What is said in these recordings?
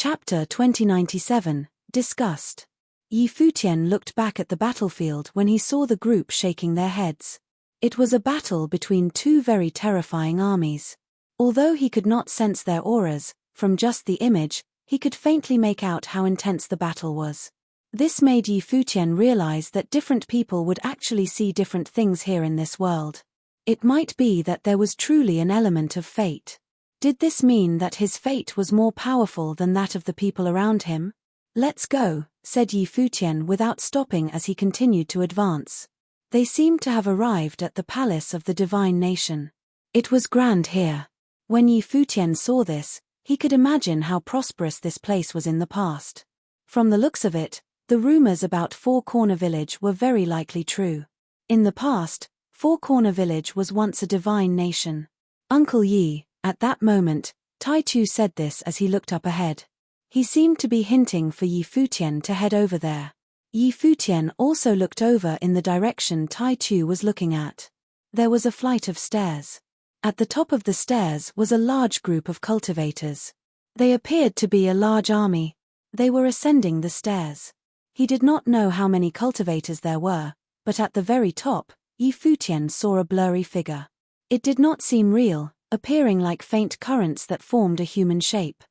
Chapter 2097, Disgust. Futian looked back at the battlefield when he saw the group shaking their heads. It was a battle between two very terrifying armies. Although he could not sense their auras, from just the image, he could faintly make out how intense the battle was. This made Futian realize that different people would actually see different things here in this world. It might be that there was truly an element of fate. Did this mean that his fate was more powerful than that of the people around him? "Let's go," said Futian without stopping as he continued to advance. They seemed to have arrived at the palace of the divine nation. It was grand here. When Futian saw this, he could imagine how prosperous this place was in the past. From the looks of it, the rumors about Four Corner Village were very likely true. In the past, Four Corner Village was once a divine nation. Uncle Yi, at that moment, Tai Chu said this as he looked up ahead. He seemed to be hinting for Futian to head over there. Futian also looked over in the direction Tai Chu was looking at. There was a flight of stairs. At the top of the stairs was a large group of cultivators. They appeared to be a large army. They were ascending the stairs. He did not know how many cultivators there were, but at the very top, Futian saw a blurry figure. It did not seem real, appearing like faint currents that formed a human shape.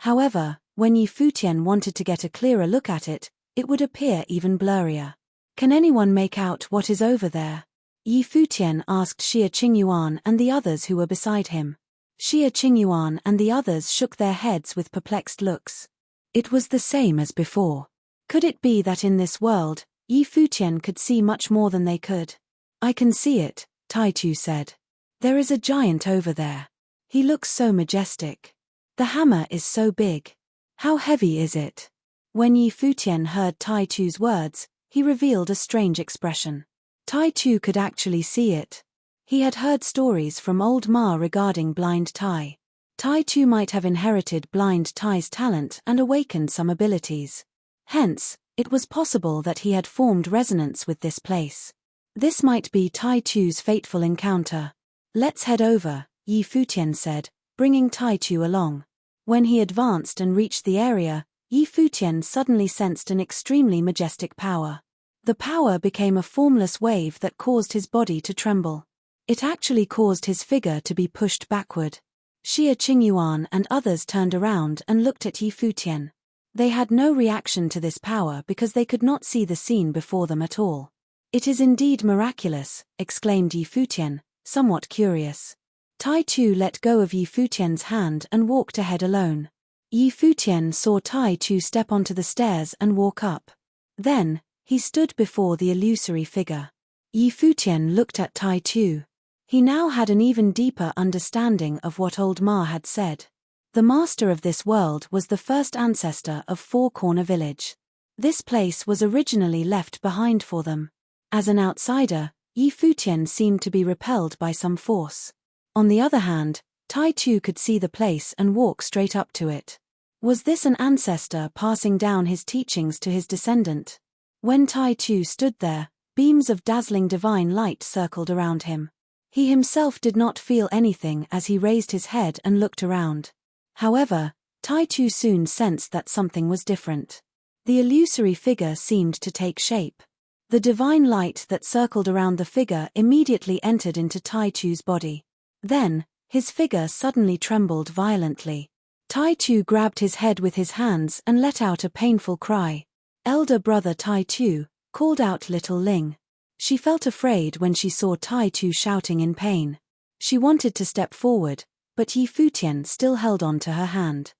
However, when Futian wanted to get a clearer look at it, it would appear even blurrier. "Can anyone make out what is over there?" Futian asked Xia Qingyuan and the others who were beside him. Xia Qingyuan and the others shook their heads with perplexed looks. It was the same as before. Could it be that in this world, Futian could see much more than they could? "I can see it," Tai Chu said. "There is a giant over there. He looks so majestic. The hammer is so big. How heavy is it?" When Futian heard Tai Chu's words, he revealed a strange expression. Tai Chu could actually see it. He had heard stories from old Ma regarding blind Tai. Tai Chu might have inherited blind Tai's talent and awakened some abilities. Hence, it was possible that he had formed resonance with this place. This might be Tai Chu's fateful encounter. "Let's head over," Futian said, bringing Tai Chu along. When he advanced and reached the area, Futian suddenly sensed an extremely majestic power. The power became a formless wave that caused his body to tremble. It actually caused his figure to be pushed backward. Xia Qingyuan and others turned around and looked at Futian. They had no reaction to this power because they could not see the scene before them at all. "It is indeed miraculous," exclaimed Futian, somewhat curious. Tai Chu let go of Futian's hand and walked ahead alone. Futian saw Tai Chu step onto the stairs and walk up. Then, he stood before the illusory figure. Futian looked at Tai Chu. He now had an even deeper understanding of what old Ma had said. The master of this world was the first ancestor of Four Corner Village. This place was originally left behind for them. As an outsider, Futian seemed to be repelled by some force. On the other hand, Tai Chu could see the place and walk straight up to it. Was this an ancestor passing down his teachings to his descendant? When Tai Chu stood there, beams of dazzling divine light circled around him. He himself did not feel anything as he raised his head and looked around. However, Tai Chu soon sensed that something was different. The illusory figure seemed to take shape. The divine light that circled around the figure immediately entered into Tai Chu's body. Then, his figure suddenly trembled violently. Tai Chu grabbed his head with his hands and let out a painful cry. Elder brother Tai Chu called out little Ling. She felt afraid when she saw Tai Chu shouting in pain. She wanted to step forward, but Futian still held on to her hand.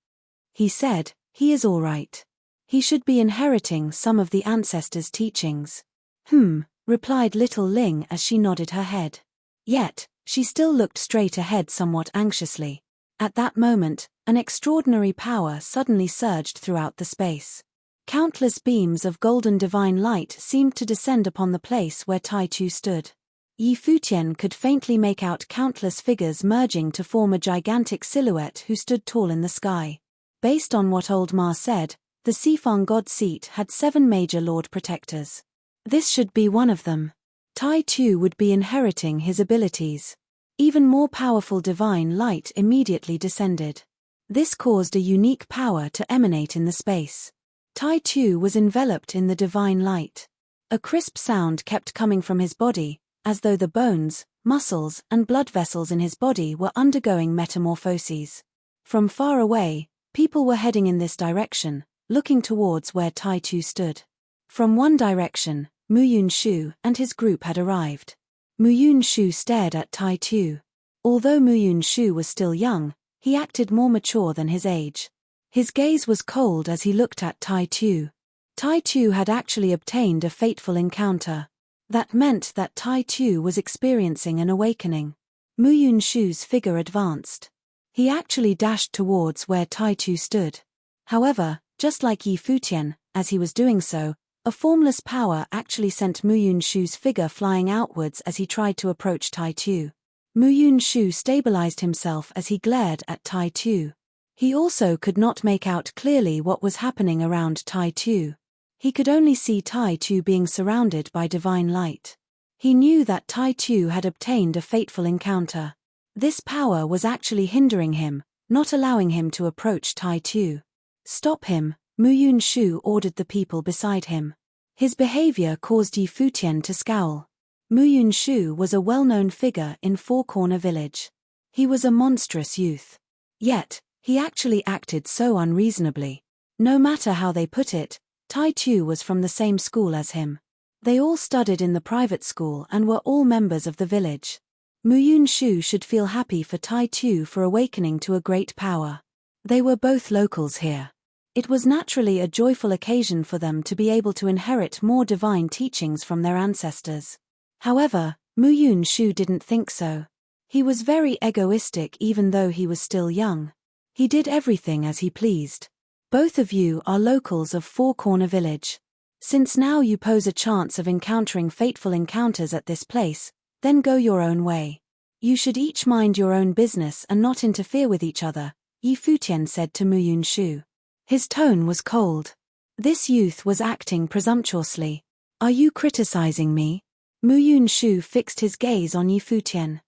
He said, "He is all right. He should be inheriting some of the ancestors' teachings." Replied little Ling as she nodded her head. Yet, she still looked straight ahead somewhat anxiously. At that moment, an extraordinary power suddenly surged throughout the space. Countless beams of golden divine light seemed to descend upon the place where Tai Chu stood. Futian could faintly make out countless figures merging to form a gigantic silhouette who stood tall in the sky. Based on what old Ma said, the Sifang God seat had 7 major lord protectors. This should be one of them. Tai Chu would be inheriting his abilities. Even more powerful divine light immediately descended. This caused a unique power to emanate in the space. Tai Tu was enveloped in the divine light. A crisp sound kept coming from his body, as though the bones, muscles, and blood vessels in his body were undergoing metamorphoses. From far away, people were heading in this direction, looking towards where Tai Tu stood. From one direction, Mu Yunshu and his group had arrived. Mu Yunshu stared at Tai Tu. Although Mu Yunshu was still young, he acted more mature than his age. His gaze was cold as he looked at Tai Tu. Tai Tu had actually obtained a fateful encounter. That meant that Tai Tu was experiencing an awakening. Mu Yunshu's figure advanced. He actually dashed towards where Tai Tu stood. However, just like Yi Futian, as he was doing so, a formless power actually sent Mu Yunshu's figure flying outwards as he tried to approach Tai Tu. Mu Yunshu stabilized himself as he glared at Tai Tu. He also could not make out clearly what was happening around Tai Tu. He could only see Tai Tu being surrounded by divine light. He knew that Tai Tu had obtained a fateful encounter. This power was actually hindering him, not allowing him to approach Tai Tu. "Stop him," Mu Yunshu ordered the people beside him. His behavior caused Yi Futian to scowl. Mu Yunshu was a well-known figure in Four Corner Village. He was a monstrous youth. Yet, he actually acted so unreasonably. No matter how they put it, Tai Tu was from the same school as him. They all studied in the private school and were all members of the village. Mu Yunshu should feel happy for Tai Tu for awakening to a great power. They were both locals here. It was naturally a joyful occasion for them to be able to inherit more divine teachings from their ancestors. However, Mu Yunshu didn't think so. He was very egoistic even though he was still young. He did everything as he pleased. "Both of you are locals of Four Corner Village. Since now you pose a chance of encountering fateful encounters at this place, then go your own way. You should each mind your own business and not interfere with each other," Yi Futian said to Mu Yunshu. His tone was cold. This youth was acting presumptuously. "Are you criticizing me?" Mu Yunshu fixed his gaze on Yi Futian.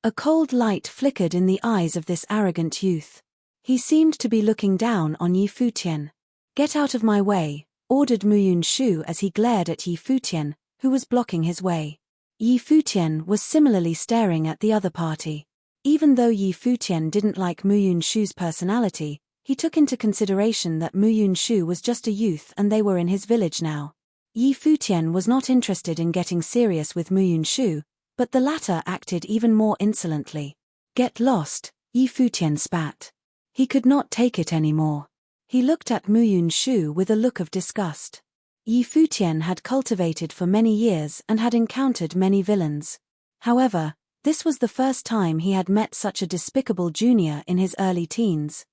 A cold light flickered in the eyes of this arrogant youth. He seemed to be looking down on Yi Futian. "Get out of my way," ordered Mu Yunshu as he glared at Yi Futian, who was blocking his way. Yi Futian was similarly staring at the other party. Even though Yi Futian didn't like Mu Yunshu's personality, he took into consideration that Mu Yunshu was just a youth and they were in his village now. Yi Futian was not interested in getting serious with Mu Yunshu, but the latter acted even more insolently. "Get lost," Yi Futian spat. He could not take it anymore. He looked at Mu Yunshu with a look of disgust. Yi Futian had cultivated for many years and had encountered many villains. However, this was the first time he had met such a despicable junior in his early teens.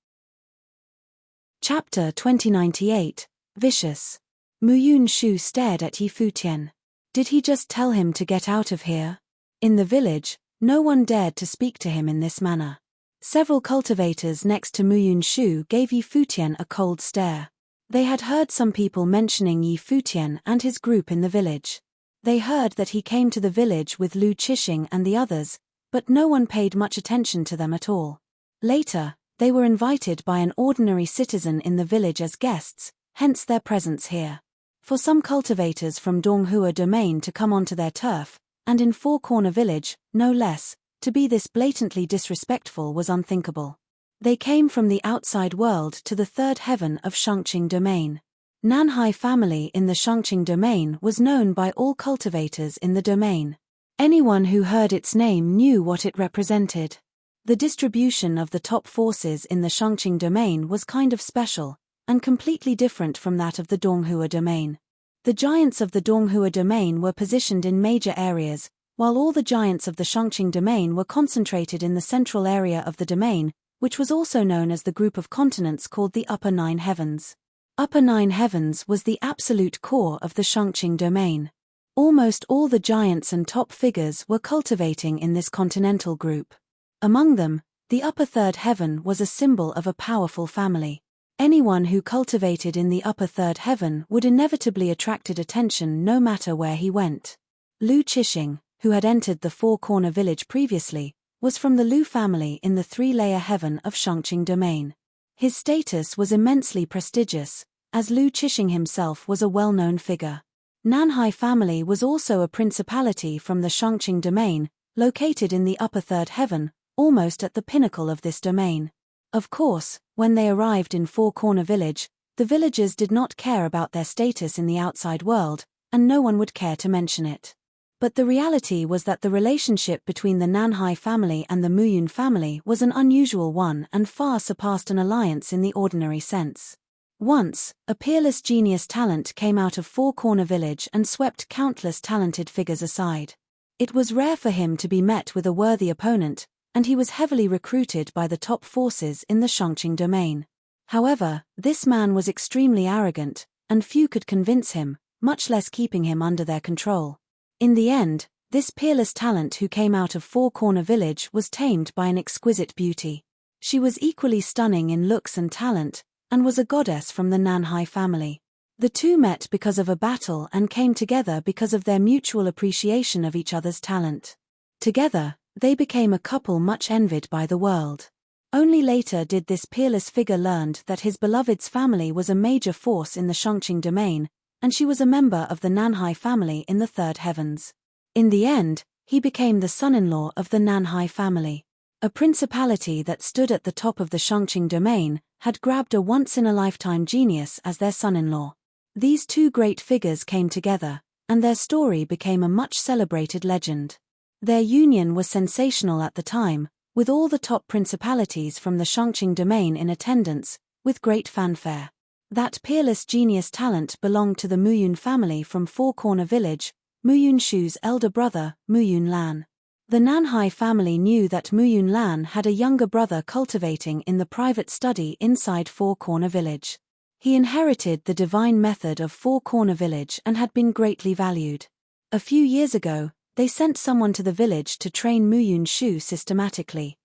Chapter 2098, Vicious. Mu Yunshu stared at Yi Futian. Did he just tell him to get out of here? In the village, no one dared to speak to him in this manner. Several cultivators next to Mu Yunshu gave Yi Futian a cold stare. They had heard some people mentioning Yi Futian and his group in the village. They heard that he came to the village with Lu Qixing and the others, but no one paid much attention to them at all. Later, they were invited by an ordinary citizen in the village as guests, hence their presence here. For some cultivators from Donghua domain to come onto their turf, and in Four Corner Village, no less, to be this blatantly disrespectful was unthinkable. They came from the outside world to the third heaven of Shangqing domain. Nanhai family in the Shangqing domain was known by all cultivators in the domain. Anyone who heard its name knew what it represented. The distribution of the top forces in the Shangqing domain was kind of special, and completely different from that of the Donghua domain. The giants of the Donghua domain were positioned in major areas, while all the giants of the Shangqing domain were concentrated in the central area of the domain, which was also known as the group of continents called the Upper Nine Heavens. Upper Nine Heavens was the absolute core of the Shangqing domain. Almost all the giants and top figures were cultivating in this continental group. Among them, the Upper Third Heaven was a symbol of a powerful family. Anyone who cultivated in the Upper Third Heaven would inevitably attracted attention no matter where he went. Lu Qixing, who had entered the Four Corner Village previously, was from the Lu family in the three-layer heaven of Shangqing domain. His status was immensely prestigious, as Lu Qixing himself was a well-known figure. Nanhai family was also a principality from the Shangqing domain, located in the upper third heaven, almost at the pinnacle of this domain. Of course, when they arrived in Four Corner Village, the villagers did not care about their status in the outside world, and no one would care to mention it. But the reality was that the relationship between the Nanhai family and the Muyun family was an unusual one and far surpassed an alliance in the ordinary sense. Once, a peerless genius talent came out of Four Corner Village and swept countless talented figures aside. It was rare for him to be met with a worthy opponent, and he was heavily recruited by the top forces in the Shangqing domain. However, this man was extremely arrogant, and few could convince him, much less keeping him under their control. In the end, this peerless talent who came out of Four Corner Village was tamed by an exquisite beauty. She was equally stunning in looks and talent, and was a goddess from the Nanhai family. The two met because of a battle and came together because of their mutual appreciation of each other's talent. Together, they became a couple much envied by the world. Only later did this peerless figure learn that his beloved's family was a major force in the Shangqing domain, and she was a member of the Nanhai family in the third heavens. In the end, he became the son-in-law of the Nanhai family. A principality that stood at the top of the Shangqing domain had grabbed a once-in-a-lifetime genius as their son-in-law. These two great figures came together, and their story became a much-celebrated legend. Their union was sensational at the time, with all the top principalities from the Shangqing domain in attendance, with great fanfare. That peerless genius talent belonged to the Muyun family from Four Corner Village, Muyun Shu's elder brother, Muyun Lan. The Nanhai family knew that Muyun Lan had a younger brother cultivating in the private study inside Four Corner Village. He inherited the divine method of Four Corner Village and had been greatly valued. A few years ago, they sent someone to the village to train Muyun Shu systematically.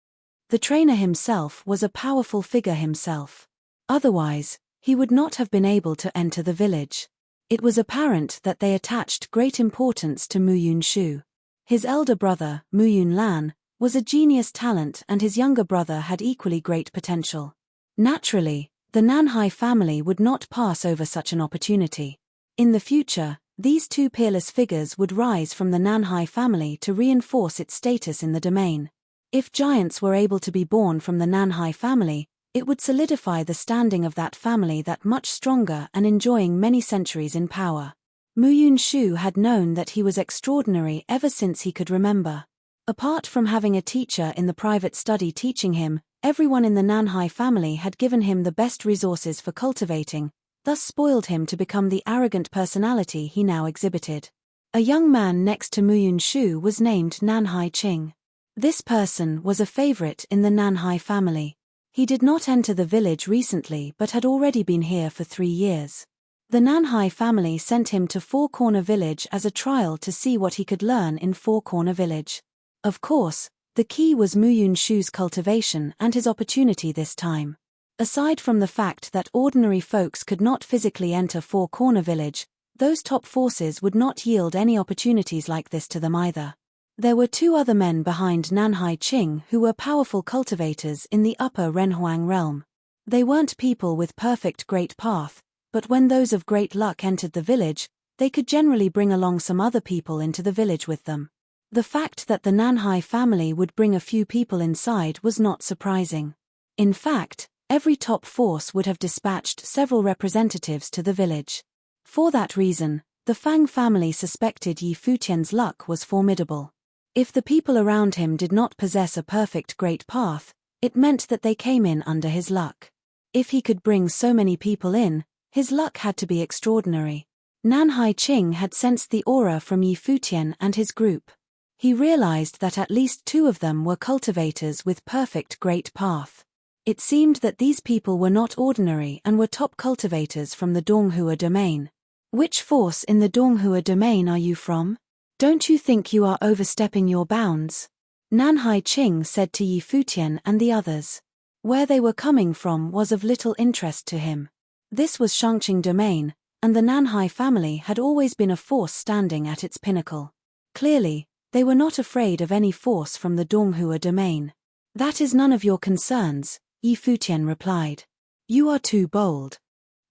The trainer himself was a powerful figure himself. Otherwise, he would not have been able to enter the village. It was apparent that they attached great importance to Muyun Shu. His elder brother, Muyun Lan, was a genius talent and his younger brother had equally great potential. Naturally, the Nanhai family would not pass over such an opportunity. In the future, these two peerless figures would rise from the Nanhai family to reinforce its status in the domain. If giants were able to be born from the Nanhai family, it would solidify the standing of that family that much stronger and enjoying many centuries in power. Muyun Shu had known that he was extraordinary ever since he could remember. Apart from having a teacher in the private study teaching him, everyone in the Nanhai family had given him the best resources for cultivating, thus spoiled him to become the arrogant personality he now exhibited. A young man next to Muyun Shu was named Nanhai Qing. This person was a favorite in the Nanhai family. He did not enter the village recently but had already been here for 3 years. The Nanhai family sent him to Four Corner Village as a trial to see what he could learn in Four Corner Village. Of course, the key was Muyun Shu's cultivation and his opportunity this time. Aside from the fact that ordinary folks could not physically enter Four Corner Village, those top forces would not yield any opportunities like this to them either. There were 2 other men behind Nanhai Qing who were powerful cultivators in the upper Renhuang realm. They weren't people with perfect great path, but when those of great luck entered the village, they could generally bring along some other people into the village with them. The fact that the Nanhai family would bring a few people inside was not surprising. In fact, every top force would have dispatched several representatives to the village. For that reason, the Fang family suspected Yi Futian's luck was formidable. If the people around him did not possess a perfect great path, it meant that they came in under his luck. If he could bring so many people in, his luck had to be extraordinary. Nanhai Qing had sensed the aura from Yi Futian and his group. He realized that at least 2 of them were cultivators with perfect great path. It seemed that these people were not ordinary and were top cultivators from the Donghua domain. Which force in the Donghua domain are you from? Don't you think you are overstepping your bounds? Nanhai Qing said to Yi Futian and the others. Where they were coming from was of little interest to him. This was Shangqing domain, and the Nanhai family had always been a force standing at its pinnacle. Clearly, they were not afraid of any force from the Donghua domain. That is none of your concerns, Yi Futian replied. You are too bold.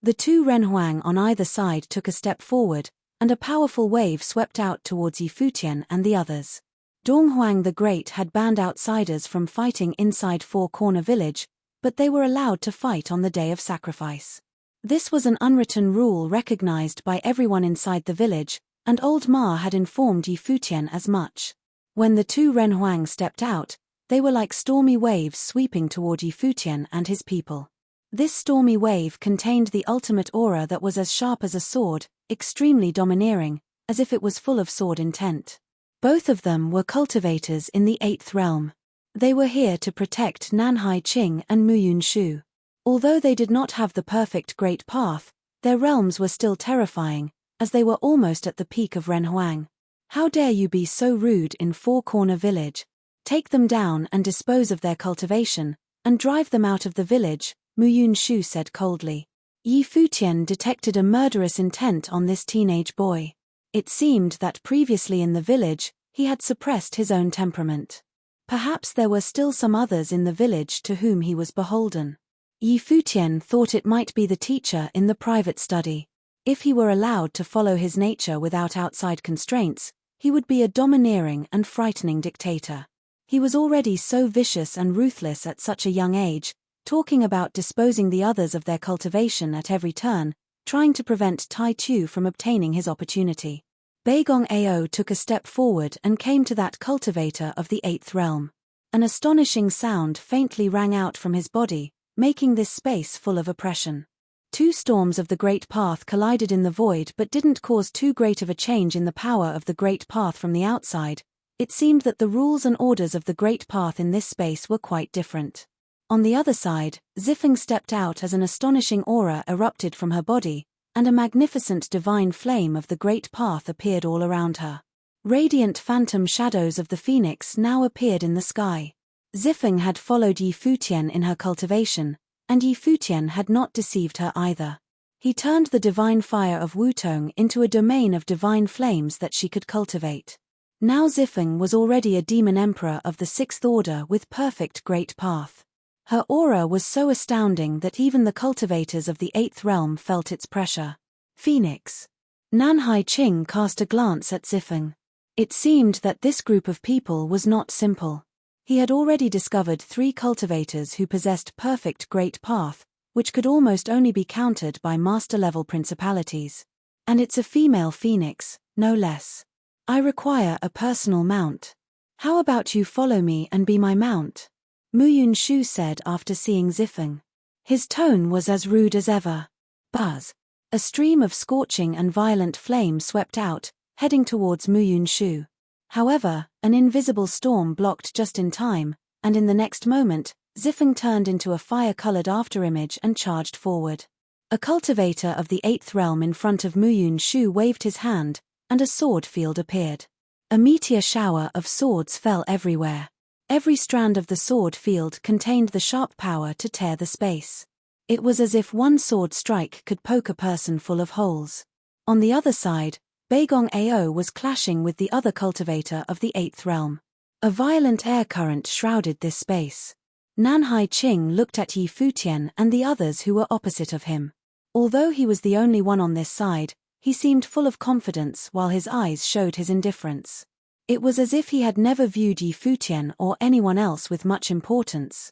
The two Renhuang on either side took a step forward, and a powerful wave swept out towards Yi Futian and the others. Donghuang the Great had banned outsiders from fighting inside Four Corner Village, but they were allowed to fight on the day of sacrifice. This was an unwritten rule recognized by everyone inside the village, and Old Ma had informed Yi Futian as much. When the two Renhuang stepped out, they were like stormy waves sweeping toward Yi Futian and his people. This stormy wave contained the ultimate aura that was as sharp as a sword, extremely domineering, as if it was full of sword intent. Both of them were cultivators in the 8th realm. They were here to protect Nanhai Qing and Muyun Shu. Although they did not have the perfect Great Path, their realms were still terrifying, as they were almost at the peak of Renhuang. How dare you be so rude in Four Corner Village? Take them down and dispose of their cultivation, and drive them out of the village, Muyun Shu said coldly. Yi Futian detected a murderous intent on this teenage boy. It seemed that previously in the village, he had suppressed his own temperament. Perhaps there were still some others in the village to whom he was beholden. Yi Futian thought it might be the teacher in the private study. If he were allowed to follow his nature without outside constraints, he would be a domineering and frightening dictator. He was already so vicious and ruthless at such a young age, talking about disposing the others of their cultivation at every turn, trying to prevent Tai Chu from obtaining his opportunity. Beigong Ao took a step forward and came to that cultivator of the 8th realm. An astonishing sound faintly rang out from his body, making this space full of oppression. Two storms of the Great Path collided in the void but didn't cause too great of a change in the power of the Great Path from the outside. It seemed that the rules and orders of the Great Path in this space were quite different. On the other side, Zifeng stepped out as an astonishing aura erupted from her body, and a magnificent divine flame of the Great Path appeared all around her. Radiant phantom shadows of the phoenix now appeared in the sky. Zifeng had followed Yi Futian in her cultivation, and Yi Futian had not deceived her either. He turned the divine fire of Wutong into a domain of divine flames that she could cultivate. Now Zifeng was already a demon emperor of the 6th order with perfect Great Path. Her aura was so astounding that even the cultivators of the 8th realm felt its pressure. Phoenix. Nanhai Qing cast a glance at Zifeng. It seemed that this group of people was not simple. He had already discovered 3 cultivators who possessed perfect Great Path, which could almost only be countered by master-level principalities. And it's a female phoenix, no less. I require a personal mount. How about you follow me and be my mount? Muyun Shu said after seeing Zifeng. His tone was as rude as ever. Buzz. A stream of scorching and violent flame swept out, heading towards Muyun Shu. However, an invisible storm blocked just in time, and in the next moment, Zifeng turned into a fire-colored afterimage and charged forward. A cultivator of the 8th realm in front of Muyun Shu waved his hand, and a sword field appeared. A meteor shower of swords fell everywhere. Every strand of the sword field contained the sharp power to tear the space. It was as if one sword strike could poke a person full of holes. On the other side, Beigong Ao was clashing with the other cultivator of the 8th realm. A violent air current shrouded this space. Nanhai Qing looked at Yi Futian and the others who were opposite of him. Although he was the only one on this side, he seemed full of confidence while his eyes showed his indifference. It was as if he had never viewed Yi Futian or anyone else with much importance.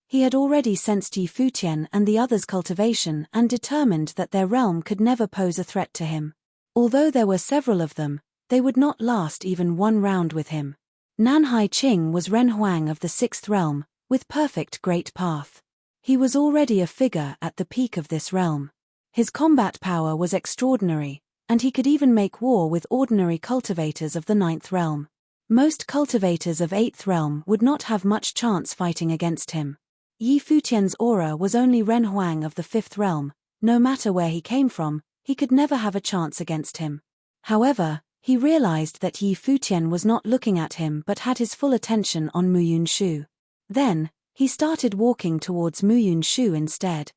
He had already sensed Yi Futian and the others' cultivation and determined that their realm could never pose a threat to him. Although there were several of them, they would not last even one round with him. Nanhai Qing was Renhuang of the 6th realm, with perfect Great Path. He was already a figure at the peak of this realm. His combat power was extraordinary, and he could even make war with ordinary cultivators of the 9th realm. Most cultivators of 8th realm would not have much chance fighting against him. Yi Futian's aura was only Renhuang of the 5th realm. No matter where he came from, he could never have a chance against him. However, he realized that Yi Futian was not looking at him but had his full attention on Muyun Shu. Then, he started walking towards Muyun Shu instead.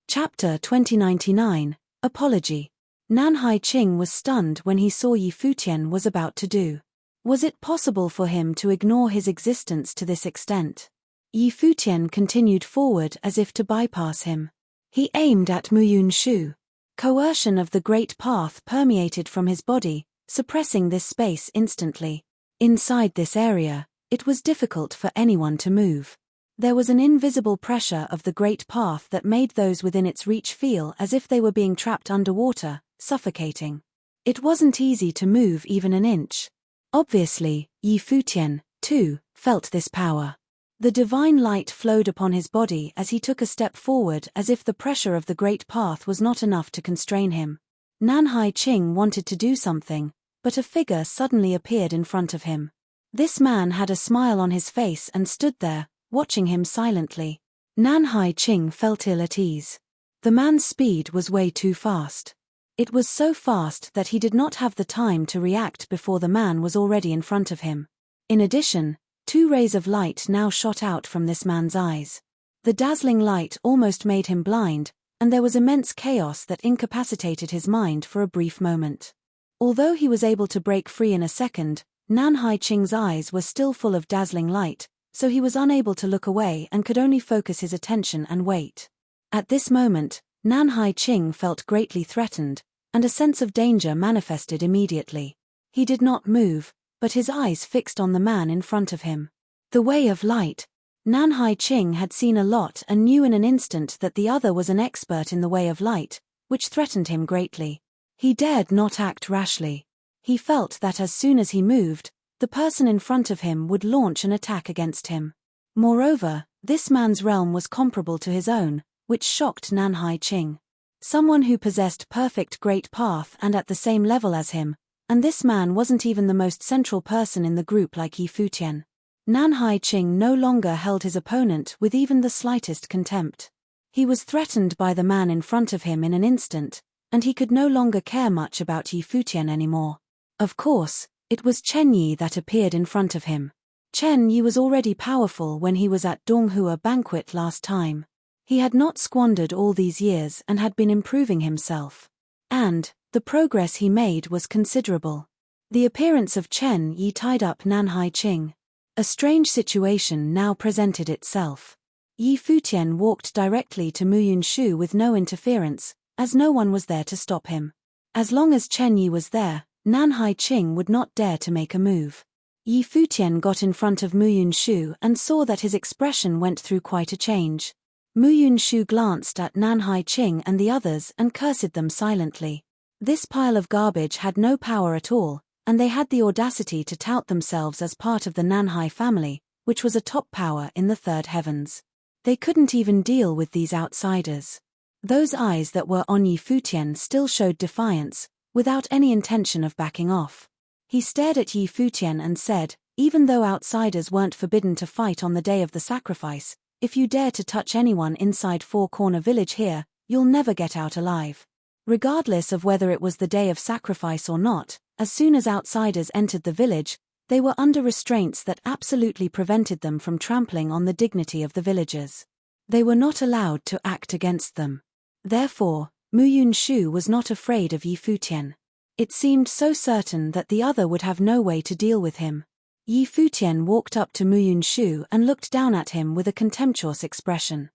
Chapter 2099, Apology. Nanhai Qing was stunned when he saw Yi Futian was about to do. Was it possible for him to ignore his existence to this extent? Yi Futian continued forward as if to bypass him. He aimed at Muyun Shu. Coercion of the great path permeated from his body, suppressing this space instantly. Inside this area, it was difficult for anyone to move. There was an invisible pressure of the great path that made those within its reach feel as if they were being trapped underwater, suffocating. It wasn't easy to move even an inch. Obviously, Yi Futian, too, felt this power. The divine light flowed upon his body as he took a step forward as if the pressure of the great path was not enough to constrain him. Nanhai Qing wanted to do something, but a figure suddenly appeared in front of him. This man had a smile on his face and stood there, watching him silently. Nanhai Qing felt ill at ease. The man's speed was way too fast. It was so fast that he did not have the time to react before the man was already in front of him. In addition, 2 rays of light now shot out from this man's eyes. The dazzling light almost made him blind, and there was immense chaos that incapacitated his mind for a brief moment. Although he was able to break free in a second, Nanhai Qing's eyes were still full of dazzling light, so he was unable to look away and could only focus his attention and wait. At this moment, Nanhai Qing felt greatly threatened, and a sense of danger manifested immediately. He did not move, but his eyes fixed on the man in front of him. The way of light. Nanhai Qing had seen a lot and knew in an instant that the other was an expert in the way of light, which threatened him greatly. He dared not act rashly. He felt that as soon as he moved, the person in front of him would launch an attack against him. Moreover, this man's realm was comparable to his own, which shocked Nanhai Qing. Someone who possessed perfect great path and at the same level as him, and this man wasn't even the most central person in the group like Yi Futian. Nanhai Qing no longer held his opponent with even the slightest contempt. He was threatened by the man in front of him in an instant, and he could no longer care much about Yi Futian anymore. Of course, it was Chen Yi that appeared in front of him. Chen Yi was already powerful when he was at Donghua banquet last time. He had not squandered all these years and had been improving himself. And the progress he made was considerable. The appearance of Chen Yi tied up Nanhai Qing. A strange situation now presented itself. Yi Futian walked directly to Muyun Shu with no interference, as no one was there to stop him. As long as Chen Yi was there, Nanhai Qing would not dare to make a move. Yi Futian got in front of Muyun Shu and saw that his expression went through quite a change. Muyun Shu glanced at Nanhai Qing and the others and cursed them silently. This pile of garbage had no power at all, and they had the audacity to tout themselves as part of the Nanhai family, which was a top power in the third heavens. They couldn't even deal with these outsiders. Those eyes that were on Yi Futian still showed defiance, without any intention of backing off. He stared at Yi Futian and said, "Even though outsiders weren't forbidden to fight on the day of the sacrifice, if you dare to touch anyone inside Four Corner Village here, you'll never get out alive." Regardless of whether it was the day of sacrifice or not, as soon as outsiders entered the village, they were under restraints that absolutely prevented them from trampling on the dignity of the villagers. They were not allowed to act against them. Therefore, Muyun Shu was not afraid of Yi Futian. It seemed so certain that the other would have no way to deal with him. Yi Futian walked up to Muyun Shu and looked down at him with a contemptuous expression.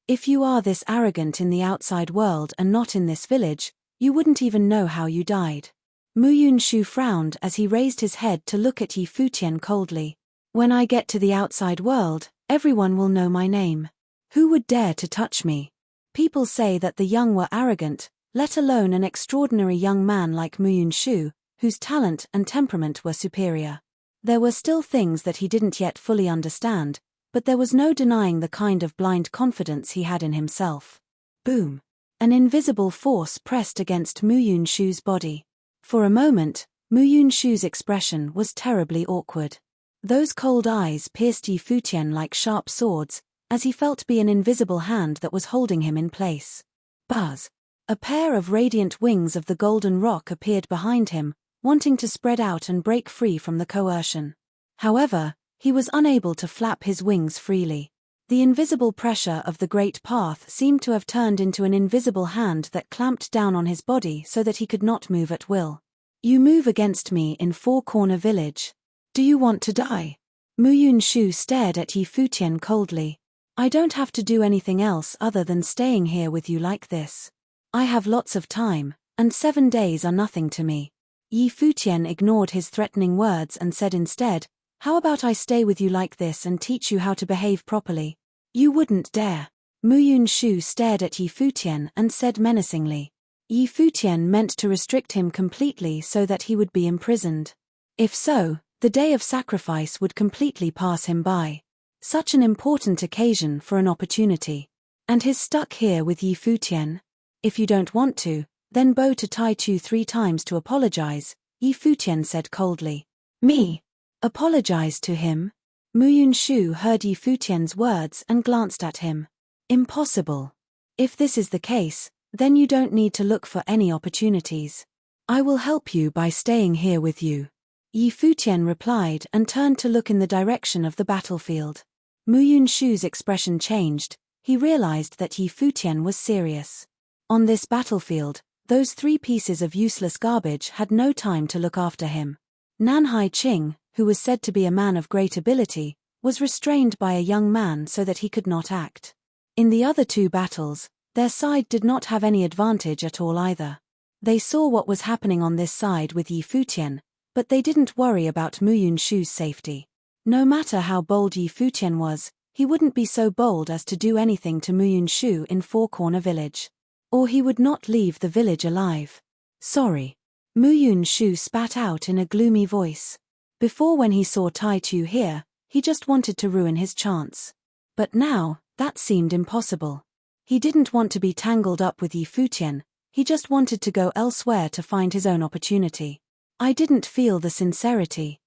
"If you are this arrogant in the outside world and not in this village, you wouldn't even know how you died." Muyun Shu frowned as he raised his head to look at Yi Futian coldly. "When I get to the outside world, everyone will know my name. Who would dare to touch me? People say that the young were arrogant, let alone an extraordinary young man like Muyun Shu, whose talent and temperament were superior." There were still things that he didn't yet fully understand, but there was no denying the kind of blind confidence he had in himself. Boom! An invisible force pressed against Muyun Shu's body. For a moment, Muyun Shu's expression was terribly awkward. Those cold eyes pierced Yi Futian like sharp swords, as he felt an invisible hand that was holding him in place. Buzz! A pair of radiant wings of the golden rock appeared behind him, wanting to spread out and break free from the coercion. However, he was unable to flap his wings freely. The invisible pressure of the great path seemed to have turned into an invisible hand that clamped down on his body so that he could not move at will. "You move against me in Four Corner Village. Do you want to die?" Mu Yunshu stared at Yi Futian coldly. I don't have to do anything else other than staying here with you like this. I have lots of time, and 7 days are nothing to me. Yi Futian ignored his threatening words and said instead, how about I stay with you like this and teach you how to behave properly? You wouldn't dare. Mu Yunshu stared at Yi Futian and said menacingly. Yi Futian meant to restrict him completely so that he would be imprisoned. If so, the day of sacrifice would completely pass him by. Such an important occasion for an opportunity. And he's stuck here with Yi Futian. If you don't want to, then bow to Tai Chu 3 times to apologize, Yi Futian said coldly. Me? Apologize to him? Mu Yunshu heard Yi Futian's words and glanced at him. Impossible. If this is the case, then you don't need to look for any opportunities. I will help you by staying here with you. Yi Futian replied and turned to look in the direction of the battlefield. Mu Yunshu's expression changed. He realized that Yi Futian was serious. On this battlefield, those 3 pieces of useless garbage had no time to look after him. Nanhai Qing, who was said to be a man of great ability, was restrained by a young man so that he could not act. In the other 2 battles, their side did not have any advantage at all either. They saw what was happening on this side with Yi Futian, but they didn't worry about Mu Yunshu's safety. No matter how bold Yi Futian was, he wouldn't be so bold as to do anything to Mu Yunshu in Four Corner Village. Or he would not leave the village alive. Sorry. Mu Yunshu spat out in a gloomy voice. Before, when he saw Tai Chu here, he just wanted to ruin his chance. But now, that seemed impossible. He didn't want to be tangled up with Yi Futian, he just wanted to go elsewhere to find his own opportunity. I didn't feel the sincerity.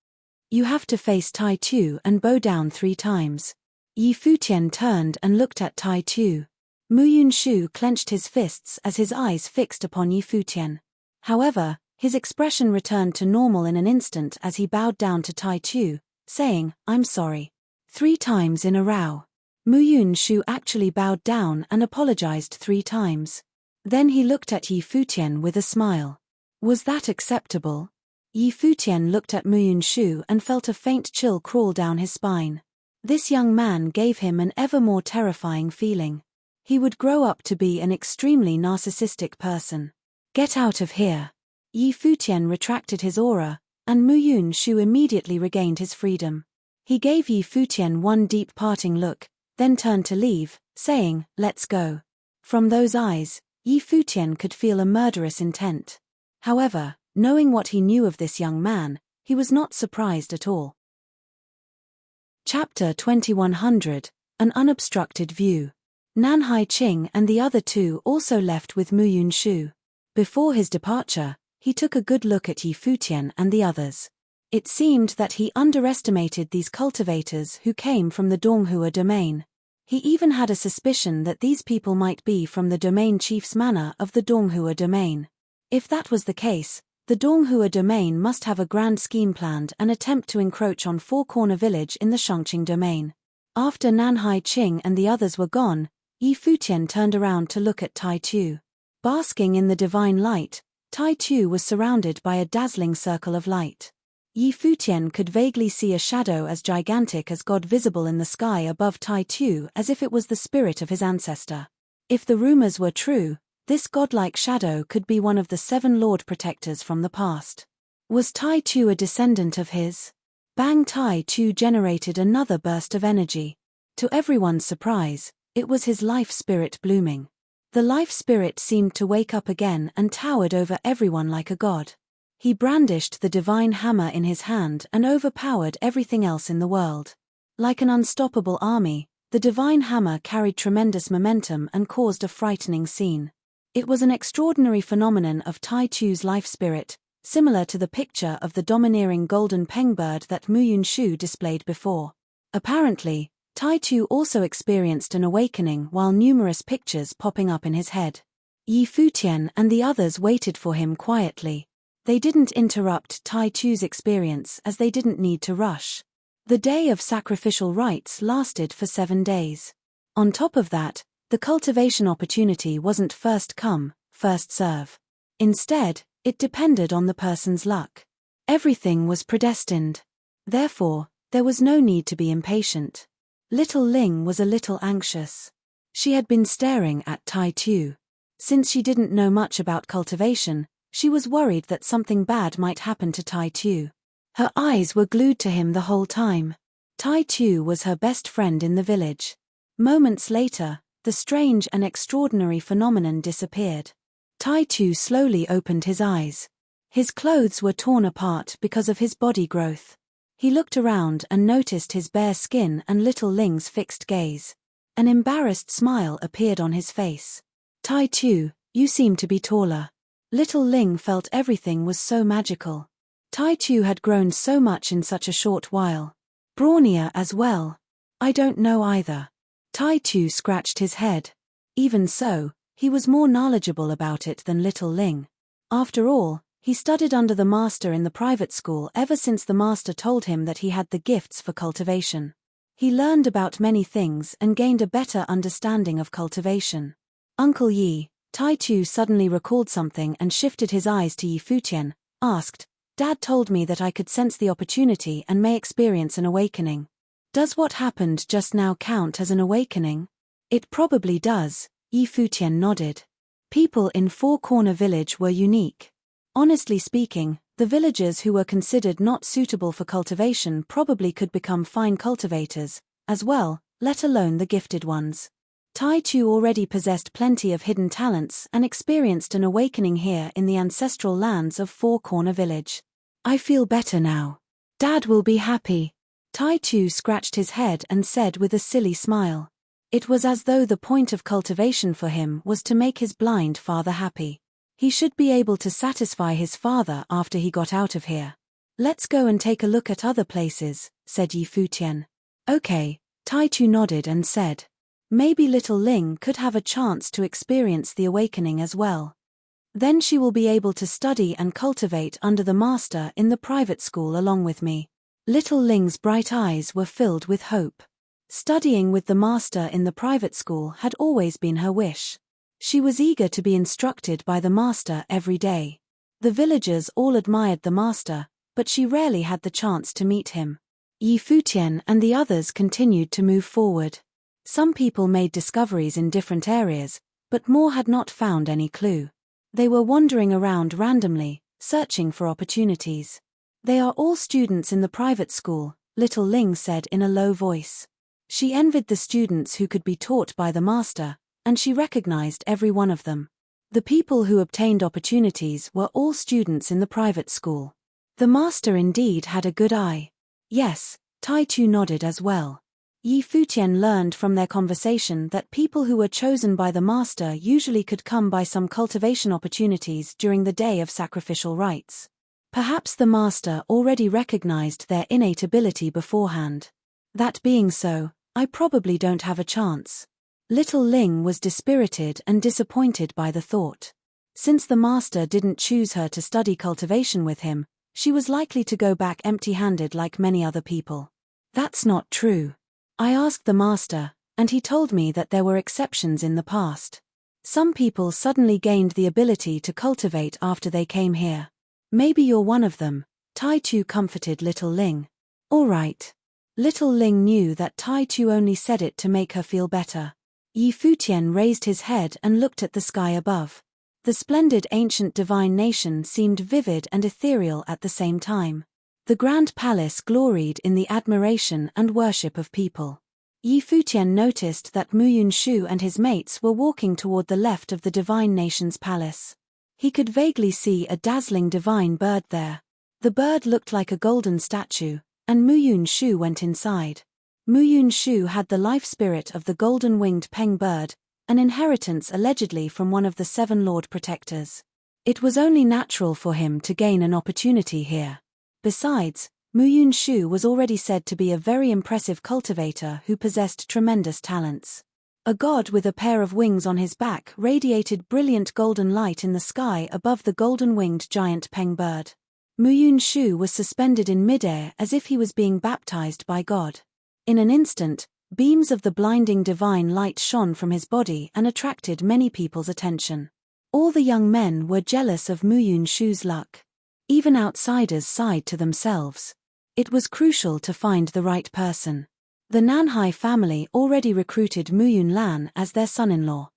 You have to face Tai Chu and bow down 3 times. Yi Futian turned and looked at Tai Chu. Mu Yunshu clenched his fists as his eyes fixed upon Yi Futian. However, his expression returned to normal in an instant as he bowed down to Tai Chu, saying, I'm sorry. 3 times in a row. Mu Yunshu actually bowed down and apologized 3 times. Then he looked at Yi Futian with a smile. Was that acceptable? Yi Futian looked at Mu Yunshu and felt a faint chill crawl down his spine. This young man gave him an ever more terrifying feeling. He would grow up to be an extremely narcissistic person. Get out of here. Yi Futian retracted his aura, and Mu Yunshu immediately regained his freedom. He gave Yi Futian one deep parting look, then turned to leave, saying, let's go. From those eyes, Yi Futian could feel a murderous intent. However, knowing what he knew of this young man, he was not surprised at all. Chapter 2100, An Unobstructed View. Nanhai Qing and the other 2 also left with Mu Yunshu. Before his departure, he took a good look at Yi Futian and the others. It seemed that he underestimated these cultivators who came from the Donghua domain. He even had a suspicion that these people might be from the domain chief's manor of the Donghua domain. If that was the case, the Donghua domain must have a grand scheme planned and attempt to encroach on Four Corner Village in the Shangqing domain. After Nanhai Qing and the others were gone, Yi Futian turned around to look at Tai Chu. Basking in the divine light, Tai Chu was surrounded by a dazzling circle of light. Yi Futian could vaguely see a shadow as gigantic as God visible in the sky above Tai Chu, as if it was the spirit of his ancestor. If the rumors were true, this godlike shadow could be one of the 7 Lord Protectors from the past. Was Tai Chu a descendant of his? Bang! Tai Chu generated another burst of energy. To everyone's surprise, it was his life spirit blooming. The life spirit seemed to wake up again and towered over everyone like a god. He brandished the divine hammer in his hand and overpowered everything else in the world. Like an unstoppable army, the divine hammer carried tremendous momentum and caused a frightening scene. It was an extraordinary phenomenon of Tai Chu's life spirit, similar to the picture of the domineering golden pengbird that Mu Yunshu displayed before. Apparently, Tai Chu also experienced an awakening while numerous pictures popping up in his head. Yi Futian and the others waited for him quietly. They didn't interrupt Tai Chu's experience as they didn't need to rush. The day of sacrificial rites lasted for 7 days. On top of that, the cultivation opportunity wasn't first come, first serve. Instead, it depended on the person's luck. Everything was predestined. Therefore, There was no need to be impatient. Little Ling was a little anxious. She had been staring at Tai Tu. Since she didn't know much about cultivation, she was worried that something bad might happen to Tai Tu. Her eyes were glued to him the whole time. Tai Tu was her best friend in the village. Moments later, the strange and extraordinary phenomenon disappeared. Tai Tu slowly opened his eyes. His clothes were torn apart because of his body growth. He looked around and noticed his bare skin and Little Ling's fixed gaze. An embarrassed smile appeared on his face. Tai Tu, you seem to be taller. Little Ling felt everything was so magical. Tai Tu had grown so much in such a short while. Brawnier as well. I don't know either. Tai Tu scratched his head. Even so, he was more knowledgeable about it than Little Ling. After all, he studied under the master in the private school ever since the master told him that he had the gifts for cultivation. He learned about many things and gained a better understanding of cultivation. Uncle Yi, Tai Tu suddenly recalled something and shifted his eyes to Yi Futian, asked, Dad told me that I could sense the opportunity and may experience an awakening. Does what happened just now count as an awakening? It probably does, Yi Futian nodded. People in Four Corner Village were unique. Honestly speaking, the villagers who were considered not suitable for cultivation probably could become fine cultivators, as well, let alone the gifted ones. Tai Tu already possessed plenty of hidden talents and experienced an awakening here in the ancestral lands of Four Corner Village. I feel better now. Dad will be happy. Tai Tu scratched his head and said with a silly smile. It was as though the point of cultivation for him was to make his blind father happy. He should be able to satisfy his father after he got out of here. Let's go and take a look at other places, said Yi Futian. Okay, Tai Tu nodded and said. Maybe Little Ling could have a chance to experience the awakening as well. Then she will be able to study and cultivate under the master in the private school along with me. Little Ling's bright eyes were filled with hope. Studying with the master in the private school had always been her wish. She was eager to be instructed by the master every day. The villagers all admired the master, but she rarely had the chance to meet him. Yi Futian and the others continued to move forward. Some people made discoveries in different areas, but more had not found any clue. They were wandering around randomly, searching for opportunities. They are all students in the private school, Little Ling said in a low voice. She envied the students who could be taught by the master, and she recognized every one of them. The people who obtained opportunities were all students in the private school. The master indeed had a good eye. Yes, Tai Tu nodded as well. Yi Futian learned from their conversation that people who were chosen by the master usually could come by some cultivation opportunities during the day of sacrificial rites. Perhaps the master already recognized their innate ability beforehand. That being so, I probably don't have a chance. Little Ling was dispirited and disappointed by the thought. Since the master didn't choose her to study cultivation with him, she was likely to go back empty-handed like many other people. That's not true. I asked the master, and he told me that there were exceptions in the past. Some people suddenly gained the ability to cultivate after they came here. Maybe you're one of them, Tai Tu comforted Little Ling. All right. Little Ling knew that Tai Tu only said it to make her feel better. Yi Futian raised his head and looked at the sky above. The splendid ancient divine nation seemed vivid and ethereal at the same time. The grand palace gloried in the admiration and worship of people. Yi Futian noticed that Mu Yunshu and his mates were walking toward the left of the divine nation's palace. He could vaguely see a dazzling divine bird there. The bird looked like a golden statue, and Mu Yunshu went inside. Mu Yunshu had the life spirit of the golden-winged peng bird, an inheritance allegedly from one of the 7 Lord Protectors. It was only natural for him to gain an opportunity here. Besides, Mu Yunshu was already said to be a very impressive cultivator who possessed tremendous talents. A god with a pair of wings on his back radiated brilliant golden light in the sky above the golden-winged giant peng bird. Mu Yunshu was suspended in midair as if he was being baptized by God. In an instant, beams of the blinding divine light shone from his body and attracted many people's attention. All the young men were jealous of Mu Yunshu's luck. Even outsiders sighed to themselves. It was crucial to find the right person. The Nanhai family already recruited Muyun Lan as their son-in-law.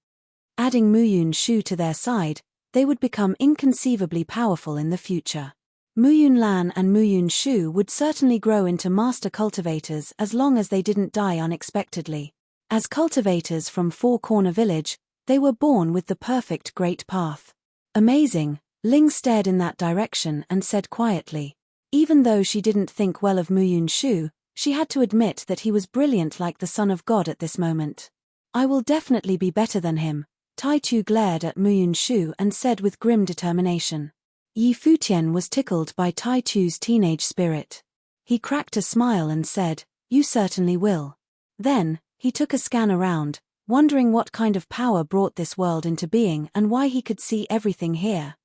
Adding Muyun Shu to their side, they would become inconceivably powerful in the future. Muyun Lan and Muyun Shu would certainly grow into master cultivators as long as they didn't die unexpectedly. As cultivators from Four Corner Village, they were born with the perfect great path. Amazing, Ling stared in that direction and said quietly. Even though she didn't think well of Muyun Shu, she had to admit that he was brilliant like the Son of God at this moment. I will definitely be better than him. Tai Chu glared at Muyun Shu and said with grim determination. Yi Futian was tickled by Tai Chu's teenage spirit. He cracked a smile and said, "You certainly will." Then, he took a scan around, wondering what kind of power brought this world into being and why he could see everything here.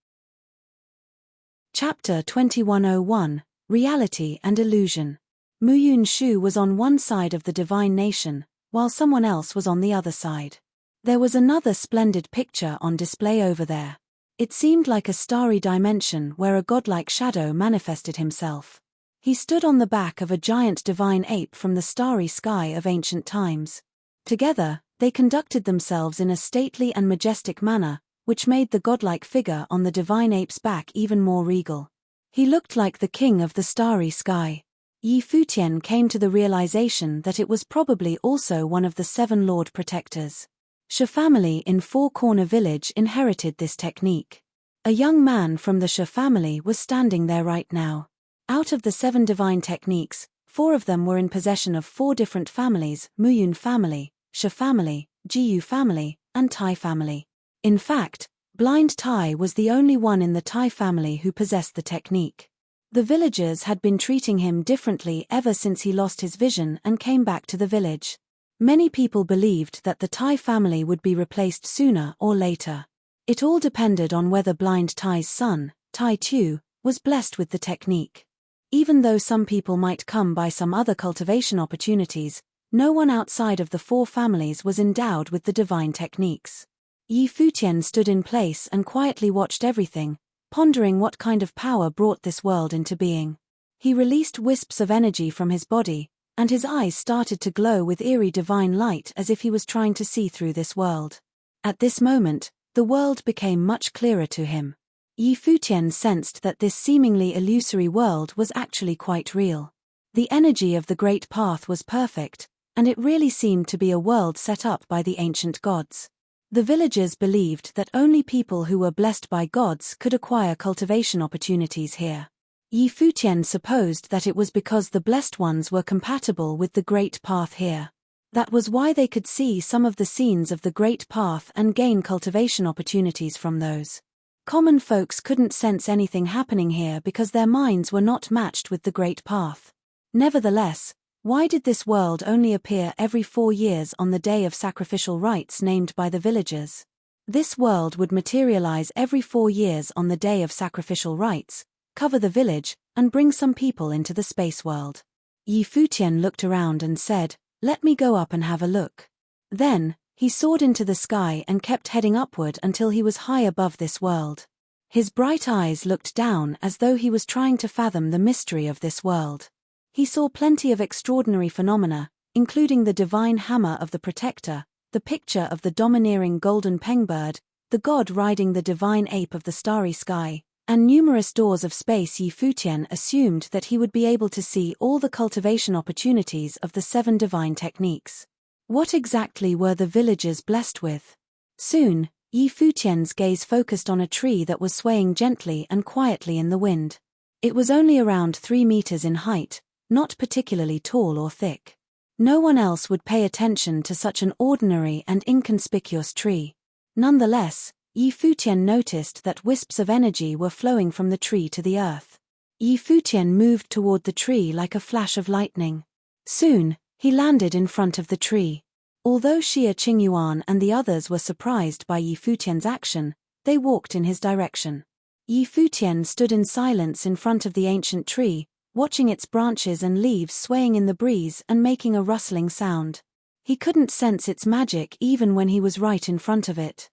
Chapter 2101, Reality and Illusion. Muyun Shu was on one side of the divine nation, while someone else was on the other side. There was another splendid picture on display over there. It seemed like a starry dimension where a godlike shadow manifested himself. He stood on the back of a giant divine ape from the starry sky of ancient times. Together, they conducted themselves in a stately and majestic manner, which made the godlike figure on the divine ape's back even more regal. He looked like the king of the starry sky. Yi Futian came to the realization that it was probably also one of the 7 Lord Protectors. Sha family in Four Corner Village inherited this technique. A young man from the Sha family was standing there right now. Out of the 7 divine techniques, 4 of them were in possession of 4 different families: Muyun family, Sha family, Jiyu family, and Tai family. In fact, Blind Tai was the only one in the Tai family who possessed the technique. The villagers had been treating him differently ever since he lost his vision and came back to the village. Many people believed that the Tai family would be replaced sooner or later. It all depended on whether Blind Tai's son, Tai Tu, was blessed with the technique. Even though some people might come by some other cultivation opportunities, no one outside of the 4 families was endowed with the divine techniques. Yi Futian stood in place and quietly watched everything, pondering what kind of power brought this world into being. He released wisps of energy from his body, and his eyes started to glow with eerie divine light as if he was trying to see through this world. At this moment, the world became much clearer to him. Yi Futian sensed that this seemingly illusory world was actually quite real. The energy of the Great Path was perfect, and it really seemed to be a world set up by the ancient gods. The villagers believed that only people who were blessed by gods could acquire cultivation opportunities here. Yi Futian supposed that it was because the blessed ones were compatible with the Great Path here. That was why they could see some of the scenes of the Great Path and gain cultivation opportunities from those. Common folks couldn't sense anything happening here because their minds were not matched with the Great Path. Nevertheless, why did this world only appear every 4 years on the day of sacrificial rites named by the villagers? This world would materialize every 4 years on the day of sacrificial rites, cover the village, and bring some people into the space world. Yi Futian looked around and said, "Let me go up and have a look." Then, he soared into the sky and kept heading upward until he was high above this world. His bright eyes looked down as though he was trying to fathom the mystery of this world. He saw plenty of extraordinary phenomena, including the divine hammer of the Protector, the picture of the domineering golden pengbird, the god riding the divine ape of the starry sky, and numerous doors of space. Yi Futian assumed that he would be able to see all the cultivation opportunities of the 7 divine techniques. What exactly were the villagers blessed with? Soon, Yi Futian's gaze focused on a tree that was swaying gently and quietly in the wind. It was only around 3 meters in height, not particularly tall or thick. No one else would pay attention to such an ordinary and inconspicuous tree. Nonetheless, Yi Futian noticed that wisps of energy were flowing from the tree to the earth. Yi Futian moved toward the tree like a flash of lightning. Soon, he landed in front of the tree. Although Xia Qingyuan and the others were surprised by Yi Futian's action, they walked in his direction. Yi Futian stood in silence in front of the ancient tree, watching its branches and leaves swaying in the breeze and making a rustling sound. He couldn't sense its magic even when he was right in front of it.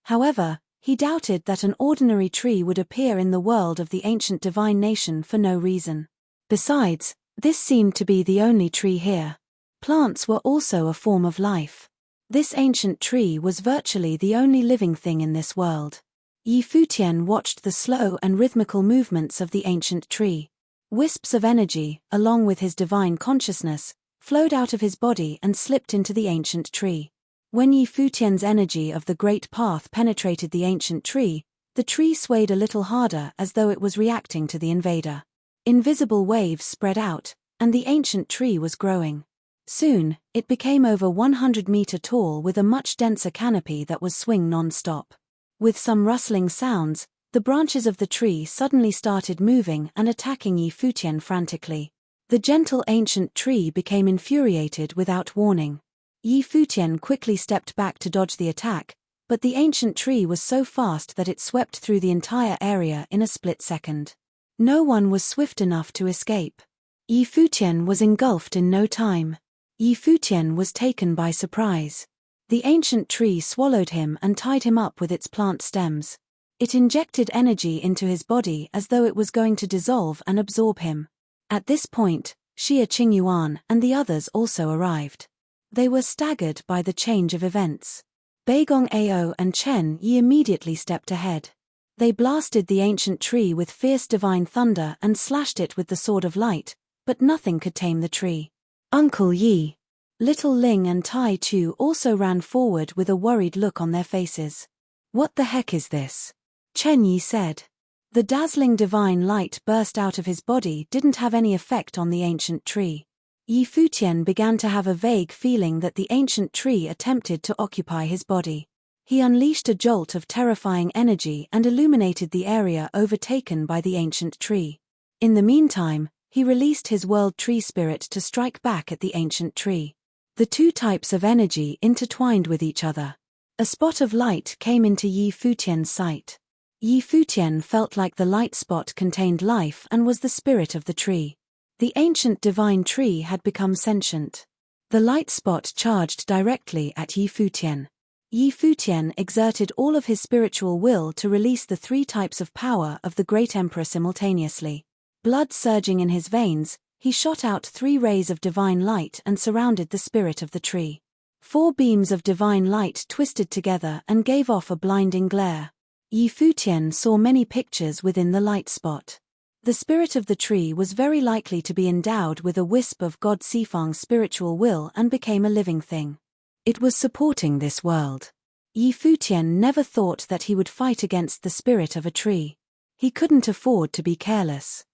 However, he doubted that an ordinary tree would appear in the world of the ancient divine nation for no reason. Besides, this seemed to be the only tree here. Plants were also a form of life. This ancient tree was virtually the only living thing in this world. Yi Futian watched the slow and rhythmical movements of the ancient tree. Wisps of energy, along with his divine consciousness, flowed out of his body and slipped into the ancient tree. When Yi Futian's energy of the great path penetrated the ancient tree, the tree swayed a little harder as though it was reacting to the invader. Invisible waves spread out, and the ancient tree was growing. Soon, it became over 100 meters tall with a much denser canopy that was swing non-stop. With some rustling sounds, the branches of the tree suddenly started moving and attacking Yi Futian frantically. The gentle ancient tree became infuriated without warning. Yi Futian quickly stepped back to dodge the attack, but the ancient tree was so fast that it swept through the entire area in a split second. No one was swift enough to escape. Yi Futian was engulfed in no time. Yi Futian was taken by surprise. The ancient tree swallowed him and tied him up with its plant stems. It injected energy into his body as though it was going to dissolve and absorb him. At this point, Xia Qingyuan and the others also arrived. They were staggered by the change of events. Beigong Ao and Chen Yi immediately stepped ahead. They blasted the ancient tree with fierce divine thunder and slashed it with the sword of light, but nothing could tame the tree. Uncle Yi, Little Ling and Tai Chu also ran forward with a worried look on their faces. What the heck is this? Chen Yi said. The dazzling divine light burst out of his body didn't have any effect on the ancient tree. Yi Futian began to have a vague feeling that the ancient tree attempted to occupy his body. He unleashed a jolt of terrifying energy and illuminated the area overtaken by the ancient tree. In the meantime, he released his world tree spirit to strike back at the ancient tree. The two types of energy intertwined with each other. A spot of light came into Yi Futian's sight. Yi Futian felt like the light spot contained life and was the spirit of the tree. The ancient divine tree had become sentient. The light spot charged directly at Yi Futian. Yi Futian exerted all of his spiritual will to release the three types of power of the great emperor simultaneously. Blood surging in his veins, he shot out 3 rays of divine light and surrounded the spirit of the tree. 4 beams of divine light twisted together and gave off a blinding glare. Yi Futian saw many pictures within the light spot. The spirit of the tree was very likely to be endowed with a wisp of God Sifang's spiritual will and became a living thing. It was supporting this world. Yi Futian never thought that he would fight against the spirit of a tree. He couldn't afford to be careless.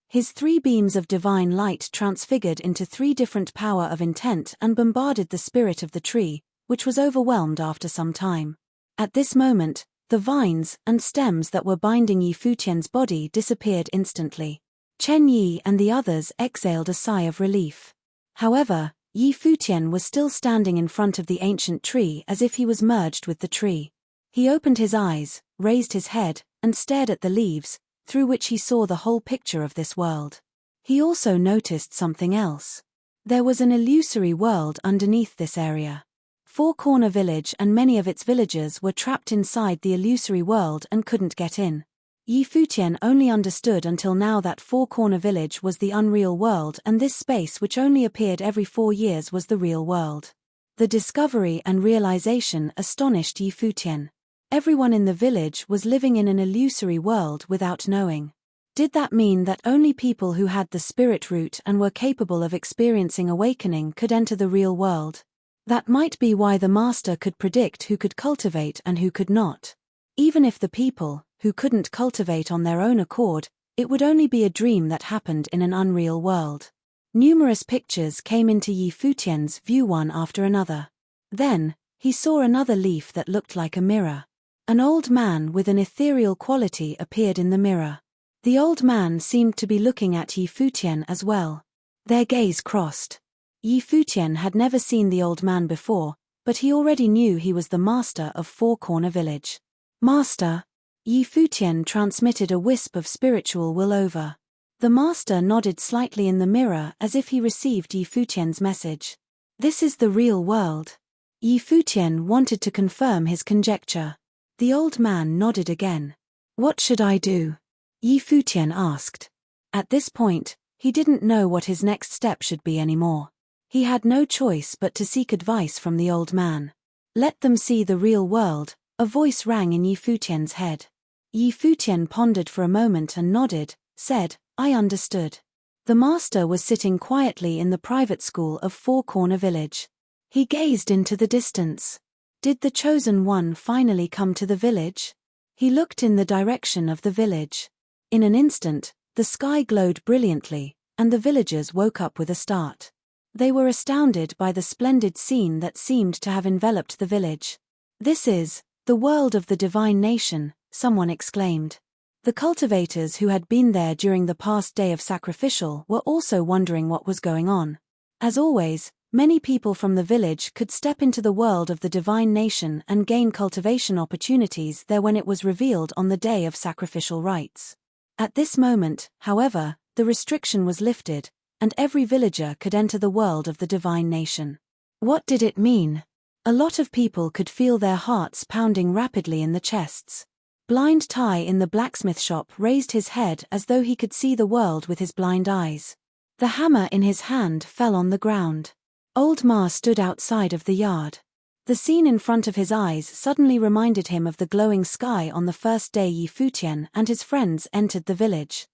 His 3 beams of divine light transfigured into 3 different power of intent and bombarded the spirit of the tree, which was overwhelmed after some time. At this moment, the vines and stems that were binding Yi Futian's body disappeared instantly. Chen Yi and the others exhaled a sigh of relief. However, Yi Futian was still standing in front of the ancient tree as if he was merged with the tree. He opened his eyes, raised his head, and stared at the leaves, through which he saw the whole picture of this world. He also noticed something else. There was an illusory world underneath this area. Four Corner Village and many of its villagers were trapped inside the illusory world and couldn't get in. Yi Futian only understood until now that Four Corner Village was the unreal world and this space which only appeared every 4 years was the real world. The discovery and realization astonished Yi Futian. Everyone in the village was living in an illusory world without knowing. Did that mean that only people who had the spirit root and were capable of experiencing awakening could enter the real world? That might be why the master could predict who could cultivate and who could not. Even if the people who couldn't cultivate on their own accord, it would only be a dream that happened in an unreal world. Numerous pictures came into Yi Futian's view one after another. Then, he saw another leaf that looked like a mirror. An old man with an ethereal quality appeared in the mirror. The old man seemed to be looking at Yi Futian as well. Their gaze crossed. Yi Futian had never seen the old man before, but he already knew he was the master of Four Corner Village. Master! Yi Futian transmitted a wisp of spiritual will over. The master nodded slightly in the mirror as if he received Yi Futian's message. This is the real world. Yi Futian wanted to confirm his conjecture. The old man nodded again. What should I do? Yi Futian asked. At this point, He didn't know what his next step should be anymore. He had no choice but to seek advice from the old man. Let them see the real world, a voice rang in Yi Futian's head. Yi Futian pondered for a moment and nodded, said, I understood. The master was sitting quietly in the private school of Four Corner Village. He gazed into the distance. Did the chosen one finally come to the village? He looked in the direction of the village. In an instant, the sky glowed brilliantly, and the villagers woke up with a start. They were astounded by the splendid scene that seemed to have enveloped the village. This is the world of the divine nation, someone exclaimed. The cultivators who had been there during the past day of sacrificial were also wondering what was going on. As always, many people from the village could step into the world of the divine nation and gain cultivation opportunities there when it was revealed on the day of sacrificial rites. At this moment, however, the restriction was lifted, and every villager could enter the world of the divine nation. What did it mean? A lot of people could feel their hearts pounding rapidly in the chests. Blind Tai in the blacksmith shop raised his head as though he could see the world with his blind eyes. The hammer in his hand fell on the ground. Old Ma stood outside of the yard. The scene in front of his eyes suddenly reminded him of the glowing sky on the first day Yi Futian and his friends entered the village.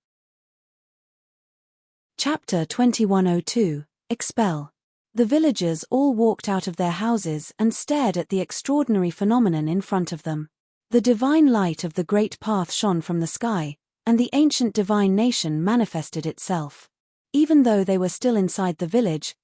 Chapter 2102, Expel. The villagers all walked out of their houses and stared at the extraordinary phenomenon in front of them. The divine light of the great path shone from the sky, and the ancient divine nation manifested itself. Even though they were still inside the village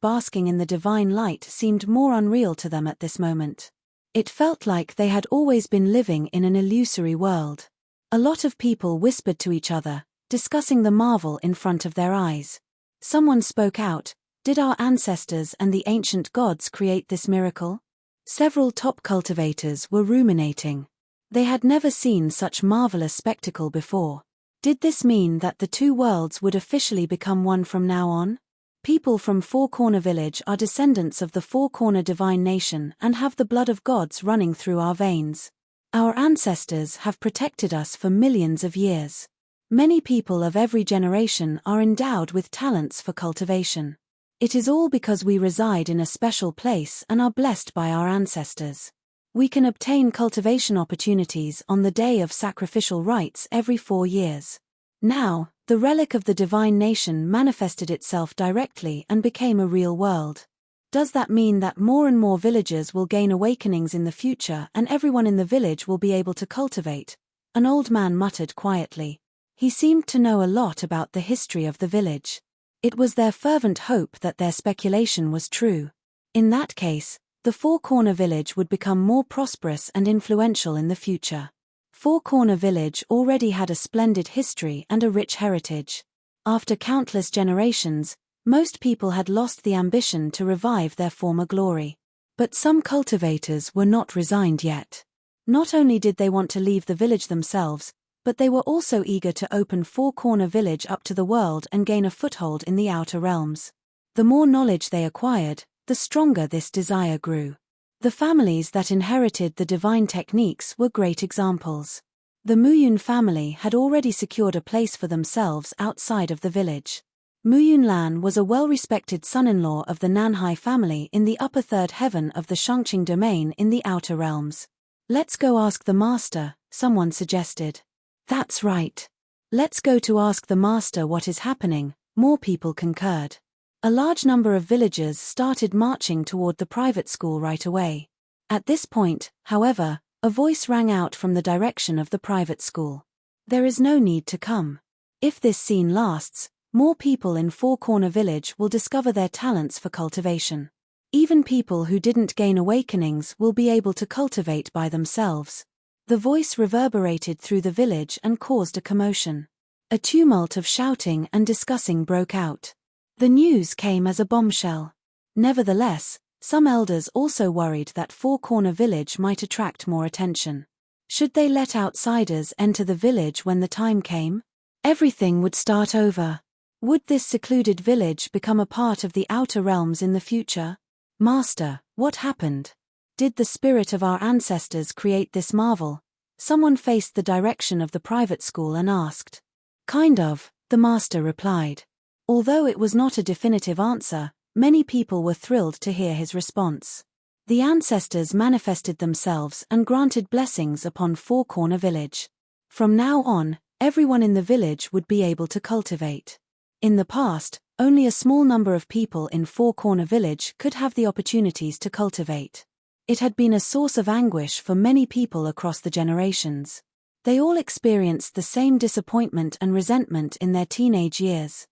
basking in the divine light seemed more unreal to them at this moment. It felt like they had always been living in an illusory world. A lot of people whispered to each other, discussing the marvel in front of their eyes. Someone spoke out, did our ancestors and the ancient gods create this miracle? Several top cultivators were ruminating. They had never seen such marvelous spectacle before. Did this mean that the two worlds would officially become one from now on? People from Four Corner Village are descendants of the Four Corner Divine Nation and have the blood of gods running through our veins. Our ancestors have protected us for millions of years. Many people of every generation are endowed with talents for cultivation. It is all because we reside in a special place and are blessed by our ancestors. We can obtain cultivation opportunities on the day of sacrificial rites every 4 years. Now, the relic of the divine nation manifested itself directly and became a real world. Does that mean that more and more villagers will gain awakenings in the future and everyone in the village will be able to cultivate? An old man muttered quietly. He seemed to know a lot about the history of the village. It was their fervent hope that their speculation was true. In that case, the Four Corner Village would become more prosperous and influential in the future. Four Corner Village already had a splendid history and a rich heritage. After countless generations, most people had lost the ambition to revive their former glory. But some cultivators were not resigned yet. Not only did they want to leave the village themselves, but they were also eager to open Four Corner Village up to the world and gain a foothold in the outer realms. The more knowledge they acquired, the stronger this desire grew. The families that inherited the divine techniques were great examples. The Muyun family had already secured a place for themselves outside of the village. Muyun Lan was a well-respected son-in-law of the Nanhai family in the upper third heaven of the Shangqing domain in the outer realms. Let's go ask the master, someone suggested. That's right. Let's go to ask the master what is happening, more people concurred. A large number of villagers started marching toward the private school right away. At this point, however, a voice rang out from the direction of the private school. There is no need to come. If this scene lasts, more people in Four Corner Village will discover their talents for cultivation. Even people who didn't gain awakenings will be able to cultivate by themselves. The voice reverberated through the village and caused a commotion. A tumult of shouting and discussing broke out. The news came as a bombshell. Nevertheless, some elders also worried that Four Corner Village might attract more attention. Should they let outsiders enter the village when the time came? Everything would start over. Would this secluded village become a part of the outer realms in the future? Master, what happened? Did the spirit of our ancestors create this marvel? Someone faced the direction of the private school and asked. Kind of. The the master replied. Although it was not a definitive answer, many people were thrilled to hear his response. The ancestors manifested themselves and granted blessings upon Four Corner Village. From now on, everyone in the village would be able to cultivate. In the past, only a small number of people in Four Corner Village could have the opportunities to cultivate. It had been a source of anguish for many people across the generations. They all experienced the same disappointment and resentment in their teenage years.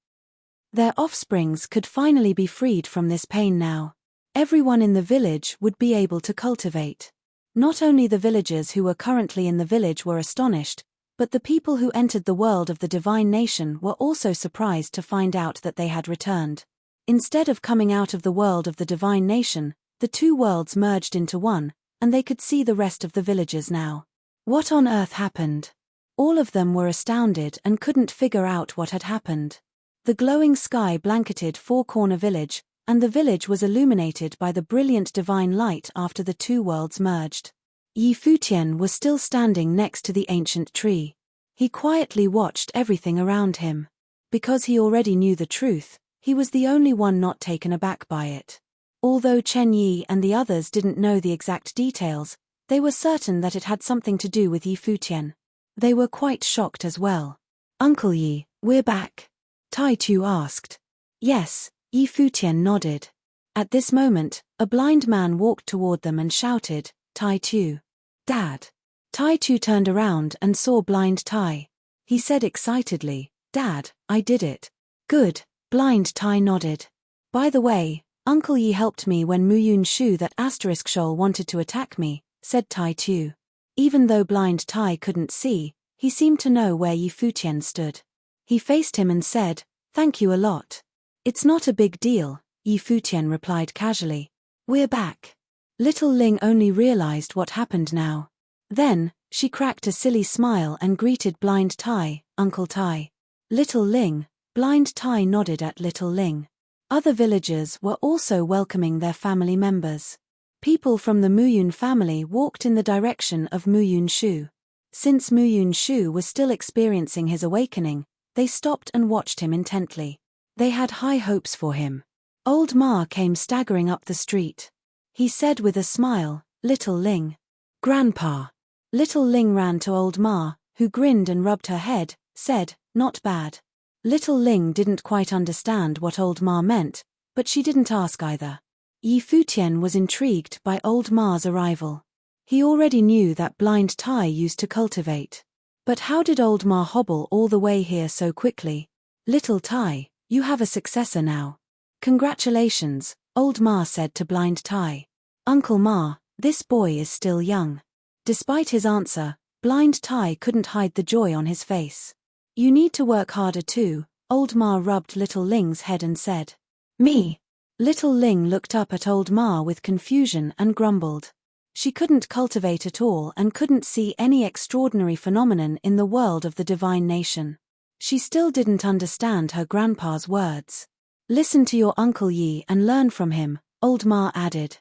Their offsprings could finally be freed from this pain now. Everyone in the village would be able to cultivate. Not only the villagers who were currently in the village were astonished, but the people who entered the world of the divine nation were also surprised to find out that they had returned. Instead of coming out of the world of the divine nation, the two worlds merged into one, and they could see the rest of the villagers now. What on earth happened? All of them were astounded and couldn't figure out what had happened. The glowing sky blanketed Four Corner Village, and the village was illuminated by the brilliant divine light after the two worlds merged. Futian was still standing next to the ancient tree. He quietly watched everything around him. Because he already knew the truth, he was the only one not taken aback by it. Although Chen Yi and the others didn't know the exact details, they were certain that it had something to do with Futian. They were quite shocked as well. "Uncle Yi, we're back?" Tai Tu asked. "Yes," Futian nodded. At this moment, a blind man walked toward them and shouted, "Tai Tu. Dad." Tai Tu turned around and saw Blind Tai. He said excitedly, "Dad, I did it." "Good," Blind Tai nodded. "By the way, Uncle Yi helped me when Muyun Shu that asterisk shoal wanted to attack me," said Tai Tu. Even though Blind Tai couldn't see, he seemed to know where Futian stood. He faced him and said, "Thank you a lot." "It's not a big deal," Futian replied casually. "We're back." Little Ling only realized what happened now. Then, she cracked a silly smile and greeted Blind Tai, "Uncle Tai." "Little Ling," Blind Tai nodded at Little Ling. Other villagers were also welcoming their family members. People from the Muyun family walked in the direction of Muyun Shu. Since Muyun Shu was still experiencing his awakening, they stopped and watched him intently. They had high hopes for him. Old Ma came staggering up the street. He said with a smile, "Little Ling." "Grandpa." Little Ling ran to Old Ma, who grinned and rubbed her head, said, "Not bad." Little Ling didn't quite understand what Old Ma meant, but she didn't ask either. Futian was intrigued by Old Ma's arrival. He already knew that Blind Tai used to cultivate. But how did Old Ma hobble all the way here so quickly? "Little Tai, you have a successor now." "Congratulations," Old Ma said to Blind Tai. "Uncle Ma, this boy is still young." Despite his answer, Blind Tai couldn't hide the joy on his face. "You need to work harder too," Old Ma rubbed Little Ling's head and said. "Me?" Little Ling looked up at Old Ma with confusion and grumbled. She couldn't cultivate at all and couldn't see any extraordinary phenomenon in the world of the divine nation. She still didn't understand her grandpa's words. "Listen to your Uncle Yi and learn from him," Old Ma added.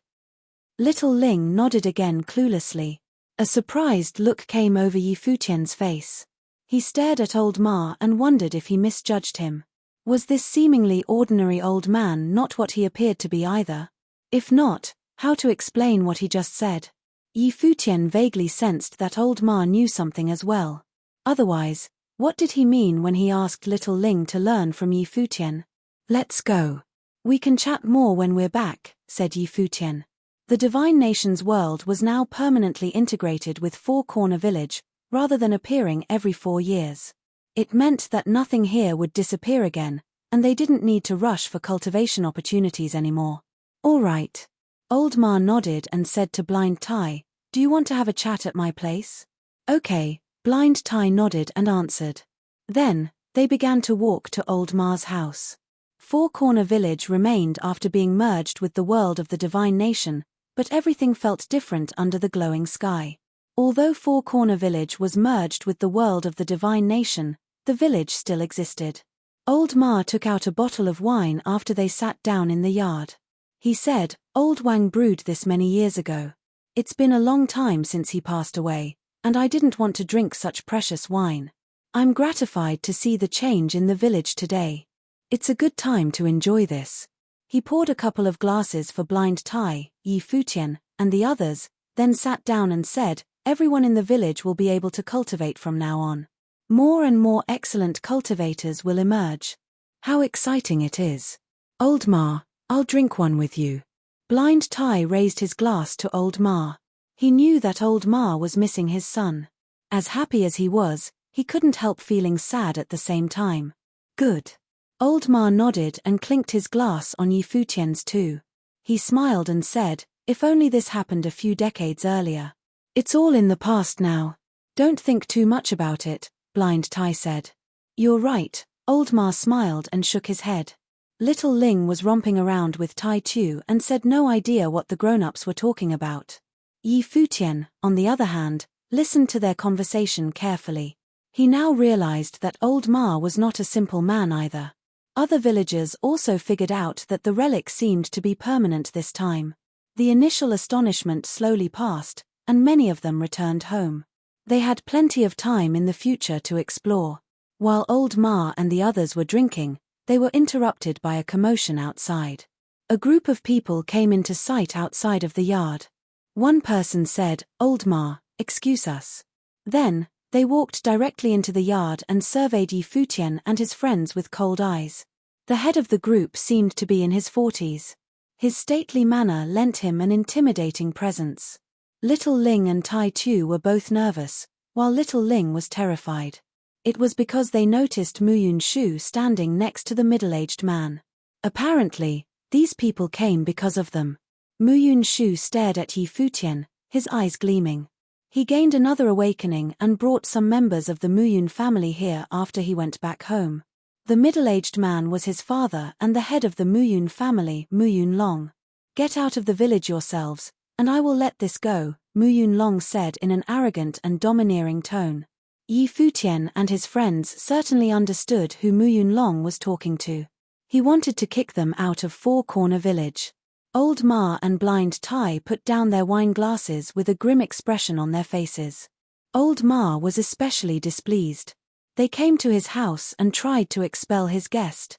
Little Ling nodded again cluelessly. A surprised look came over Futian's face. He stared at Old Ma and wondered if he misjudged him. Was this seemingly ordinary old man not what he appeared to be either? If not, how to explain what he just said? Futian vaguely sensed that Old Ma knew something as well. Otherwise, what did he mean when he asked Little Ling to learn from Futian? "Let's go. We can chat more when we're back," said Futian. The divine nation's world was now permanently integrated with Four Corner Village, rather than appearing every 4 years. It meant that nothing here would disappear again, and they didn't need to rush for cultivation opportunities anymore. "All right." Old Ma nodded and said to Blind Tai, "Do you want to have a chat at my place?" "Okay," Blind Tai nodded and answered. Then, they began to walk to Old Ma's house. Four Corner Village remained after being merged with the world of the divine nation, but everything felt different under the glowing sky. Although Four Corner Village was merged with the world of the divine nation, the village still existed. Old Ma took out a bottle of wine after they sat down in the yard. He said, "Old Wang brewed this many years ago. It's been a long time since he passed away, and I didn't want to drink such precious wine. I'm gratified to see the change in the village today. It's a good time to enjoy this. He poured a couple of glasses for blind Tai, Futian, and the others, then sat down and said, everyone in the village will be able to cultivate from now on. More and more excellent cultivators will emerge. How exciting it is. Old Ma, I'll drink one with you. Blind Tai raised his glass to Old Ma. He knew that Old Ma was missing his son. As happy as he was, he couldn't help feeling sad at the same time. Good. Old Ma nodded and clinked his glass on Futian's too. He smiled and said, if only this happened a few decades earlier. It's all in the past now. Don't think too much about it, Blind Tai said. You're right, Old Ma smiled and shook his head. Little Ling was romping around with Tai Tu and said no idea what the grown-ups were talking about. Futian, on the other hand, listened to their conversation carefully. He now realized that Old Ma was not a simple man either. Other villagers also figured out that the relic seemed to be permanent this time. The initial astonishment slowly passed, and many of them returned home. They had plenty of time in the future to explore. While Old Ma and the others were drinking, they were interrupted by a commotion outside. A group of people came into sight outside of the yard. One person said, Old Ma, excuse us. Then, they walked directly into the yard and surveyed Futian and his friends with cold eyes. The head of the group seemed to be in his 40s. His stately manner lent him an intimidating presence. Little Ling and Tai Tu were both nervous, while Little Ling was terrified. It was because they noticed Muyun Shu standing next to the middle-aged man. Apparently, these people came because of them. Muyun Shu stared at Futian, his eyes gleaming. He gained another awakening and brought some members of the Muyun family here after he went back home. The middle-aged man was his father and the head of the Muyun family, Muyun Long. Get out of the village yourselves, and I will let this go, Muyun Long said in an arrogant and domineering tone. Futian and his friends certainly understood who Muyun Long was talking to. He wanted to kick them out of Four Corner Village. Old Ma and Blind Tai put down their wine glasses with a grim expression on their faces. Old Ma was especially displeased. They came to his house and tried to expel his guest.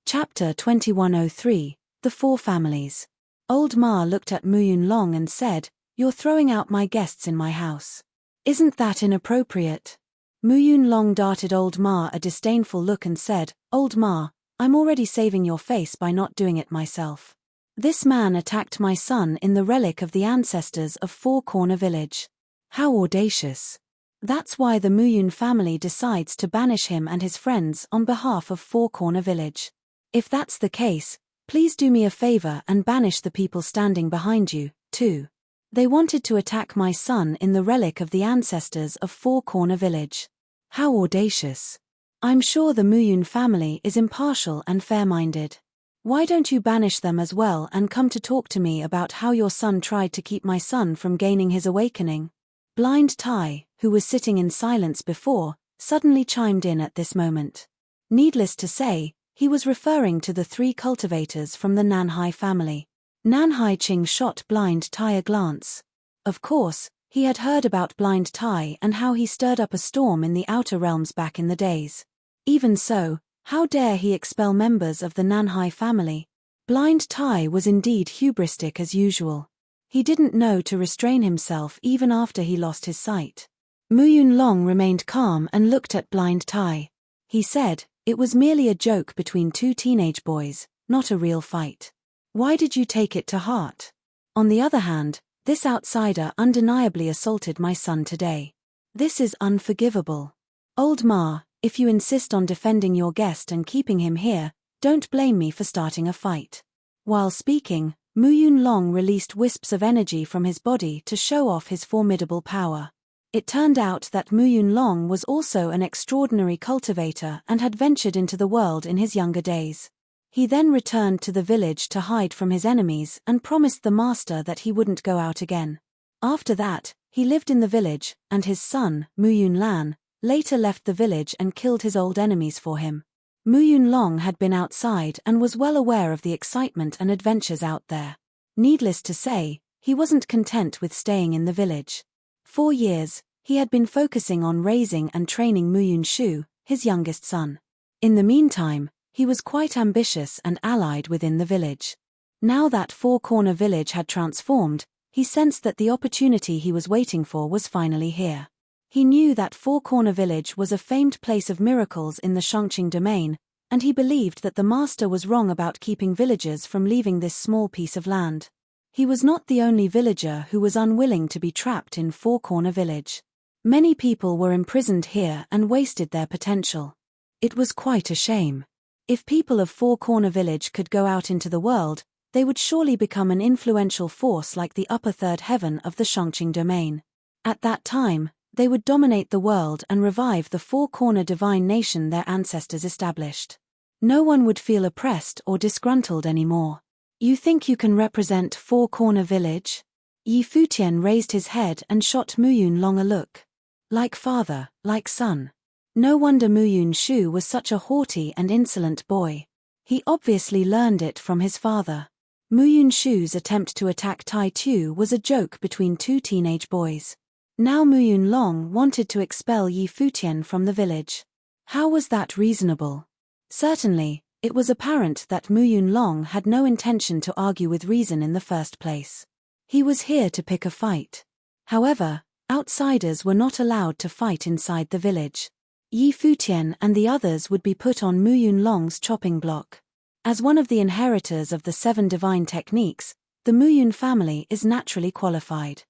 Chapter 2103, The Four Families. Old Ma looked at Muyun Long and said, You're throwing out my guests in my house. Isn't that inappropriate? Muyun Long darted Old Ma a disdainful look and said, Old Ma, I'm already saving your face by not doing it myself. This man attacked my son in the relic of the ancestors of Four Corner Village. How audacious. That's why the Muyun family decides to banish him and his friends on behalf of Four Corner Village. If that's the case, please do me a favor and banish the people standing behind you, too. They wanted to attack my son in the relic of the ancestors of Four Corner Village. How audacious. I'm sure the Muyun family is impartial and fair-minded. Why don't you banish them as well and come to talk to me about how your son tried to keep my son from gaining his awakening? Blind Tai, who was sitting in silence before, suddenly chimed in at this moment. Needless to say, he was referring to the three cultivators from the Nanhai family. Nanhai Ching shot Blind Tai a glance. Of course, he had heard about Blind Tai and how he stirred up a storm in the outer realms back in the days. Even so, how dare he expel members of the Nanhai family? Blind Tai was indeed hubristic as usual. He didn't know to restrain himself even after he lost his sight. Muyun Long remained calm and looked at Blind Tai. He said, it was merely a joke between two teenage boys, not a real fight. Why did you take it to heart? On the other hand, this outsider undeniably assaulted my son today. This is unforgivable. Old Ma, if you insist on defending your guest and keeping him here, don't blame me for starting a fight. While speaking, Muyun Long released wisps of energy from his body to show off his formidable power. It turned out that Muyun Long was also an extraordinary cultivator and had ventured into the world in his younger days. He then returned to the village to hide from his enemies and promised the master that he wouldn't go out again. After that, he lived in the village, and his son, Muyun Lan, later left the village and killed his old enemies for him. Muyun Long had been outside and was well aware of the excitement and adventures out there. Needless to say, he wasn't content with staying in the village. For years, He had been focusing on raising and training Muyun Shu, his youngest son. In the meantime, he was quite ambitious and allied within the village. Now that Four Corner Village had transformed, he sensed that the opportunity he was waiting for was finally here. He knew that Four Corner Village was a famed place of miracles in the Shangqing domain, and he believed that the master was wrong about keeping villagers from leaving this small piece of land. He was not the only villager who was unwilling to be trapped in Four Corner Village. Many people were imprisoned here and wasted their potential. It was quite a shame. If people of Four Corner Village could go out into the world, they would surely become an influential force like the upper third heaven of the Shangqing domain. At that time, they would dominate the world and revive the Four Corner divine nation their ancestors established. No one would feel oppressed or disgruntled anymore. You think you can represent Four Corner Village? Yi Futian raised his head and shot Muyun Long a look. Like father, like son. No wonder Muyun Shu was such a haughty and insolent boy. He obviously learned it from his father. Muyun Shu's attempt to attack Tai Tu was a joke between two teenage boys. Now Muyun Long wanted to expel Yi Futian from the village. How was that reasonable? Certainly, it was apparent that Muyun Long had no intention to argue with reason in the first place. He was here to pick a fight. However, outsiders were not allowed to fight inside the village. Yi Futian and the others would be put on Muyun Long's chopping block. As one of the inheritors of the 7 divine techniques, the Muyun family is naturally qualified.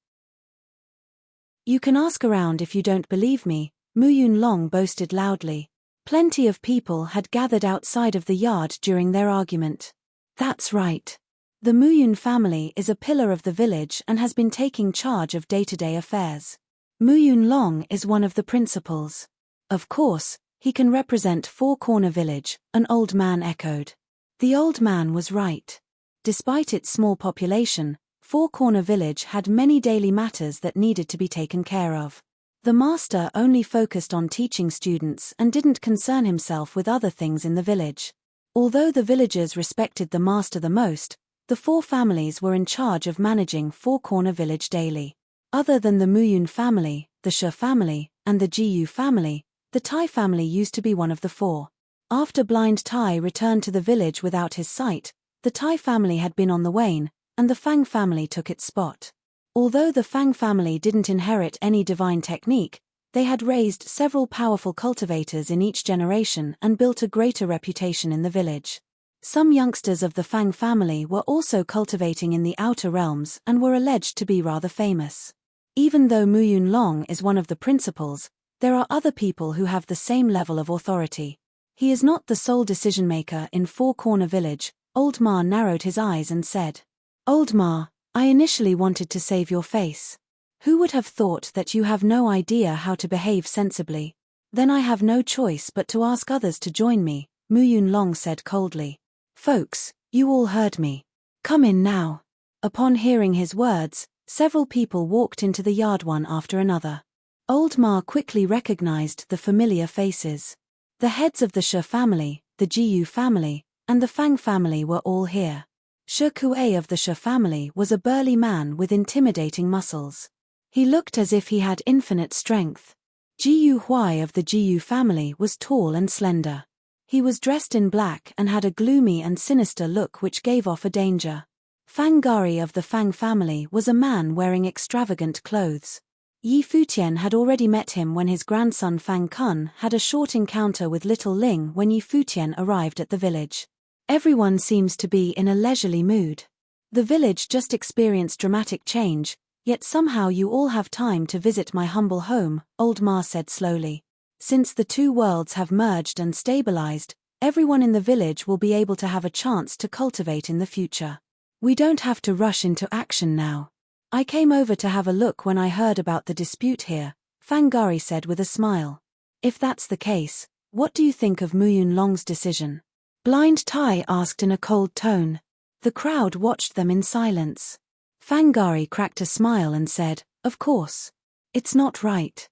You can ask around if you don't believe me, Muyun Long boasted loudly. Plenty of people had gathered outside of the yard during their argument. That's right. The Muyun family is a pillar of the village and has been taking charge of day-to-day affairs. Muyun Long is one of the principals. Of course, he can represent Four Corner Village, an old man echoed. The old man was right. Despite its small population, Four Corner Village had many daily matters that needed to be taken care of. The master only focused on teaching students and didn't concern himself with other things in the village. Although the villagers respected the master the most, the 4 families were in charge of managing Four Corner Village daily. Other than the Muyun family, the Shi family, and the Jiyu family, the Tai family used to be one of the 4. After Blind Tai returned to the village without his sight, the Tai family had been on the wane, and the Fang family took its spot. Although the Fang family didn't inherit any divine technique, they had raised several powerful cultivators in each generation and built a greater reputation in the village. Some youngsters of the Fang family were also cultivating in the outer realms and were alleged to be rather famous. Even though Muyun Long is one of the principals, there are other people who have the same level of authority. He is not the sole decision-maker in Four Corner Village. Old Ma narrowed his eyes and said, Old Ma, I initially wanted to save your face. Who would have thought that you have no idea how to behave sensibly? Then I have no choice but to ask others to join me, Muyun Long said coldly. Folks, you all heard me. Come in now. Upon hearing his words, several people walked into the yard one after another. Old Ma quickly recognized the familiar faces. The heads of the Shi family, the Jiyu family, and the Fang family were all here. Shi Kuei of the Shi family was a burly man with intimidating muscles. He looked as if he had infinite strength. Jiyu Huai of the Jiyu family was tall and slender. He was dressed in black and had a gloomy and sinister look which gave off a danger. Fang Gari of the Fang family was a man wearing extravagant clothes. Yi Futian had already met him when his grandson Fang Kun had a short encounter with Little Ling when Yi Futian arrived at the village. Everyone seems to be in a leisurely mood. The village just experienced dramatic change, yet somehow you all have time to visit my humble home, Old Ma said slowly. Since the 2 worlds have merged and stabilized, everyone in the village will be able to have a chance to cultivate in the future. We don't have to rush into action now. I came over to have a look when I heard about the dispute here, Fang Gari said with a smile. If that's the case, what do you think of Muyun Long's decision? Blind Tai asked in a cold tone. The crowd watched them in silence. Fang Gari cracked a smile and said, Of course. It's not right.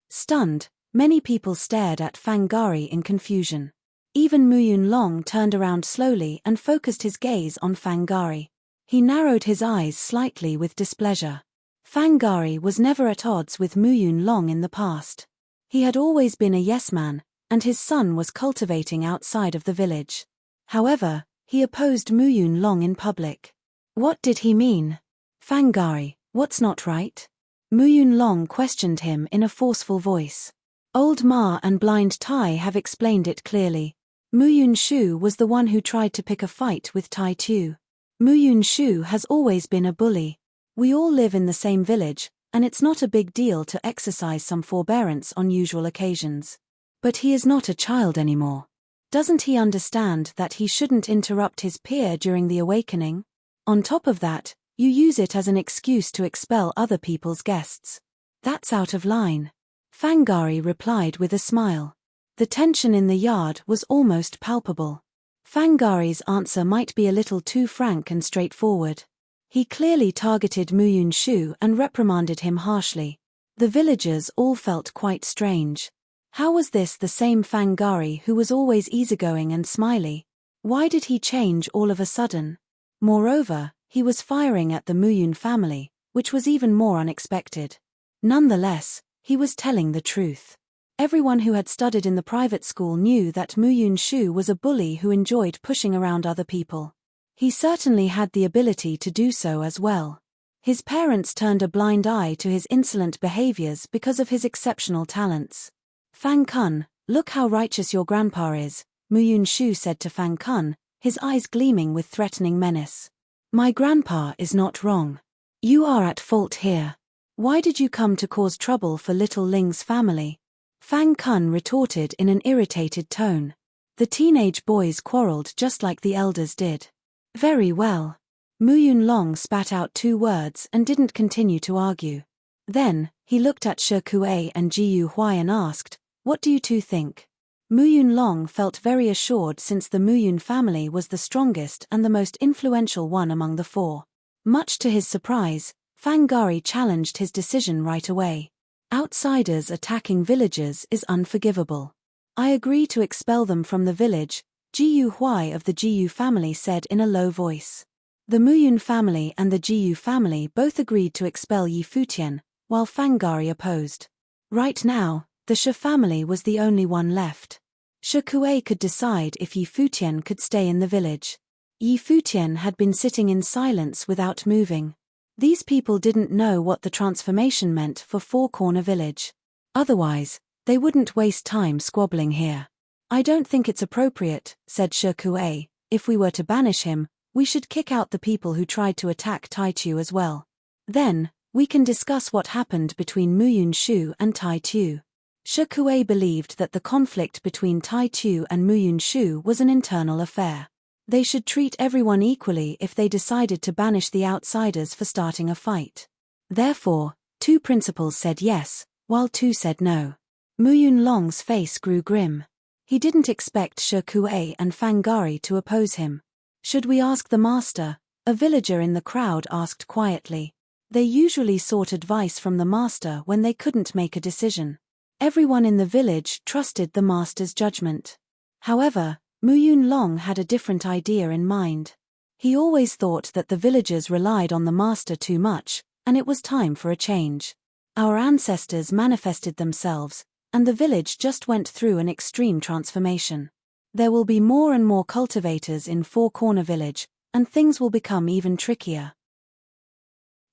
Stunned, many people stared at Fang Gari in confusion. Even Muyun Long turned around slowly and focused his gaze on Fang Gari. He narrowed his eyes slightly with displeasure. Fangari was never at odds with Muyun Long in the past. He had always been a yes-man, and his son was cultivating outside of the village. However, he opposed Muyun Long in public. What did he mean? Fangari, what's not right? Muyun Long questioned him in a forceful voice. Old Ma and Blind Tai have explained it clearly. Muyun Shu was the one who tried to pick a fight with Tai Tu. Muyun Shu has always been a bully. We all live in the same village, and it's not a big deal to exercise some forbearance on usual occasions. But he is not a child anymore. Doesn't he understand that he shouldn't interrupt his peer during the awakening? On top of that, you use it as an excuse to expel other people's guests. That's out of line. Fangari replied with a smile. The tension in the yard was almost palpable. Fangari's answer might be a little too frank and straightforward. He clearly targeted Muyun Shu and reprimanded him harshly. The villagers all felt quite strange. How was this the same Fangari who was always easygoing and smiley? Why did he change all of a sudden? Moreover, he was firing at the Muyun family, which was even more unexpected. Nonetheless, he was telling the truth. Everyone who had studied in the private school knew that Muyun Shu was a bully who enjoyed pushing around other people. He certainly had the ability to do so as well. His parents turned a blind eye to his insolent behaviors because of his exceptional talents. Fang Kun, look how righteous your grandpa is, Muyun Shu said to Fang Kun, his eyes gleaming with threatening menace. My grandpa is not wrong. You are at fault here. Why did you come to cause trouble for little Ling's family? Fang Kun retorted in an irritated tone. The teenage boys quarreled just like the elders did. Very well. Muyun Long spat out 2 words and didn't continue to argue. Then, he looked at Shi Kuei and Jiyu Huai and asked, what do you two think? Muyun Long felt very assured since the Muyun family was the strongest and the most influential one among the 4. Much to his surprise, Fangari challenged his decision right away. Outsiders attacking villagers is unforgivable. I agree to expel them from the village, Jiyu Huai of the Jiyu family said in a low voice. The Muyun family and the Jiyu family both agreed to expel Yi Futian, while Fangari opposed. Right now, the Shi family was the only one left. Shi Kuei could decide if Yi Futian could stay in the village. Yi Futian had been sitting in silence without moving. These people didn't know what the transformation meant for Four Corner Village. Otherwise, they wouldn't waste time squabbling here. I don't think it's appropriate, said Shi Kuei. If we were to banish him, we should kick out the people who tried to attack Tai Tu as well. Then, we can discuss what happened between Muyun Shu and Tai Tu. Shi Kuei believed that the conflict between Tai Tu and Muyun Shu was an internal affair. They should treat everyone equally if they decided to banish the outsiders for starting a fight. Therefore, 2 principals said yes, while 2 said no. Muyun Long's face grew grim. He didn't expect Shi Kuei and Fangari to oppose him. Should we ask the master? A villager in the crowd asked quietly. They usually sought advice from the master when they couldn't make a decision. Everyone in the village trusted the master's judgment. However, Muyun Long had a different idea in mind. He always thought that the villagers relied on the master too much, and it was time for a change. Our ancestors manifested themselves, and the village just went through an extreme transformation. There will be more and more cultivators in Four Corner Village, and things will become even trickier.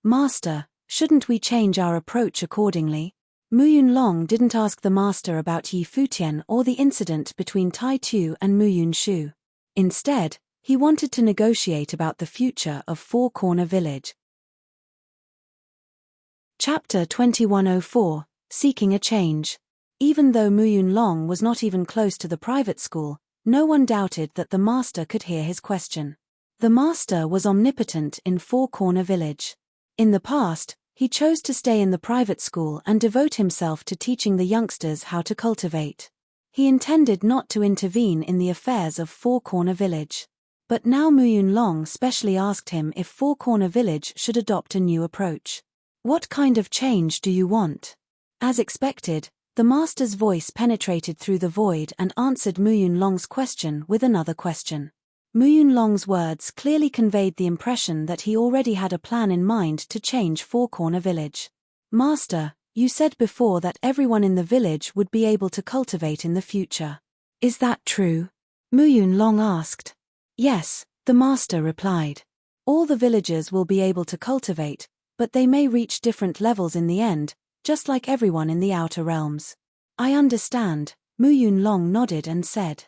Master, shouldn't we change our approach accordingly? Muyun Long didn't ask the master about Yi Futian or the incident between Tai Tu and Muyun Shu. Instead, he wanted to negotiate about the future of Four Corner Village. Chapter 2104, Seeking a Change. Even though Muyun Long was not even close to the private school, no one doubted that the master could hear his question. The master was omnipotent in Four Corner Village. In the past, he chose to stay in the private school and devote himself to teaching the youngsters how to cultivate. He intended not to intervene in the affairs of Four Corner Village. But now Muyun Long specially asked him if Four Corner Village should adopt a new approach. What kind of change do you want? As expected, the master's voice penetrated through the void and answered Muyun Long's question with another question. Mu Yunlong's words clearly conveyed the impression that he already had a plan in mind to change Four Corner Village. Master, you said before that everyone in the village would be able to cultivate in the future. Is that true? Mu Yunlong asked. Yes, the master replied. All the villagers will be able to cultivate, but they may reach different levels in the end, just like everyone in the outer realms. I understand, Mu Yunlong nodded and said.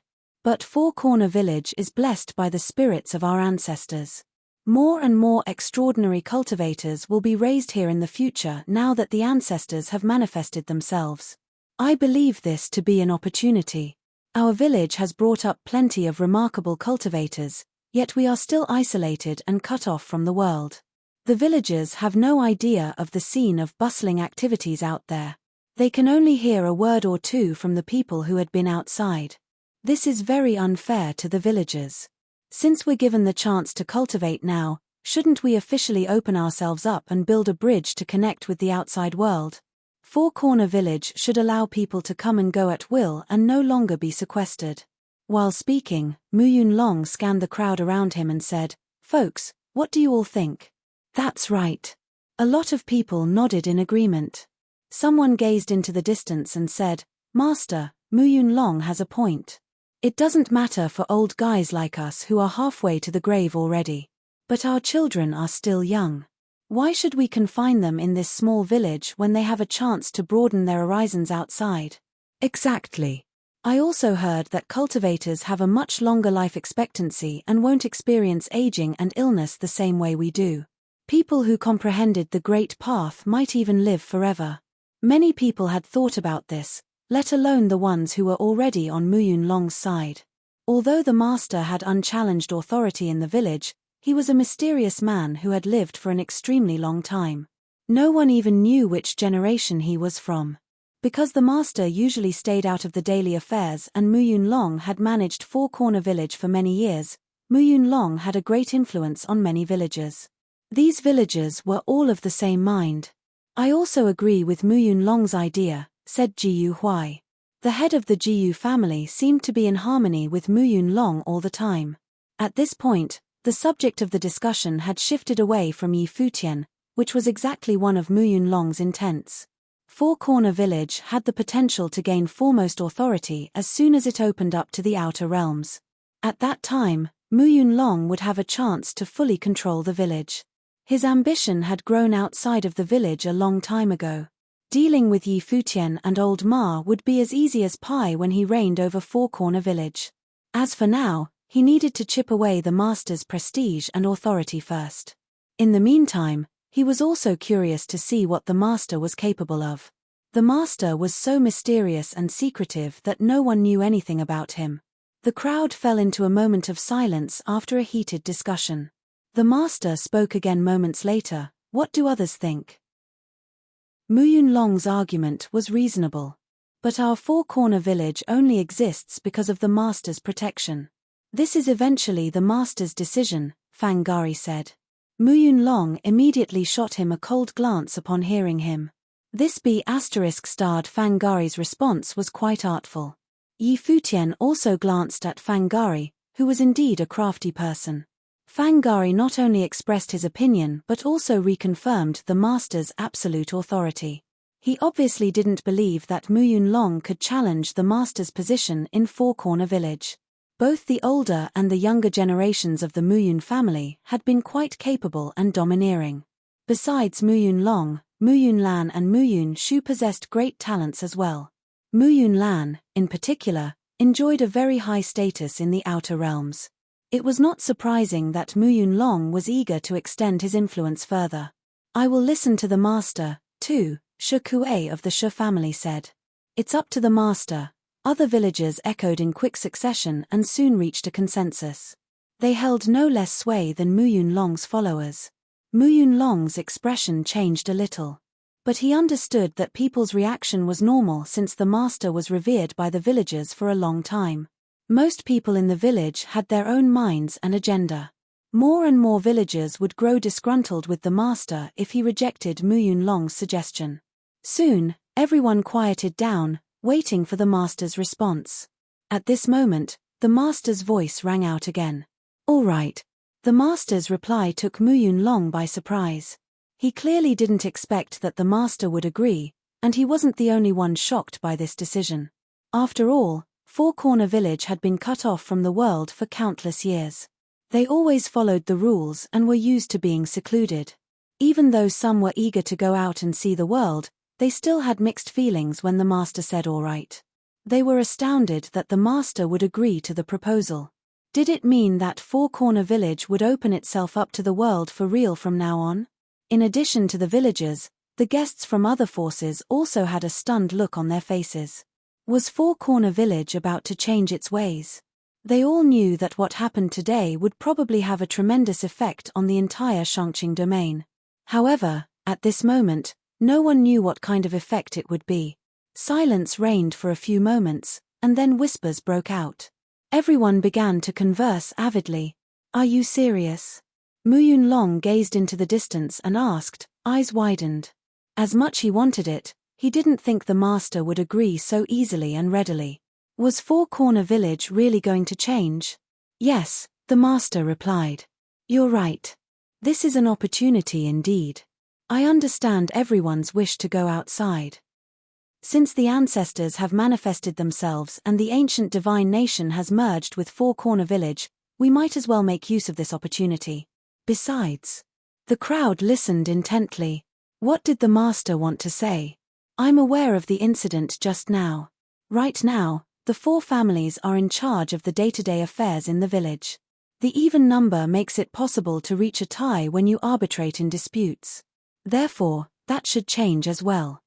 But Four Corner Village is blessed by the spirits of our ancestors. More and more extraordinary cultivators will be raised here in the future now that the ancestors have manifested themselves. I believe this to be an opportunity. Our village has brought up plenty of remarkable cultivators, yet we are still isolated and cut off from the world. The villagers have no idea of the scene of bustling activities out there. They can only hear a word or two from the people who had been outside. This is very unfair to the villagers. Since we're given the chance to cultivate now, shouldn't we officially open ourselves up and build a bridge to connect with the outside world? Four Corner Village should allow people to come and go at will and no longer be sequestered. While speaking, Mu Yunlong scanned the crowd around him and said, Folks, what do you all think? That's right. A lot of people nodded in agreement. Someone gazed into the distance and said, Master, Mu Yunlong has a point. It doesn't matter for old guys like us who are halfway to the grave already. But our children are still young. Why should we confine them in this small village when they have a chance to broaden their horizons outside? Exactly. I also heard that cultivators have a much longer life expectancy and won't experience aging and illness the same way we do. People who comprehended the Great Path might even live forever. Many people had thought about this, let alone the ones who were already on Mu Yunlong's side. Although the master had unchallenged authority in the village, he was a mysterious man who had lived for an extremely long time. No one even knew which generation he was from. Because the master usually stayed out of the daily affairs and Mu Yunlong had managed Four Corner Village for many years, Mu Yunlong had a great influence on many villagers. These villagers were all of the same mind. I also agree with Mu Yunlong's idea, said Jiyu Huai. The head of the Jiyu family seemed to be in harmony with Mu Yunlong all the time. At this point, the subject of the discussion had shifted away from Yi Futian, which was exactly one of Mu Yunlong's intents. Four Corner Village had the potential to gain foremost authority as soon as it opened up to the outer realms. At that time, Mu Yunlong would have a chance to fully control the village. His ambition had grown outside of the village a long time ago. Dealing with Yi Futian and Old Ma would be as easy as pie when he reigned over Four Corner Village. As for now, he needed to chip away the master's prestige and authority first. In the meantime, he was also curious to see what the master was capable of. The master was so mysterious and secretive that no one knew anything about him. The crowd fell into a moment of silence after a heated discussion. The master spoke again moments later. What do others think? Mu Yunlong's argument was reasonable. But our Four Corner Village only exists because of the master's protection. This is eventually the master's decision, Fang Gari said. Mu Yunlong immediately shot him a cold glance upon hearing him. This B***starred Fang Gari's response was quite artful. Yi Futian also glanced at Fang Gari, who was indeed a crafty person. Fang Gari not only expressed his opinion but also reconfirmed the master's absolute authority. He obviously didn't believe that Mu Yunlong could challenge the master's position in Four Corner Village. Both the older and the younger generations of the Mu Yun family had been quite capable and domineering. Besides Mu Yunlong, Mu Yunlan and Mu Yunshu possessed great talents as well. Mu Yunlan, in particular, enjoyed a very high status in the outer realms. It was not surprising that Mu Yunlong was eager to extend his influence further. I will listen to the master, too, Shi Kuei of the Shi family said. It's up to the master. Other villagers echoed in quick succession and soon reached a consensus. They held no less sway than Mu Yunlong's followers. Mu Yunlong's expression changed a little. But he understood that people's reaction was normal since the master was revered by the villagers for a long time. Most people in the village had their own minds and agenda. More and more villagers would grow disgruntled with the master if he rejected Mu Yunlong's suggestion. Soon, everyone quieted down, waiting for the master's response. At this moment, the master's voice rang out again. All right. The master's reply took Mu Yunlong by surprise. He clearly didn't expect that the master would agree, and he wasn't the only one shocked by this decision. After all, Four Corner Village had been cut off from the world for countless years. They always followed the rules and were used to being secluded. Even though some were eager to go out and see the world, they still had mixed feelings when the master said all right. They were astounded that the master would agree to the proposal. Did it mean that Four Corner Village would open itself up to the world for real from now on? In addition to the villagers, the guests from other forces also had a stunned look on their faces. Was Four Corner Village about to change its ways? They all knew that what happened today would probably have a tremendous effect on the entire Shangqing domain. However, at this moment, no one knew what kind of effect it would be. Silence reigned for a few moments, and then whispers broke out. Everyone began to converse avidly. Are you serious? Mu Yunlong gazed into the distance and asked, eyes widened. As much he wanted it, he didn't think the master would agree so easily and readily. Was Four Corner Village really going to change? Yes, the master replied. You're right. This is an opportunity indeed. I understand everyone's wish to go outside. Since the ancestors have manifested themselves and the ancient divine nation has merged with Four Corner Village, we might as well make use of this opportunity. Besides, the crowd listened intently. What did the master want to say? I'm aware of the incident just now. Right now, the four families are in charge of the day-to-day affairs in the village. The even number makes it possible to reach a tie when you arbitrate in disputes. Therefore, that should change as well.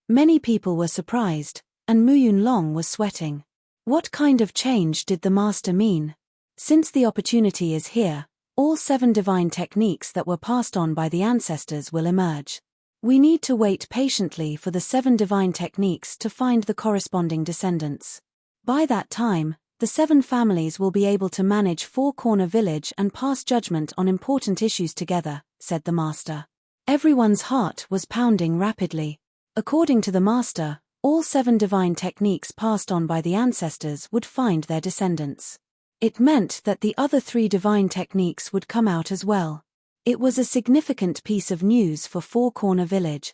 Many people were surprised, and Mu Yunlong was sweating. What kind of change did the master mean? Since the opportunity is here, all 7 divine techniques that were passed on by the ancestors will emerge. We need to wait patiently for the 7 divine techniques to find the corresponding descendants. By that time, the 7 families will be able to manage Four Corner Village and pass judgment on important issues together, said the master. Everyone's heart was pounding rapidly. According to the master, all 7 divine techniques passed on by the ancestors would find their descendants. It meant that the other 3 divine techniques would come out as well. It was a significant piece of news for Four Corner Village.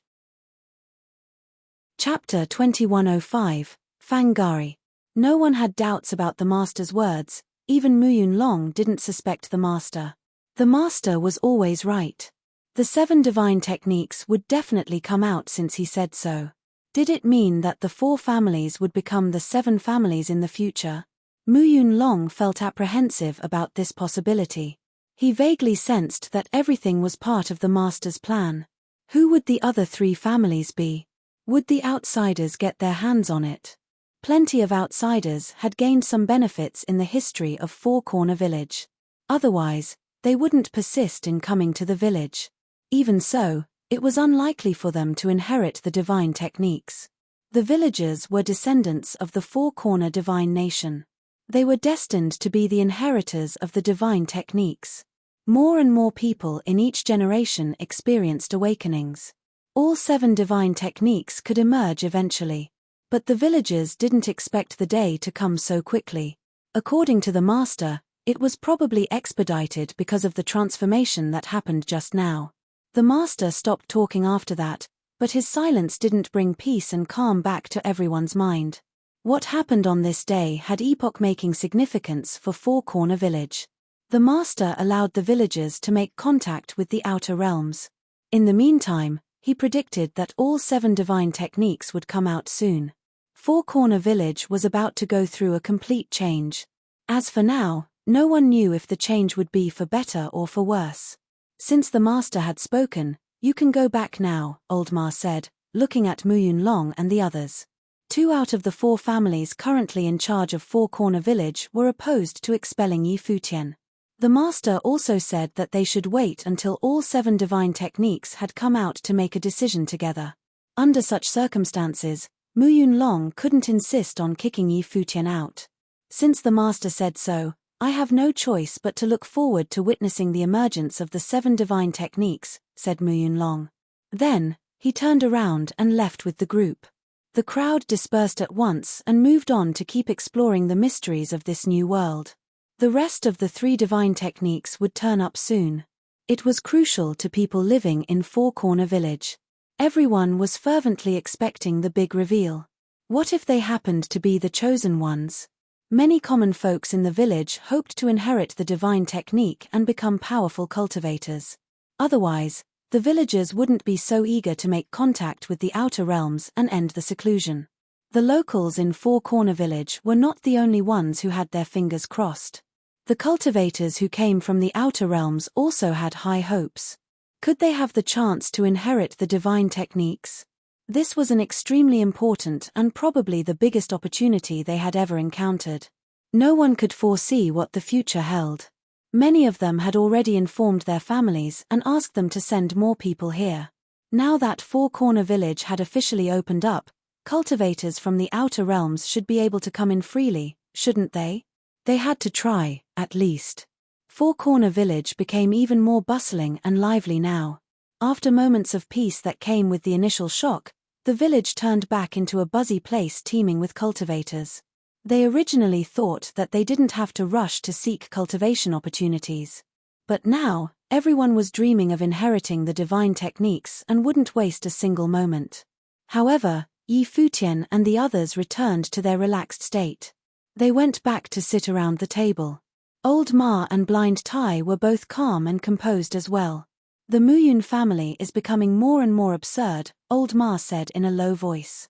Chapter 2105, Fangari. No one had doubts about the master's words, even Mu Yunlong didn't suspect the master. The master was always right. The 7 divine techniques would definitely come out since he said so. Did it mean that the 4 families would become the 7 families in the future? Mu Yunlong felt apprehensive about this possibility. He vaguely sensed that everything was part of the master's plan. Who would the other 3 families be? Would the outsiders get their hands on it? Plenty of outsiders had gained some benefits in the history of Four Corner Village. Otherwise, they wouldn't persist in coming to the village. Even so, it was unlikely for them to inherit the divine techniques. The villagers were descendants of the Four Corner divine nation. They were destined to be the inheritors of the divine techniques. More and more people in each generation experienced awakenings. All 7 divine techniques could emerge eventually. But the villagers didn't expect the day to come so quickly. According to the master, it was probably expedited because of the transformation that happened just now. The master stopped talking after that, but his silence didn't bring peace and calm back to everyone's mind. What happened on this day had epoch-making significance for Four Corner Village. The master allowed the villagers to make contact with the outer realms. In the meantime, he predicted that all 7 divine techniques would come out soon. Four Corner Village was about to go through a complete change. As for now, no one knew if the change would be for better or for worse. Since the master had spoken, you can go back now, Old Ma said, looking at Mu Yunlong and the others. 2 out of the 4 families currently in charge of Four Corner Village were opposed to expelling Yi Futian. The master also said that they should wait until all 7 divine techniques had come out to make a decision together. Under such circumstances, Mu Yunlong couldn't insist on kicking Yi Futian out. Since the master said so, I have no choice but to look forward to witnessing the emergence of the 7 divine techniques, said Mu Yunlong. Then, he turned around and left with the group. The crowd dispersed at once and moved on to keep exploring the mysteries of this new world. The rest of the 3 divine techniques would turn up soon. It was crucial to people living in Four Corner Village. Everyone was fervently expecting the big reveal. What if they happened to be the chosen ones? Many common folks in the village hoped to inherit the divine technique and become powerful cultivators. Otherwise, the villagers wouldn't be so eager to make contact with the outer realms and end the seclusion. The locals in Four Corner Village were not the only ones who had their fingers crossed. The cultivators who came from the outer realms also had high hopes. Could they have the chance to inherit the divine techniques? This was an extremely important and probably the biggest opportunity they had ever encountered. No one could foresee what the future held. Many of them had already informed their families and asked them to send more people here. Now that Four Corner Village had officially opened up, cultivators from the outer realms should be able to come in freely, shouldn't they? They had to try, at least. Four Corner Village became even more bustling and lively now. After moments of peace that came with the initial shock, the village turned back into a buzzy place teeming with cultivators. They originally thought that they didn't have to rush to seek cultivation opportunities. But now, everyone was dreaming of inheriting the divine techniques and wouldn't waste a single moment. However, Futian and the others returned to their relaxed state. They went back to sit around the table. Old Ma and Blind Tai were both calm and composed as well. The Muyun family is becoming more and more absurd, Old Ma said in a low voice.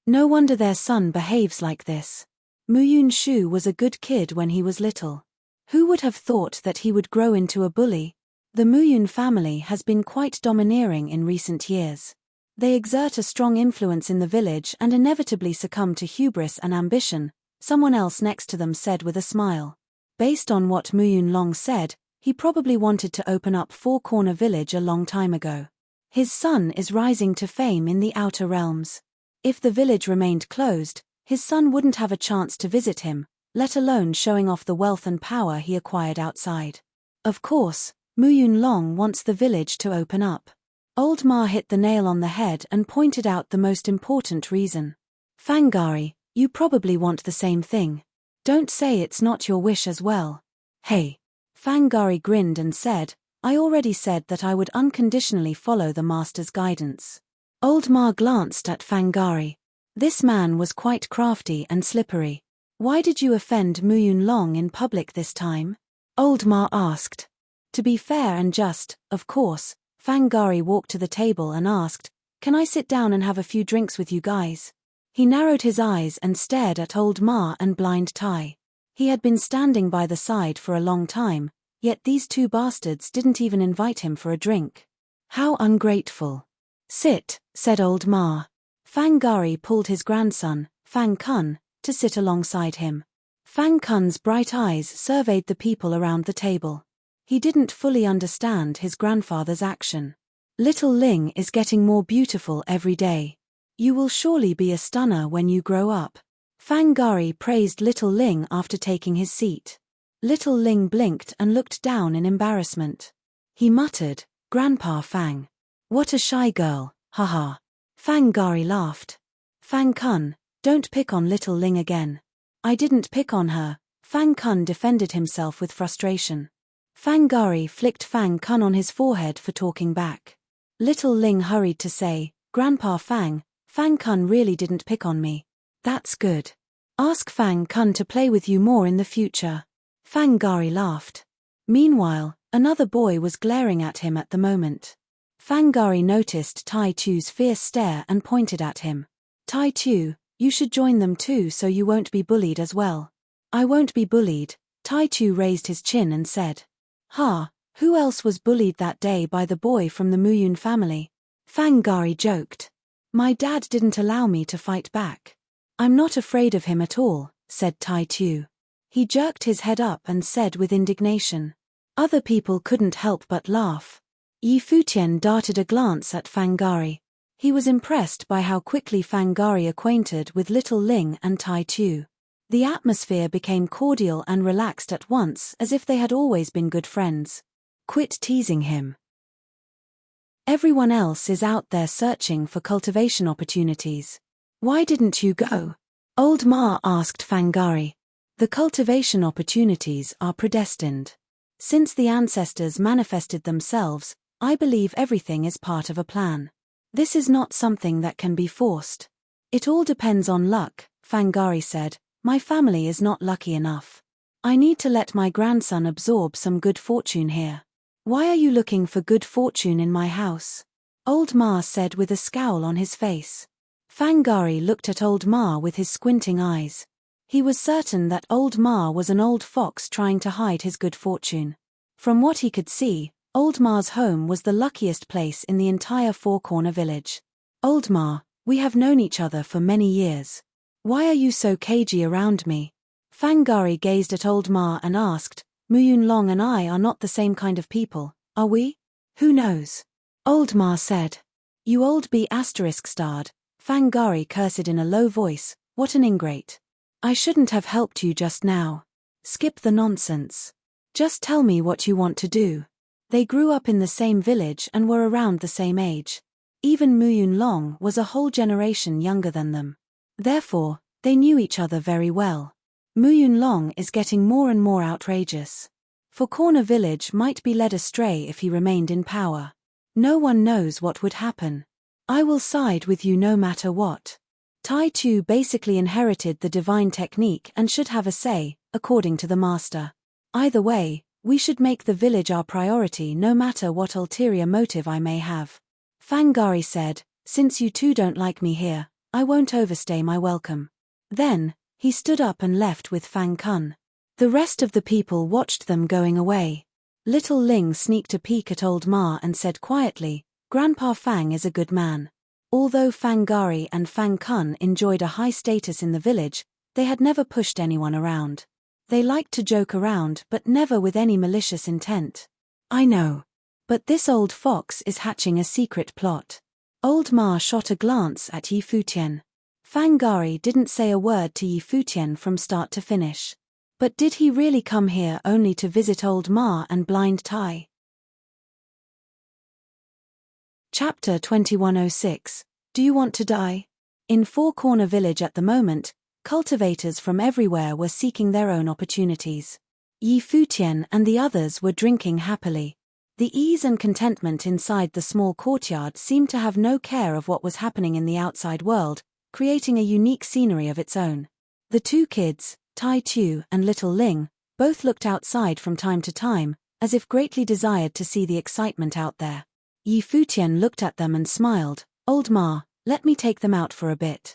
No wonder their son behaves like this. Muyun Shu was a good kid when he was little. Who would have thought that he would grow into a bully? The Muyun family has been quite domineering in recent years. They exert a strong influence in the village and inevitably succumb to hubris and ambition, someone else next to them said with a smile. Based on what Muyun Long said, he probably wanted to open up Four Corner Village a long time ago. His son is rising to fame in the outer realms. If the village remained closed, his son wouldn't have a chance to visit him, let alone showing off the wealth and power he acquired outside. Of course, Muyun Long wants the village to open up. Old Ma hit the nail on the head and pointed out the most important reason. Fangari, you probably want the same thing. Don't say it's not your wish as well. Hey. Fangari grinned and said, I already said that I would unconditionally follow the master's guidance. Old Ma glanced at Fangari. This man was quite crafty and slippery. Why did you offend Muyun Long in public this time? Old Ma asked. To be fair and just, of course, Fangari walked to the table and asked, Can I sit down and have a few drinks with you guys? He narrowed his eyes and stared at Old Ma and Blind Tai. He had been standing by the side for a long time, yet these 2 bastards didn't even invite him for a drink. How ungrateful. Sit, said Old Ma. Fangari pulled his grandson, Fang Kun, to sit alongside him. Fang Kun's bright eyes surveyed the people around the table. He didn't fully understand his grandfather's action. Little Ling is getting more beautiful every day. You will surely be a stunner when you grow up. Fangari praised Little Ling after taking his seat. Little Ling blinked and looked down in embarrassment. He muttered, Grandpa Fang. What a shy girl, haha. Fangari laughed. Fang Kun, don't pick on Little Ling again. I didn't pick on her, Fang Kun defended himself with frustration. Fangari flicked Fang Kun on his forehead for talking back. Little Ling hurried to say, Grandpa Fang Kun really didn't pick on me. That's good. Ask Fang Kun to play with you more in the future. Fangari laughed. Meanwhile, another boy was glaring at him at the moment. Fangari noticed Tai Chu's fierce stare and pointed at him. Tai Chu, you should join them too so you won't be bullied as well. I won't be bullied, Tai Chu raised his chin and said. Ha, who else was bullied that day by the boy from the Muyun family? Fangari joked. My dad didn't allow me to fight back. I'm not afraid of him at all, said Tai Chu. He jerked his head up and said with indignation. Other people couldn't help but laugh. Futian darted a glance at Fangari. He was impressed by how quickly Fangari acquainted with Little Ling and Tai Chu. The atmosphere became cordial and relaxed at once as if they had always been good friends. Quit teasing him. Everyone else is out there searching for cultivation opportunities. Why didn't you go? Old Ma asked Fangari. The cultivation opportunities are predestined. Since the ancestors manifested themselves, I believe everything is part of a plan. This is not something that can be forced. It all depends on luck, Fangari said. My family is not lucky enough. I need to let my grandson absorb some good fortune here. Why are you looking for good fortune in my house? Old Ma said with a scowl on his face. Fangari looked at Old Ma with his squinting eyes. He was certain that Old Ma was an old fox trying to hide his good fortune. From what he could see, Old Ma's home was the luckiest place in the entire Four Corner village. Old Ma, we have known each other for many years. Why are you so cagey around me? Fangari gazed at Old Ma and asked, Muyun Long and I are not the same kind of people, are we? Who knows? Old Ma said. You old B*****, Fangari cursed in a low voice, what an ingrate. I shouldn't have helped you just now. Skip the nonsense. Just tell me what you want to do. They grew up in the same village and were around the same age. Even Muyun Long was a whole generation younger than them. Therefore, they knew each other very well. Muyun Long is getting more and more outrageous. Four Corner Village might be led astray if he remained in power. No one knows what would happen. I will side with you no matter what. Tai Chu basically inherited the divine technique and should have a say, according to the master. Either way, we should make the village our priority no matter what ulterior motive I may have. Fangari said, since you two don't like me here, I won't overstay my welcome. Then, he stood up and left with Fang Kun. The rest of the people watched them going away. Little Ling sneaked a peek at Old Ma and said quietly, Grandpa Fang is a good man. Although Fangari and Fang Kun enjoyed a high status in the village, they had never pushed anyone around. They liked to joke around but never with any malicious intent. I know. But this old fox is hatching a secret plot. Old Ma shot a glance at Yi Futian. Fangari didn't say a word to Yi Futian from start to finish. But did he really come here only to visit Old Ma and blind Tai? Chapter 2106. Do you want to die? In Four Corner Village at the moment, cultivators from everywhere were seeking their own opportunities. Yi Futian and the others were drinking happily. The ease and contentment inside the small courtyard seemed to have no care of what was happening in the outside world, creating a unique scenery of its own. The two kids, Tai Chu and Little Ling, both looked outside from time to time, as if greatly desired to see the excitement out there. Yi Futian looked at them and smiled. Old Ma, let me take them out for a bit.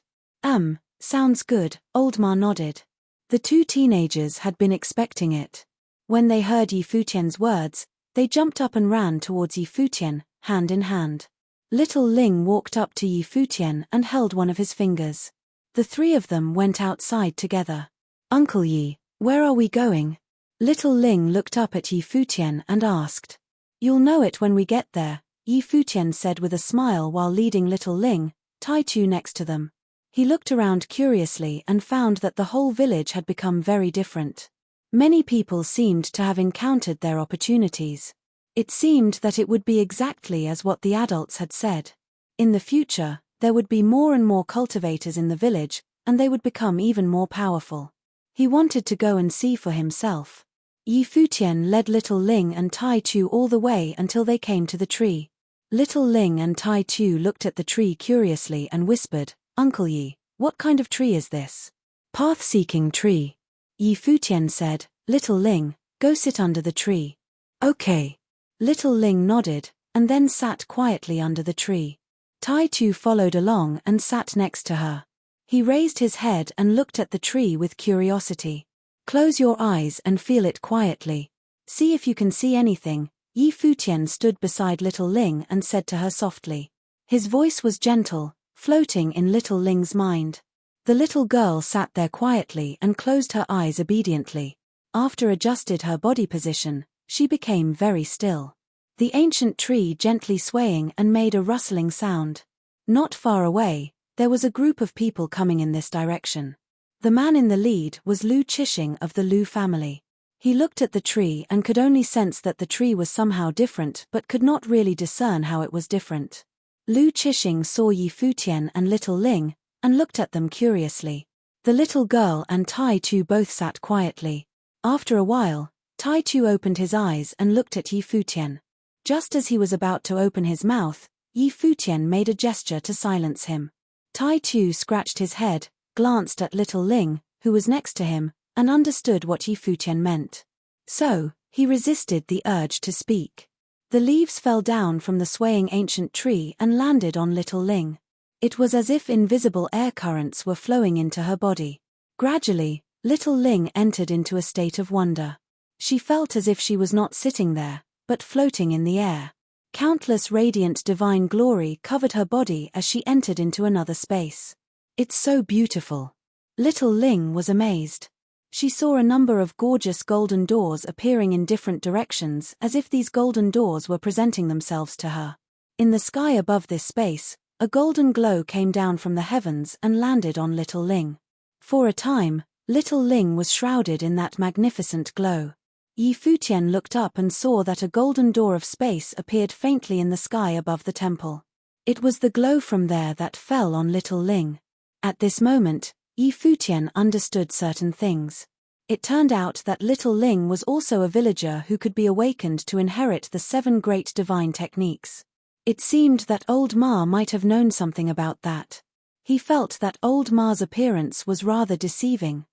Sounds good, Old Ma nodded. The two teenagers had been expecting it. When they heard Yi Futian's words, they jumped up and ran towards Yi Futian, hand in hand. Little Ling walked up to Yi Futian and held one of his fingers. The three of them went outside together. Uncle Yi, where are we going? Little Ling looked up at Yi Futian and asked. You'll know it when we get there, Yi Futian said with a smile while leading Little Ling, Tai Chu next to them. He looked around curiously and found that the whole village had become very different. Many people seemed to have encountered their opportunities. It seemed that it would be exactly as what the adults had said. In the future, there would be more and more cultivators in the village, and they would become even more powerful. He wanted to go and see for himself. Yi Futian led Little Ling and Tai Chu all the way until they came to the tree. Little Ling and Tai Chu looked at the tree curiously and whispered, Uncle Yi, what kind of tree is this? Path-seeking tree. Yi Futian said, Little Ling, go sit under the tree. Okay. Little Ling nodded, and then sat quietly under the tree. Tai Chu followed along and sat next to her. He raised his head and looked at the tree with curiosity. Close your eyes and feel it quietly. See if you can see anything. Yi Futian stood beside Little Ling and said to her softly. His voice was gentle, floating in Little Ling's mind. The little girl sat there quietly and closed her eyes obediently. After adjusted her body position, she became very still. The ancient tree gently swaying and made a rustling sound. Not far away, there was a group of people coming in this direction. The man in the lead was Lu Chishing of the Lu family. He looked at the tree and could only sense that the tree was somehow different but could not really discern how it was different. Lu Chishing saw Yi Futian and Little Ling, and looked at them curiously. The little girl and Tai Chu both sat quietly. After a while, Tai Chu opened his eyes and looked at Yi Futian. Just as he was about to open his mouth, Yi Futian made a gesture to silence him. Tai Chu scratched his head, glanced at little Ling, who was next to him, and understood what Yi Futian meant. So, he resisted the urge to speak. The leaves fell down from the swaying ancient tree and landed on little Ling. It was as if invisible air currents were flowing into her body. Gradually, little Ling entered into a state of wonder. She felt as if she was not sitting there, but floating in the air. Countless radiant divine glory covered her body as she entered into another space. It's so beautiful. Little Ling was amazed. She saw a number of gorgeous golden doors appearing in different directions as if these golden doors were presenting themselves to her. In the sky above this space, a golden glow came down from the heavens and landed on little Ling. For a time, little Ling was shrouded in that magnificent glow. Yi Futian looked up and saw that a golden door of space appeared faintly in the sky above the temple. It was the glow from there that fell on little Ling. At this moment, Yi Futian understood certain things. It turned out that little Ling was also a villager who could be awakened to inherit the 7 great divine techniques. It seemed that old Ma might have known something about that. He felt that old Ma's appearance was rather deceiving.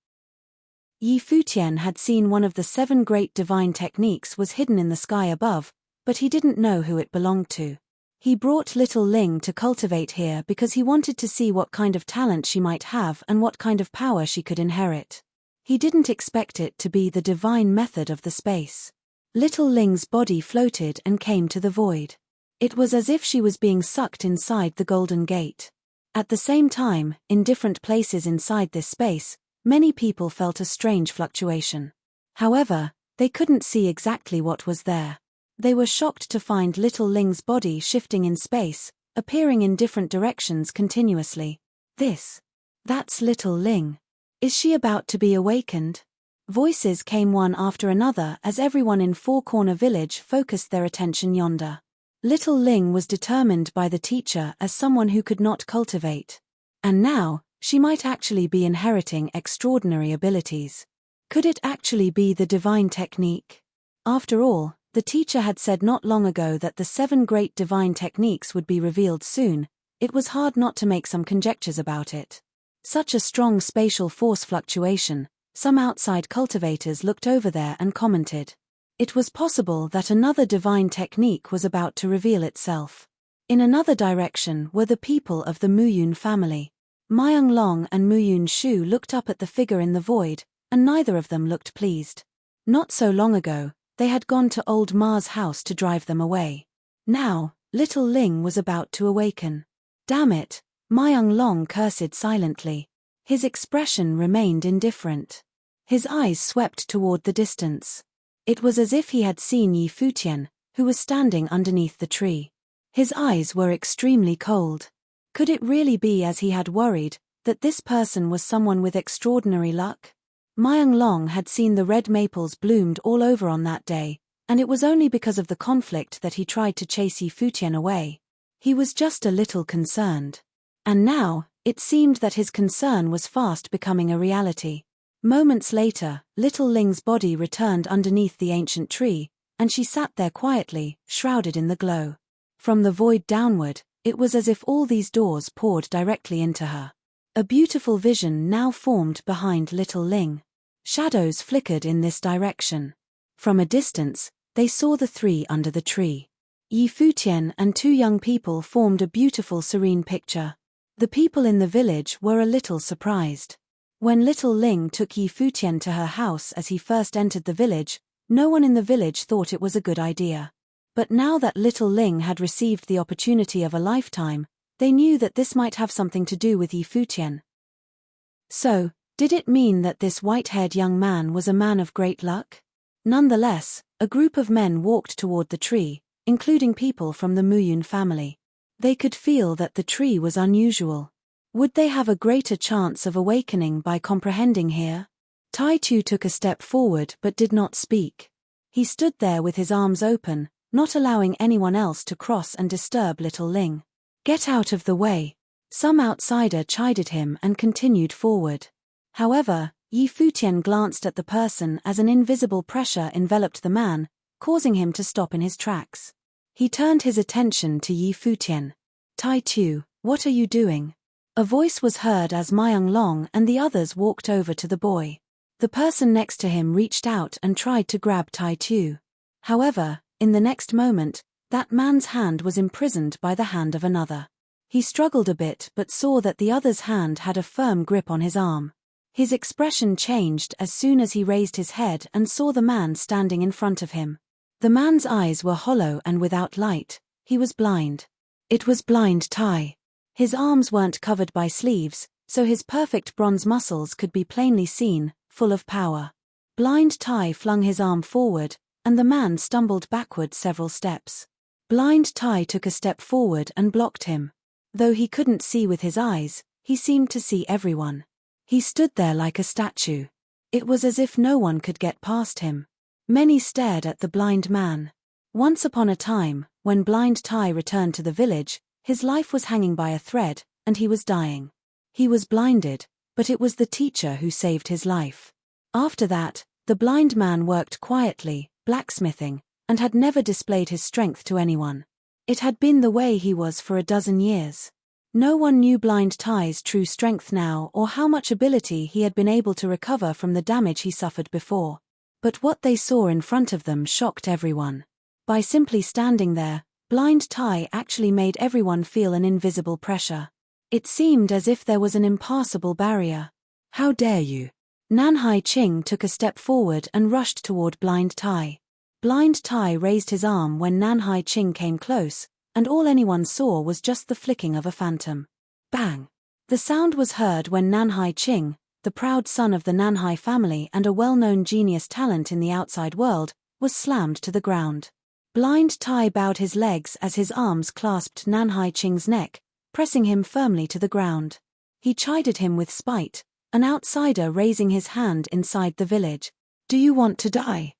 Yi Futian had seen one of the 7 great divine techniques was hidden in the sky above, but he didn't know who it belonged to. He brought little Ling to cultivate here because he wanted to see what kind of talent she might have and what kind of power she could inherit. He didn't expect it to be the divine method of the space. Little Ling's body floated and came to the void. It was as if she was being sucked inside the Golden Gate. At the same time, in different places inside this space, many people felt a strange fluctuation. However, they couldn't see exactly what was there. They were shocked to find little Ling's body shifting in space, appearing in different directions continuously. That's little Ling. Is she about to be awakened? Voices came one after another as everyone in Four Corner Village focused their attention yonder. Little Ling was determined by the teacher as someone who could not cultivate. And now, she might actually be inheriting extraordinary abilities. Could it actually be the divine technique? After all, the teacher had said not long ago that the 7 great divine techniques would be revealed soon. It was hard not to make some conjectures about it. Such a strong spatial force fluctuation, some outside cultivators looked over there and commented. It was possible that another divine technique was about to reveal itself. In another direction were the people of the Muyun family. Myung Long and Muyun Shu looked up at the figure in the void, and neither of them looked pleased. Not so long ago, they had gone to old Ma's house to drive them away. Now, little Ling was about to awaken. Damn it, Myung Long cursed silently. His expression remained indifferent. His eyes swept toward the distance. It was as if he had seen Yi Futian, who was standing underneath the tree. His eyes were extremely cold. Could it really be as he had worried, that this person was someone with extraordinary luck? Myung Long had seen the red maples bloomed all over on that day, and it was only because of the conflict that he tried to chase Yi Futian away. He was just a little concerned. And now, it seemed that his concern was fast becoming a reality. Moments later, little Ling's body returned underneath the ancient tree, and she sat there quietly, shrouded in the glow. From the void downward, it was as if all these doors poured directly into her. A beautiful vision now formed behind little Ling. Shadows flickered in this direction. From a distance, they saw the 3 under the tree. Yi Futian and 2 young people formed a beautiful serene picture. The people in the village were a little surprised. When little Ling took Yi Futian to her house as he first entered the village, no one in the village thought it was a good idea. But now that little Ling had received the opportunity of a lifetime, they knew that this might have something to do with Yi Futian. So, did it mean that this white-haired young man was a man of great luck? Nonetheless, a group of men walked toward the tree, including people from the Muyun family. They could feel that the tree was unusual. Would they have a greater chance of awakening by comprehending here? Tai Chu took a step forward but did not speak. He stood there with his arms open, not allowing anyone else to cross and disturb little Ling. Get out of the way. Some outsider chided him and continued forward. However, Futian glanced at the person as an invisible pressure enveloped the man, causing him to stop in his tracks. He turned his attention to Futian. "Tai Tu, what are you doing?" A voice was heard as Myung Long and the others walked over to the boy. The person next to him reached out and tried to grab Tai Tu. However, in the next moment, that man's hand was imprisoned by the hand of another. He struggled a bit but saw that the other's hand had a firm grip on his arm. His expression changed as soon as he raised his head and saw the man standing in front of him. The man's eyes were hollow and without light. He was blind. It was Blind Tai. His arms weren't covered by sleeves, so his perfect bronze muscles could be plainly seen, full of power. Blind Tai flung his arm forward, and the man stumbled backward several steps. Blind Tai took a step forward and blocked him. Though he couldn't see with his eyes, he seemed to see everyone. He stood there like a statue. It was as if no one could get past him. Many stared at the blind man. Once upon a time, when Blind Tai returned to the village, his life was hanging by a thread, and he was dying. He was blinded, but it was the teacher who saved his life. After that, the blind man worked quietly, blacksmithing, and had never displayed his strength to anyone. It had been the way he was for a dozen years. No one knew Blind Tai's true strength now or how much ability he had been able to recover from the damage he suffered before. But what they saw in front of them shocked everyone. By simply standing there, Blind Tai actually made everyone feel an invisible pressure. It seemed as if there was an impassable barrier. "How dare you?" Nanhai Ching took a step forward and rushed toward Blind Tai. Blind Tai raised his arm when Nanhai Ching came close, and all anyone saw was just the flicking of a phantom. Bang! The sound was heard when Nanhai Ching, the proud son of the Nanhai family and a well-known genius talent in the outside world, was slammed to the ground. Blind Tai bowed his legs as his arms clasped Nanhai Ching's neck, pressing him firmly to the ground. He chided him with spite, an outsider raising his hand inside the village. "Do you want to die?"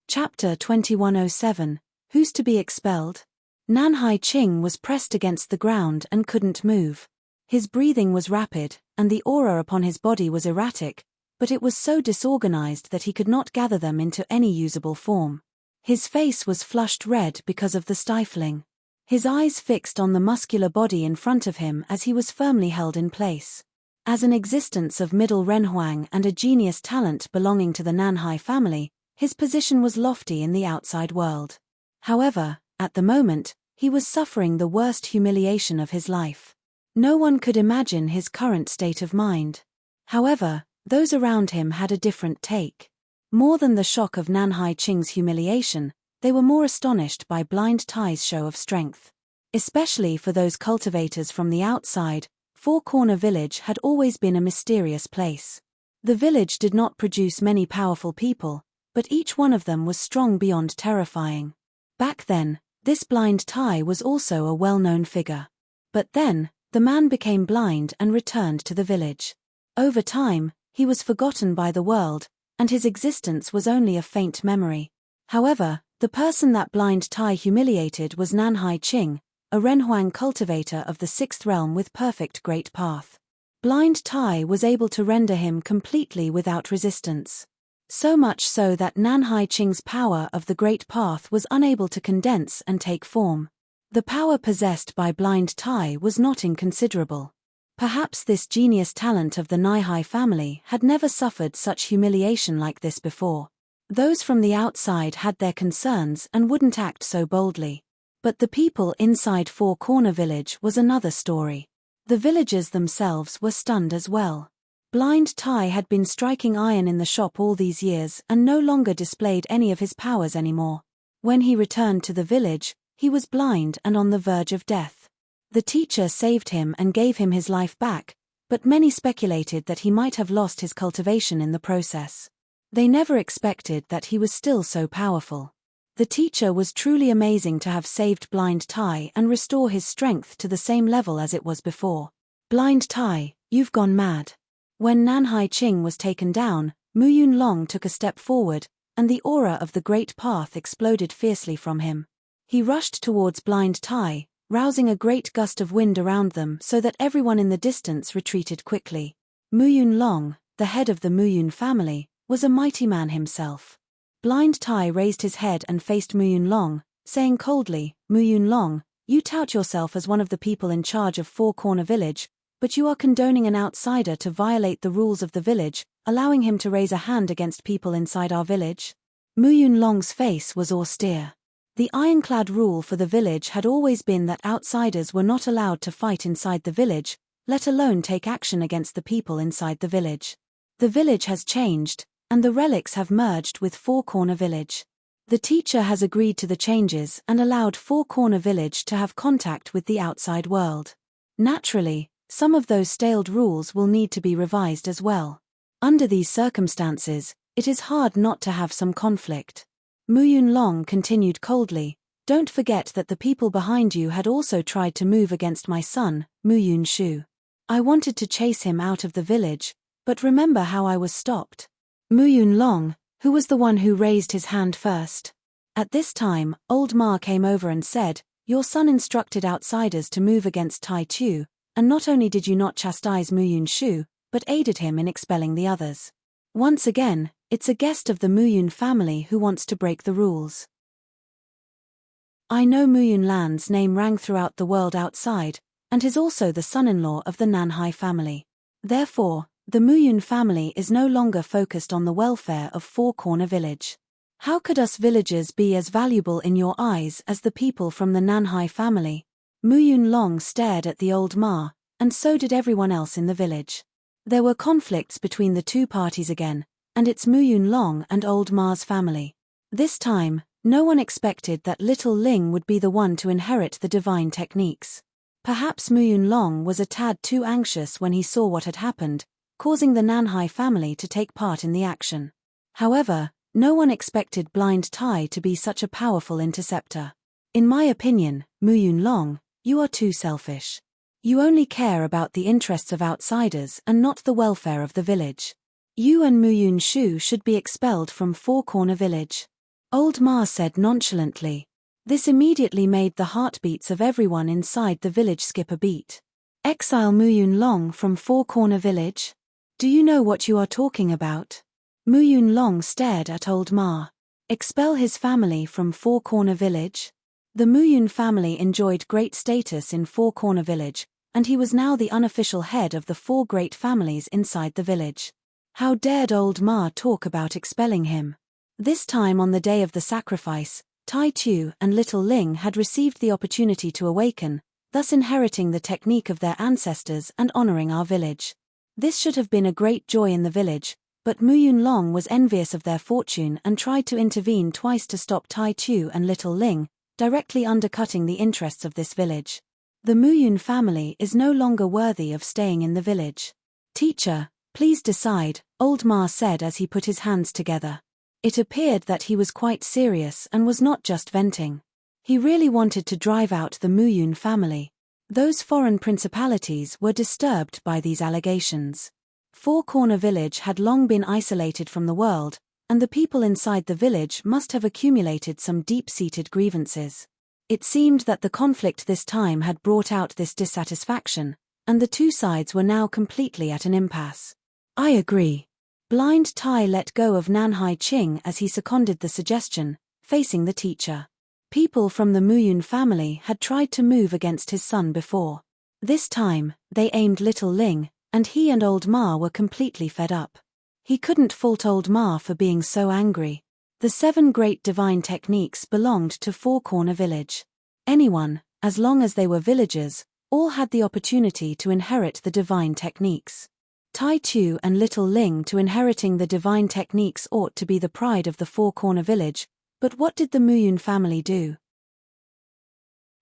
Chapter 2107, Who's to be expelled? Nanhai Ching was pressed against the ground and couldn't move. His breathing was rapid, and the aura upon his body was erratic, but it was so disorganized that he could not gather them into any usable form. His face was flushed red because of the stifling. His eyes fixed on the muscular body in front of him as he was firmly held in place. As an existence of middle Renhuang and a genius talent belonging to the Nanhai family, his position was lofty in the outside world. However, at the moment, he was suffering the worst humiliation of his life. No one could imagine his current state of mind. However, those around him had a different take. More than the shock of Nanhai Ching's humiliation, they were more astonished by Blind Tai's show of strength. Especially for those cultivators from the outside, Four Corner Village had always been a mysterious place. The village did not produce many powerful people, but each one of them was strong beyond terrifying. Back then, this Blind Tai was also a well-known figure. But then, the man became blind and returned to the village. Over time, he was forgotten by the world, and his existence was only a faint memory. However, the person that Blind Tai humiliated was Nanhai Ching, a Renhuang cultivator of the sixth realm with perfect great path. Blind Tai was able to render him completely without resistance. So much so that Nanhai Ching's power of the Great Path was unable to condense and take form. The power possessed by Blind Tai was not inconsiderable. Perhaps this genius talent of the Nanhai family had never suffered such humiliation like this before. Those from the outside had their concerns and wouldn't act so boldly. But the people inside Four Corner Village was another story. The villagers themselves were stunned as well. Blind Tai had been striking iron in the shop all these years and no longer displayed any of his powers anymore. When he returned to the village, he was blind and on the verge of death. The teacher saved him and gave him his life back, but many speculated that he might have lost his cultivation in the process. They never expected that he was still so powerful. The teacher was truly amazing to have saved Blind Tai and restore his strength to the same level as it was before. "Blind Tai, you've gone mad." When Nanhai Ching was taken down, Muyun Long took a step forward, and the aura of the Great Path exploded fiercely from him. He rushed towards Blind Tai, rousing a great gust of wind around them so that everyone in the distance retreated quickly. Muyun Long, the head of the Muyun family, was a mighty man himself. Blind Tai raised his head and faced Muyun Long, saying coldly, "Muyun Long, you tout yourself as one of the people in charge of Four Corner Village, but you are condoning an outsider to violate the rules of the village, allowing him to raise a hand against people inside our village?" Muyun Long's face was austere. The ironclad rule for the village had always been that outsiders were not allowed to fight inside the village, let alone take action against the people inside the village. The village has changed, and the relics have merged with Four Corner Village. The teacher has agreed to the changes and allowed Four Corner Village to have contact with the outside world. Naturally, some of those staled rules will need to be revised as well. Under these circumstances, it is hard not to have some conflict. Muyun Long continued coldly, "Don't forget that the people behind you had also tried to move against my son, Muyun Shu. I wanted to chase him out of the village, but remember how I was stopped." Muyun Long, who was the one who raised his hand first. At this time, Old Ma came over and said, "Your son instructed outsiders to move against Tai Chu, and not only did you not chastise Muyun Shu, but aided him in expelling the others. Once again, it's a guest of the Muyun family who wants to break the rules." I know Muyun Lan's name rang throughout the world outside, and is also the son-in-law of the Nanhai family. Therefore, the Muyun family is no longer focused on the welfare of Four Corner Village. How could us villagers be as valuable in your eyes as the people from the Nanhai family? Muyun Long stared at the old Ma, and so did everyone else in the village. There were conflicts between the two parties again, and it's Muyun Long and old Ma's family. This time, no one expected that little Ling would be the one to inherit the divine techniques. Perhaps Muyun Long was a tad too anxious when he saw what had happened, causing the Nanhai family to take part in the action. However, no one expected Blind Tai to be such a powerful interceptor. In my opinion, Muyun Long, you are too selfish. You only care about the interests of outsiders and not the welfare of the village. You and Muyun Shu should be expelled from Four Corner Village." Old Ma said nonchalantly. This immediately made the heartbeats of everyone inside the village skip a beat. "Exile Muyun Long from Four Corner Village? Do you know what you are talking about?" Muyun Long stared at Old Ma. "Expel his family from Four Corner Village?" The Muyun family enjoyed great status in Four Corner Village, and he was now the unofficial head of the four great families inside the village. How dared Old Ma talk about expelling him? This time on the day of the sacrifice, Tai Chu and Little Ling had received the opportunity to awaken, thus inheriting the technique of their ancestors and honoring our village. This should have been a great joy in the village, but Muyun Long was envious of their fortune and tried to intervene twice to stop Tai Chu and Little Ling, directly undercutting the interests of this village. The Muyun family is no longer worthy of staying in the village. "Teacher, please decide," Old Ma said as he put his hands together. It appeared that he was quite serious and was not just venting. He really wanted to drive out the Muyun family. Those foreign principalities were disturbed by these allegations. Four Corner Village had long been isolated from the world, and the people inside the village must have accumulated some deep-seated grievances. It seemed that the conflict this time had brought out this dissatisfaction, and the two sides were now completely at an impasse. "I agree." Blind Tai let go of Nanhai Ching as he seconded the suggestion, facing the teacher. People from the Muyun family had tried to move against his son before. This time, they aimed Little Ling, and he and Old Ma were completely fed up. He couldn't fault Old Ma for being so angry. The 7 great divine techniques belonged to Four Corner Village. Anyone, as long as they were villagers, all had the opportunity to inherit the divine techniques. Tai Chu and Little Ling to inheriting the divine techniques ought to be the pride of the Four Corner Village, but what did the Muyun family do?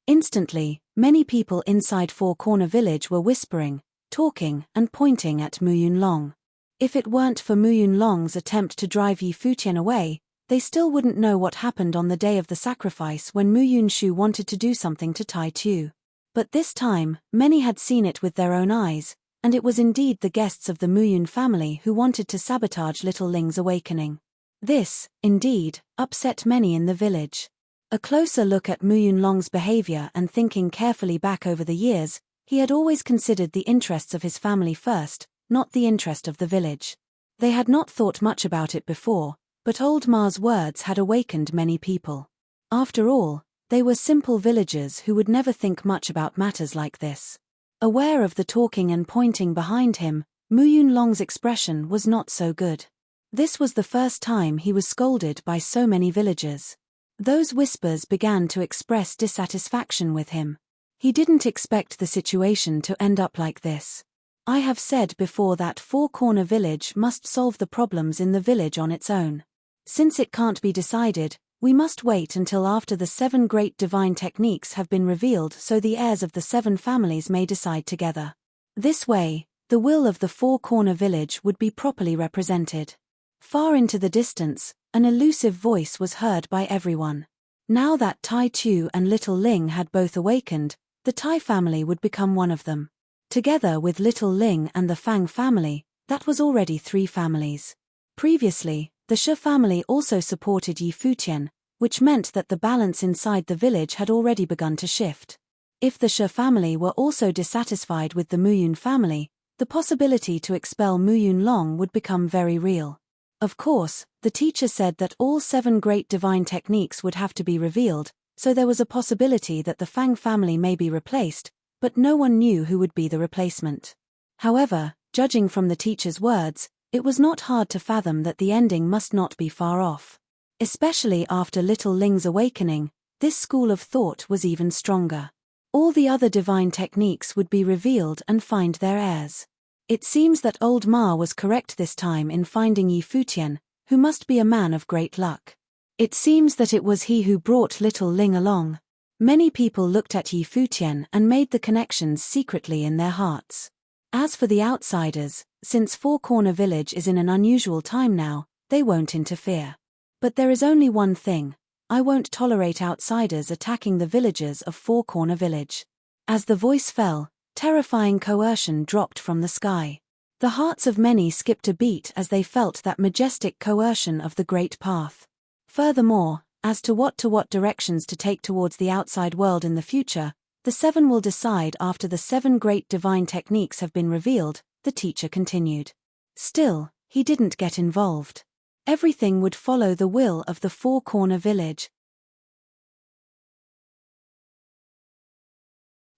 Instantly, many people inside Four Corner Village were whispering, talking, and pointing at Muyun Long. If it weren't for Muyun Long's attempt to drive Yi Futian away, they still wouldn't know what happened on the day of the sacrifice when Muyun Shu wanted to do something to Tai Chu. But this time, many had seen it with their own eyes, and it was indeed the guests of the Muyun family who wanted to sabotage Little Ling's awakening. This, indeed, upset many in the village. A closer look at Mu Yunlong's behavior and thinking carefully back over the years, he had always considered the interests of his family first, not the interest of the village. They had not thought much about it before, but old Ma's words had awakened many people. After all, they were simple villagers who would never think much about matters like this. Aware of the talking and pointing behind him, Mu Yunlong's expression was not so good. This was the first time he was scolded by so many villagers. Those whispers began to express dissatisfaction with him. He didn't expect the situation to end up like this. I have said before that Four Corner Village must solve the problems in the village on its own. Since it can't be decided, we must wait until after the 7 great divine techniques have been revealed so the heirs of the 7 families may decide together. This way, the will of the Four Corner Village would be properly represented. Far into the distance, an elusive voice was heard by everyone. Now that Tai Tu and Little Ling had both awakened, the Tai family would become one of them. Together with Little Ling and the Fang family, that was already 3 families. Previously, the Shi family also supported Yi Futian, which meant that the balance inside the village had already begun to shift. If the Shi family were also dissatisfied with the Mu Yun family, the possibility to expel Mu Yunlong would become very real. Of course, the teacher said that all 7 great divine techniques would have to be revealed, so there was a possibility that the Fang family may be replaced, but no one knew who would be the replacement. However, judging from the teacher's words, it was not hard to fathom that the ending must not be far off. Especially after Little Ling's awakening, this school of thought was even stronger. All the other divine techniques would be revealed and find their heirs. It seems that old Ma was correct this time in finding Yi Futian, who must be a man of great luck. It seems that it was he who brought Little Ling along. Many people looked at Yi Futian and made the connections secretly in their hearts. As for the outsiders, since Four Corner Village is in an unusual time now, they won't interfere. But there is only one thing: I won't tolerate outsiders attacking the villagers of Four Corner Village. As the voice fell, terrifying coercion dropped from the sky. The hearts of many skipped a beat as they felt that majestic coercion of the great path. Furthermore, as to what directions to take towards the outside world in the future, the 7 will decide after the 7 great divine techniques have been revealed, the teacher continued. Still, he didn't get involved. Everything would follow the will of the Four Corner Village.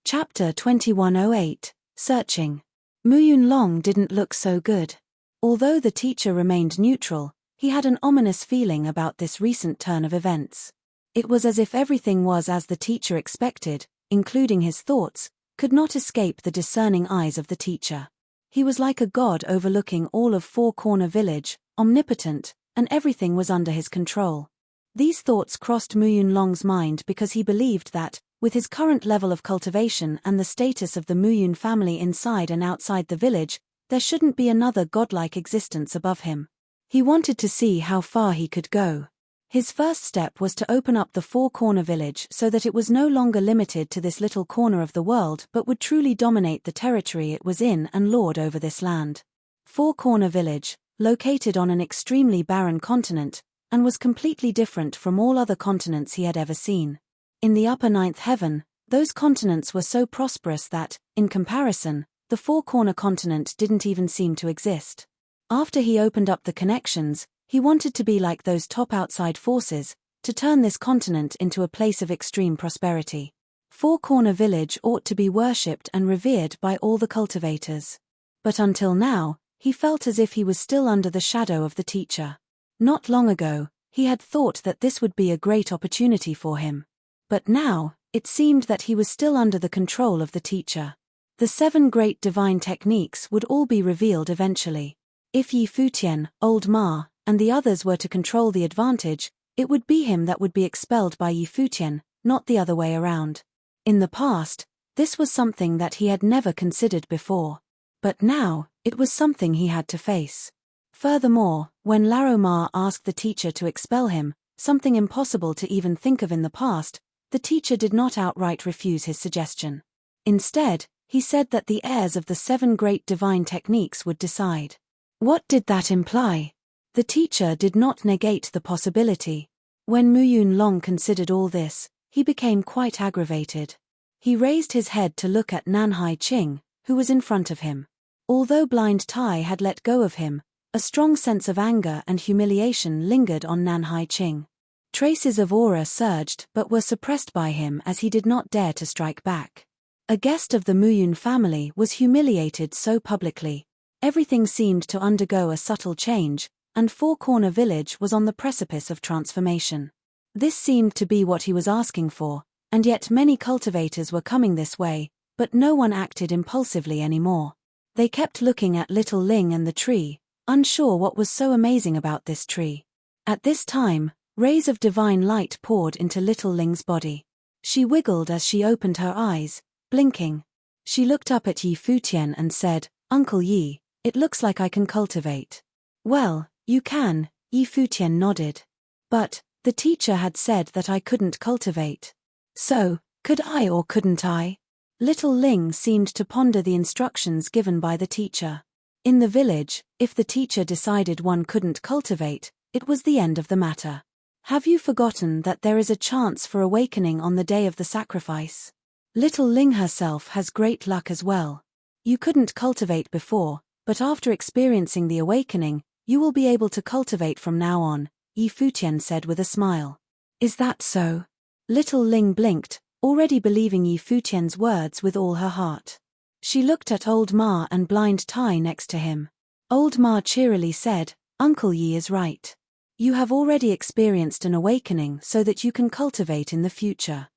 Chapter 2108, Searching. Mu Yunlong didn't look so good. Although the teacher remained neutral, he had an ominous feeling about this recent turn of events. It was as if everything was as the teacher expected, including his thoughts, could not escape the discerning eyes of the teacher. He was like a god overlooking all of Four Corner Village, omnipotent, and everything was under his control. These thoughts crossed Mu Yunlong's mind because he believed that, with his current level of cultivation and the status of the Mu Yun family inside and outside the village, there shouldn't be another godlike existence above him. He wanted to see how far he could go. His first step was to open up the Four Corner Village so that it was no longer limited to this little corner of the world but would truly dominate the territory it was in and lord over this land. Four Corner Village, located on an extremely barren continent, and was completely different from all other continents he had ever seen. In the upper 9th heaven, those continents were so prosperous that, in comparison, the Four Corner continent didn't even seem to exist. After he opened up the connections, he wanted to be like those top outside forces, to turn this continent into a place of extreme prosperity. Four Corner Village ought to be worshipped and revered by all the cultivators. But until now, he felt as if he was still under the shadow of the teacher. Not long ago, he had thought that this would be a great opportunity for him. But now, it seemed that he was still under the control of the teacher. The 7 great divine techniques would all be revealed eventually. If Yi Futian, Old Ma, and the others were to control the advantage, it would be him that would be expelled by Yi Futian, not the other way around. In the past, this was something that he had never considered before. But now, it was something he had to face. Furthermore, when Laro Ma asked the teacher to expel him, something impossible to even think of in the past, the teacher did not outright refuse his suggestion. Instead, he said that the heirs of the 7 great divine techniques would decide. What did that imply? The teacher did not negate the possibility. When Muyun Long considered all this, he became quite aggravated. He raised his head to look at Nanhai Ching, who was in front of him. Although Blind Tai had let go of him, a strong sense of anger and humiliation lingered on Nanhai Ching. Traces of aura surged but were suppressed by him as he did not dare to strike back. A guest of the Muyun family was humiliated so publicly. Everything seemed to undergo a subtle change, and Four Corner Village was on the precipice of transformation. This seemed to be what he was asking for, and yet many cultivators were coming this way, but no one acted impulsively anymore. They kept looking at Little Ling and the tree, unsure what was so amazing about this tree. At this time, rays of divine light poured into Little Ling's body. She wiggled as she opened her eyes, blinking. She looked up at Yi Futian and said, "Uncle Yi, it looks like I can cultivate." "Well, you can," Yi Futian nodded. "But, the teacher had said that I couldn't cultivate. So, could I or couldn't I?" Little Ling seemed to ponder the instructions given by the teacher. In the village, if the teacher decided one couldn't cultivate, it was the end of the matter. "Have you forgotten that there is a chance for awakening on the day of the sacrifice? Little Ling herself has great luck as well. You couldn't cultivate before, but after experiencing the awakening, you will be able to cultivate from now on," Yi Futian said with a smile. "Is that so?" Little Ling blinked, already believing Yi Futian's words with all her heart. She looked at Old Ma and Blind Tai next to him. Old Ma cheerily said, "Uncle Yi is right. You have already experienced an awakening so that you can cultivate in the future.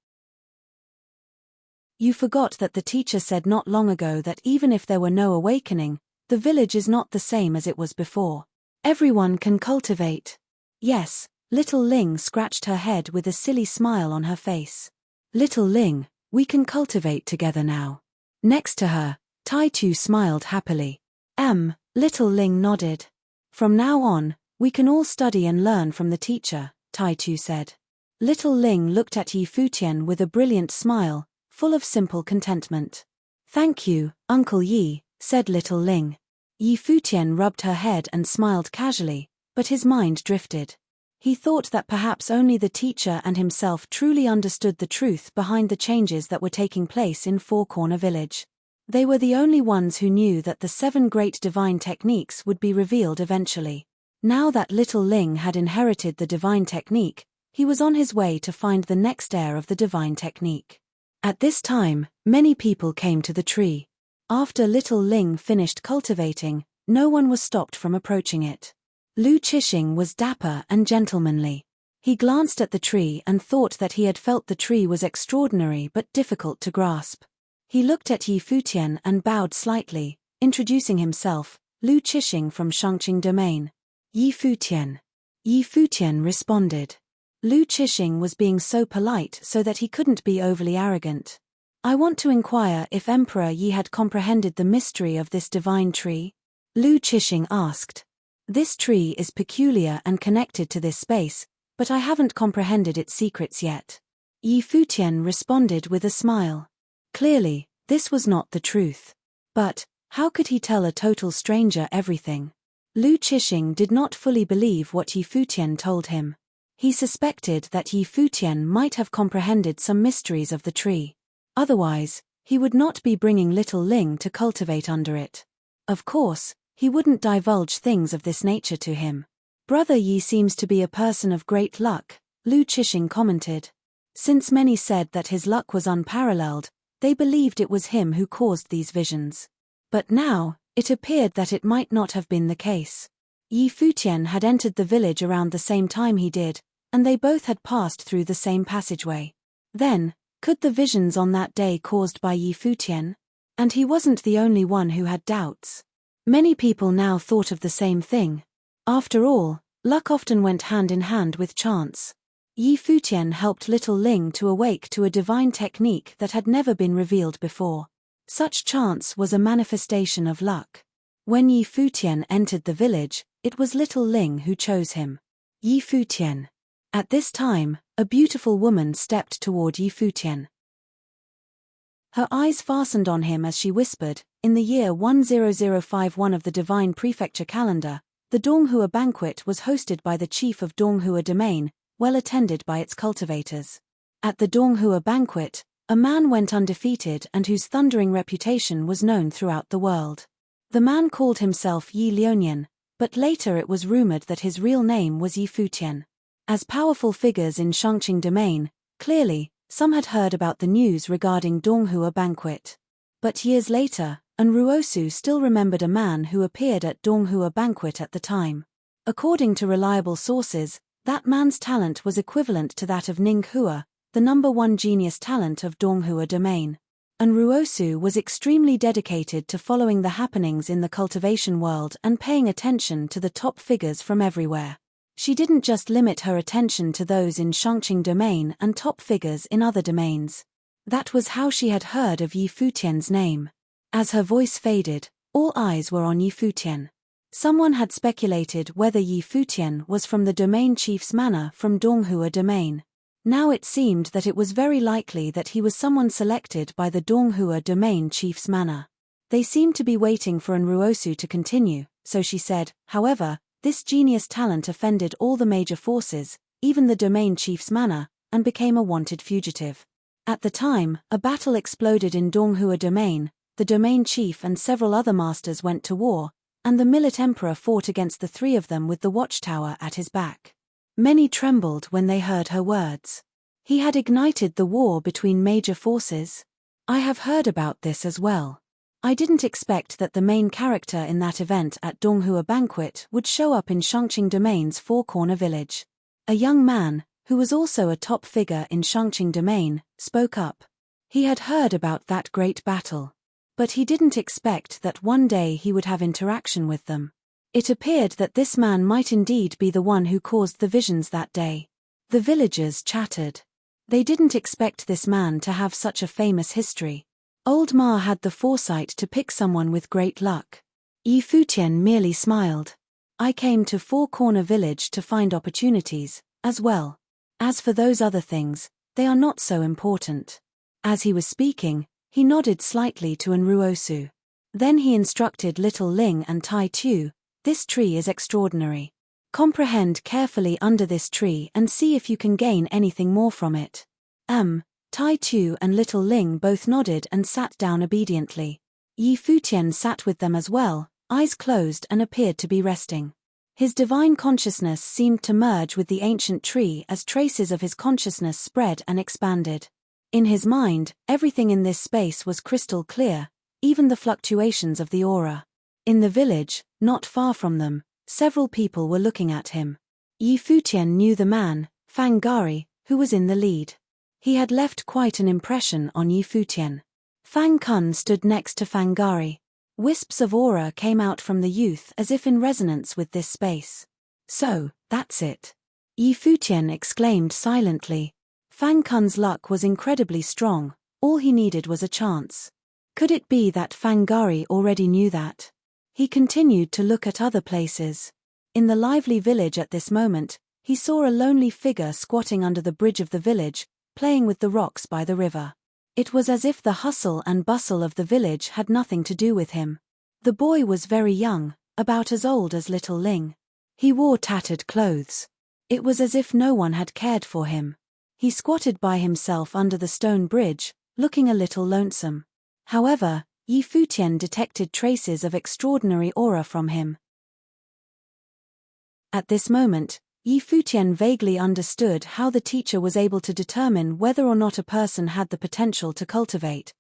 You forgot that the teacher said not long ago that even if there were no awakening, the village is not the same as it was before. Everyone can cultivate." "Yes." Little Ling scratched her head with a silly smile on her face. "Little Ling, we can cultivate together now." Next to her, Tai Tu smiled happily. Little Ling nodded. "From now on, we can all study and learn from the teacher," Tai Tu said. Little Ling looked at Yi Futian with a brilliant smile, full of simple contentment. "Thank you, Uncle Yi," said Little Ling. Yi Futian rubbed her head and smiled casually, but his mind drifted. He thought that perhaps only the teacher and himself truly understood the truth behind the changes that were taking place in Four Corner Village. They were the only ones who knew that the 7 great divine techniques would be revealed eventually. Now that Little Ling had inherited the divine technique, he was on his way to find the next heir of the divine technique. At this time, many people came to the tree. After Little Ling finished cultivating, no one was stopped from approaching it. Lu Chishing was dapper and gentlemanly. He glanced at the tree and thought that he had felt the tree was extraordinary but difficult to grasp. He looked at Yi Futian and bowed slightly, introducing himself, Lu Chishing from Shangqing Domain. "Yi Futian." Yi Futian responded. Lu Chishing was being so polite so that he couldn't be overly arrogant. "I want to inquire if Emperor Yi had comprehended the mystery of this divine tree?" Lu Chishing asked. "This tree is peculiar and connected to this space, but I haven't comprehended its secrets yet." Yi Futian responded with a smile. Clearly, this was not the truth. But, how could he tell a total stranger everything? Lu Chishing did not fully believe what Yi Futian told him. He suspected that Yi Futian might have comprehended some mysteries of the tree. Otherwise, he would not be bringing Little Ling to cultivate under it. Of course, he wouldn't divulge things of this nature to him. "Brother Yi seems to be a person of great luck," Lu Chishing commented. Since many said that his luck was unparalleled, they believed it was him who caused these visions. But now, it appeared that it might not have been the case. Yi Futian had entered the village around the same time he did, and they both had passed through the same passageway. Then, could the visions on that day caused by Yi Futian? And he wasn't the only one who had doubts. Many people now thought of the same thing. After all, luck often went hand in hand with chance. Yi Futian helped Little Ling to awake to a divine technique that had never been revealed before. Such chance was a manifestation of luck. When Yi Futian entered the village, it was Little Ling who chose him. Yi Futian. At this time, a beautiful woman stepped toward Yi Futian. Her eyes fastened on him as she whispered, "In the year 10051 of the Divine Prefecture calendar, the Donghua banquet was hosted by the chief of Donghua Domain, well attended by its cultivators. At the Donghua banquet, a man went undefeated and whose thundering reputation was known throughout the world. The man called himself Yi Lionian, but later it was rumored that his real name was Yi Futian. As powerful figures in Shangqing domain, clearly, some had heard about the news regarding Donghua banquet. But years later, Ruosu still remembered a man who appeared at Donghua banquet at the time. According to reliable sources, that man's talent was equivalent to that of Ning Hua, the #1 genius talent of Donghua domain. Ruosu was extremely dedicated to following the happenings in the cultivation world and paying attention to the top figures from everywhere. She didn't just limit her attention to those in Shangqing domain and top figures in other domains. That was how she had heard of Yi Futian's name. As her voice faded, all eyes were on Yi Futian. Someone had speculated whether Yi Futian was from the domain chief's manor from Donghua domain. Now it seemed that it was very likely that he was someone selected by the Donghua domain chief's manor. They seemed to be waiting for Ruosu to continue, so she said, however, this genius talent offended all the major forces, even the domain chief's manor, and became a wanted fugitive. At the time, a battle exploded in Donghua domain, the domain chief and several other masters went to war, and the Millet Emperor fought against the three of them with the watchtower at his back. Many trembled when they heard her words. He had ignited the war between major forces. I have heard about this as well. I didn't expect that the main character in that event at Donghua banquet would show up in Shangqing domain's four-corner village. A young man, who was also a top figure in Shangqing domain, spoke up. He had heard about that great battle. But he didn't expect that one day he would have interaction with them. It appeared that this man might indeed be the one who caused the visions that day. The villagers chattered. They didn't expect this man to have such a famous history. Old Ma had the foresight to pick someone with great luck. Yi Futian merely smiled. I came to Four Corner Village to find opportunities, as well. As for those other things, they are not so important. As he was speaking, he nodded slightly to Ruosu. Then he instructed Little Ling and Tai Tu, this tree is extraordinary. Comprehend carefully under this tree and see if you can gain anything more from it. Tai Tu and Little Ling both nodded and sat down obediently. Yi Futian sat with them as well, eyes closed and appeared to be resting. His divine consciousness seemed to merge with the ancient tree as traces of his consciousness spread and expanded. In his mind, everything in this space was crystal clear, even the fluctuations of the aura. In the village, not far from them, several people were looking at him. Yi Futian knew the man, Fang Gari, who was in the lead. He had left quite an impression on Yi Futian. Fang Kun stood next to Fang Gari. Wisps of aura came out from the youth as if in resonance with this space. So, that's it. Yi Futian exclaimed silently. Fang Kun's luck was incredibly strong, all he needed was a chance. Could it be that Fang Gari already knew that? He continued to look at other places. In the lively village at this moment, he saw a lonely figure squatting under the bridge of the village, playing with the rocks by the river. It was as if the hustle and bustle of the village had nothing to do with him. The boy was very young, about as old as Little Ling. He wore tattered clothes. It was as if no one had cared for him. He squatted by himself under the stone bridge, looking a little lonesome. However, Yi Futian detected traces of extraordinary aura from him. At this moment, Yi Futian vaguely understood how the teacher was able to determine whether or not a person had the potential to cultivate.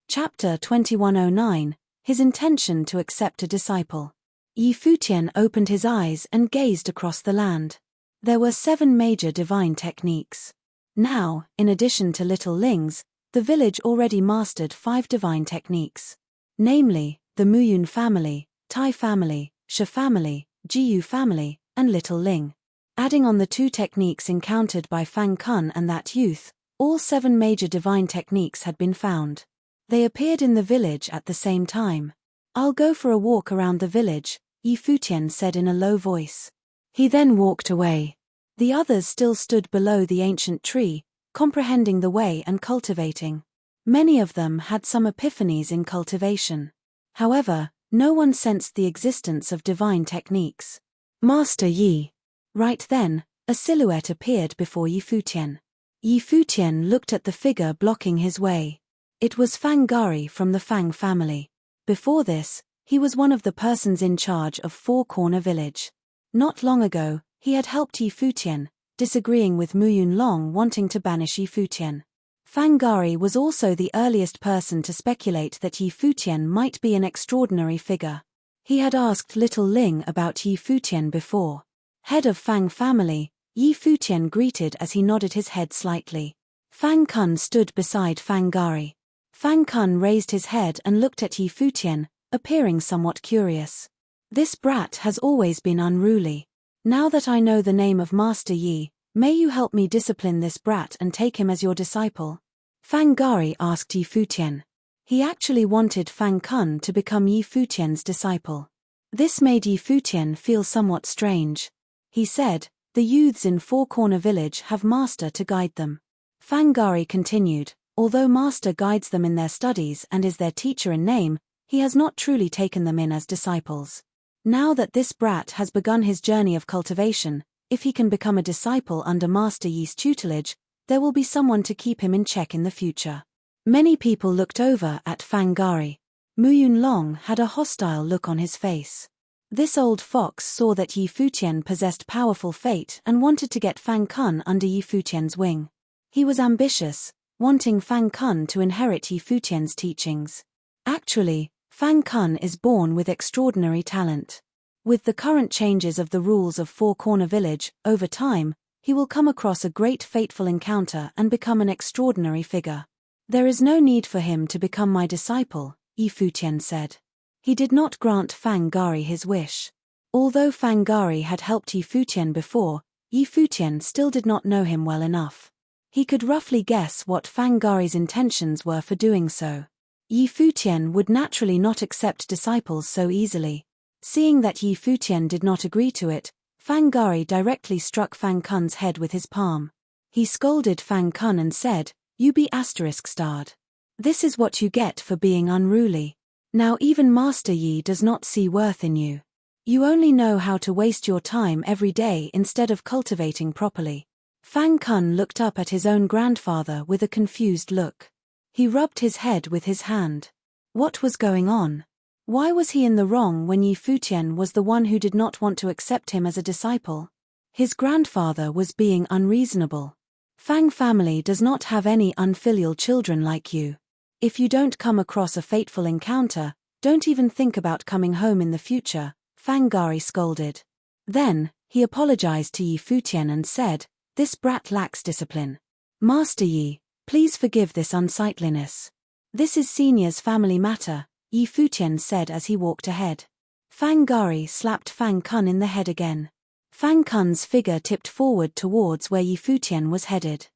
Chapter 2109, His Intention to Accept a Disciple. Yi Futian opened his eyes and gazed across the land. There were 7 major divine techniques. Now, in addition to Little Ling's, the village already mastered 5 divine techniques. Namely, the Muyun family, Tai family, Shi family, Jiyu family, and Little Ling. Adding on the 2 techniques encountered by Fang Kun and that youth, all 7 major divine techniques had been found. They appeared in the village at the same time. I'll go for a walk around the village, Yi Futian said in a low voice. He then walked away. The others still stood below the ancient tree, comprehending the way and cultivating. Many of them had some epiphanies in cultivation. However, No one sensed the existence of divine techniques. Master Yi. Right then, a silhouette appeared before Yi Futian. Yi Futian looked at the figure blocking his way. It was Fang Gari from the Fang family. Before this, he was one of the persons in charge of Four Corner Village. Not long ago, he had helped Yi Futian, disagreeing with Mu Yunlong wanting to banish Yi Futian. Fang Gari was also the earliest person to speculate that Yi Futian might be an extraordinary figure. He had asked Little Ling about Yi Futian before. Head of Fang family, Yi Futian greeted as he nodded his head slightly. Fang Kun stood beside Fang Gari. Fang Kun raised his head and looked at Yi Futian, appearing somewhat curious. This brat has always been unruly. Now that I know the name of Master Yi, may you help me discipline this brat and take him as your disciple? Fang Gari asked Yi Futian. He actually wanted Fang Kun to become Yi Futian's disciple. This made Yi Futian feel somewhat strange. He said, the youths in Four Corner Village have master to guide them. Fang Gari continued, although master guides them in their studies and is their teacher in name, he has not truly taken them in as disciples. Now that this brat has begun his journey of cultivation, if he can become a disciple under Master Yi's tutelage, there will be someone to keep him in check in the future. Many people looked over at Fang Gari. Mu Yunlong had a hostile look on his face. This old fox saw that Yi Futian possessed powerful fate and wanted to get Fang Kun under Yi Futian's wing. He was ambitious, wanting Fang Kun to inherit Yi Futian's teachings. Actually, Fang Kun is born with extraordinary talent. With the current changes of the rules of Four Corner Village, over time, he will come across a great fateful encounter and become an extraordinary figure. There is no need for him to become my disciple, Yi Futian said. He did not grant Fang Gari his wish. Although Fang Gari had helped Yi Futian before, Yi Futian still did not know him well enough. He could roughly guess what Fang Gari's intentions were for doing so. Yi Futian would naturally not accept disciples so easily. Seeing that Yi Futian did not agree to it, Fang Gari directly struck Fang Kun's head with his palm. He scolded Fang Kun and said, "You be ****starred. This is what you get for being unruly. Now even Master Yi does not see worth in you. You only know how to waste your time every day instead of cultivating properly." Fang Kun looked up at his own grandfather with a confused look. He rubbed his head with his hand. What was going on? Why was he in the wrong when Yi Futian was the one who did not want to accept him as a disciple? His grandfather was being unreasonable. Fang family does not have any unfilial children like you. If you don't come across a fateful encounter, don't even think about coming home in the future, Fang Gari scolded. Then, he apologized to Yi Futian and said, "This brat lacks discipline. Master Yi, please forgive this unsightliness. This is senior's family matter," Yi Futian said as he walked ahead. Fang Gari slapped Fang Kun in the head again. Fang Kun's figure tipped forward towards where Yi Futian was headed.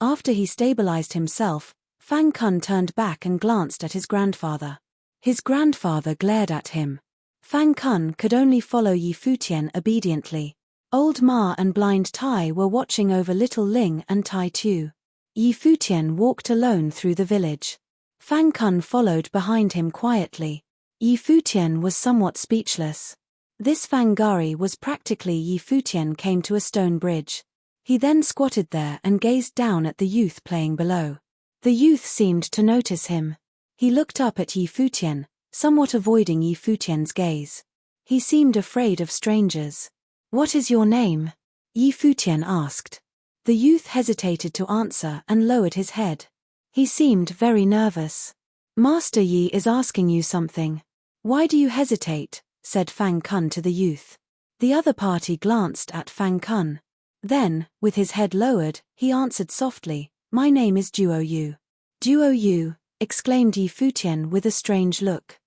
After he stabilized himself, Fang Kun turned back and glanced at his grandfather. His grandfather glared at him. Fang Kun could only follow Yi Futian obediently. Old Ma and Blind Tai were watching over Little Ling and Tai Tu. Yi Futian walked alone through the village. Fang Kun followed behind him quietly. Yi Futian was somewhat speechless. This Fang Gari was practically Yi Futian came to a stone bridge. He then squatted there and gazed down at the youth playing below. The youth seemed to notice him. He looked up at Yi Futian, somewhat avoiding Yi Futian's gaze. He seemed afraid of strangers. "What is your name?" Yi Futian asked. The youth hesitated to answer and lowered his head. He seemed very nervous. "Master Yi is asking you something. Why do you hesitate?" said Fang Kun to the youth. The other party glanced at Fang Kun. Then, with his head lowered, he answered softly, "My name is Duo Yu." "Duo Yu," exclaimed Yi Futian with a strange look.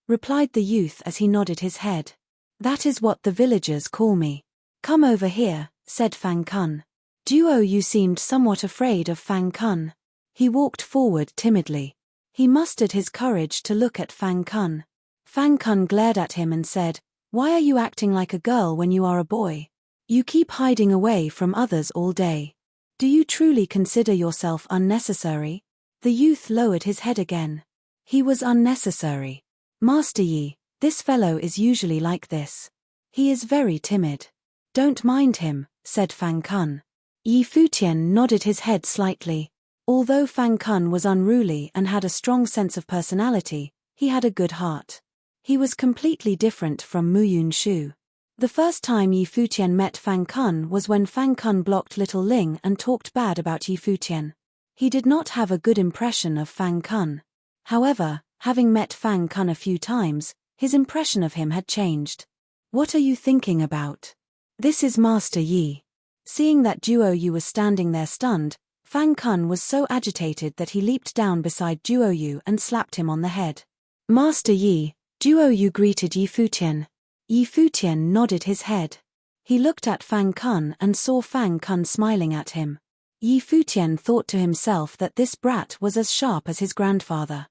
Replied the youth as he nodded his head. "That is what the villagers call me." "Come over here," said Fang Kun. Duo Yu seemed somewhat afraid of Fang Kun. He walked forward timidly. He mustered his courage to look at Fang Kun. Fang Kun glared at him and said, "Why are you acting like a girl when you are a boy? You keep hiding away from others all day. Do you truly consider yourself unnecessary?" The youth lowered his head again. He was unnecessary. Master Yi, this fellow is usually like this. He is very timid. Don't mind him, said Fang Kun. Yi Futian nodded his head slightly. Although Fang Kun was unruly and had a strong sense of personality, he had a good heart. He was completely different from Mu Yunshu. The first time Yi Futian met Fang Kun was when Fang Kun blocked Little Ling and talked bad about Yi Futian. He did not have a good impression of Fang Kun. However, having met Fang Kun a few times, his impression of him had changed. What are you thinking about? This is Master Yi. Seeing that Duo Yu was standing there stunned, Fang Kun was so agitated that he leaped down beside Duo Yu and slapped him on the head. Master Yi, Duo Yu greeted Yi Futian. Yi Futian nodded his head. He looked at Fang Kun and saw Fang Kun smiling at him. Yi Futian thought to himself that this brat was as sharp as his grandfather.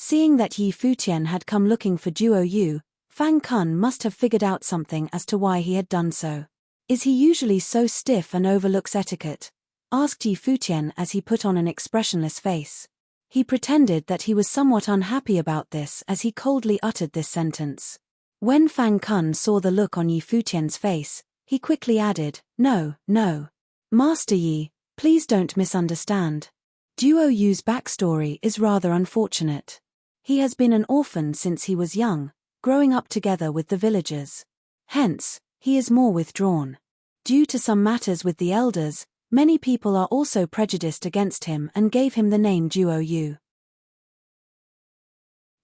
Seeing that Yi Futian had come looking for Duo Yu, Fang Kun must have figured out something as to why he had done so. Is he usually so stiff and overlooks etiquette? Asked Yi Futian as he put on an expressionless face. He pretended that he was somewhat unhappy about this as he coldly uttered this sentence. When Fang Kun saw the look on Yi Futian's face, he quickly added, No. Master Yi, please don't misunderstand. Duo Yu's backstory is rather unfortunate. He has been an orphan since he was young, growing up together with the villagers. Hence, he is more withdrawn. Due to some matters with the elders, many people are also prejudiced against him and gave him the name Duo Yu.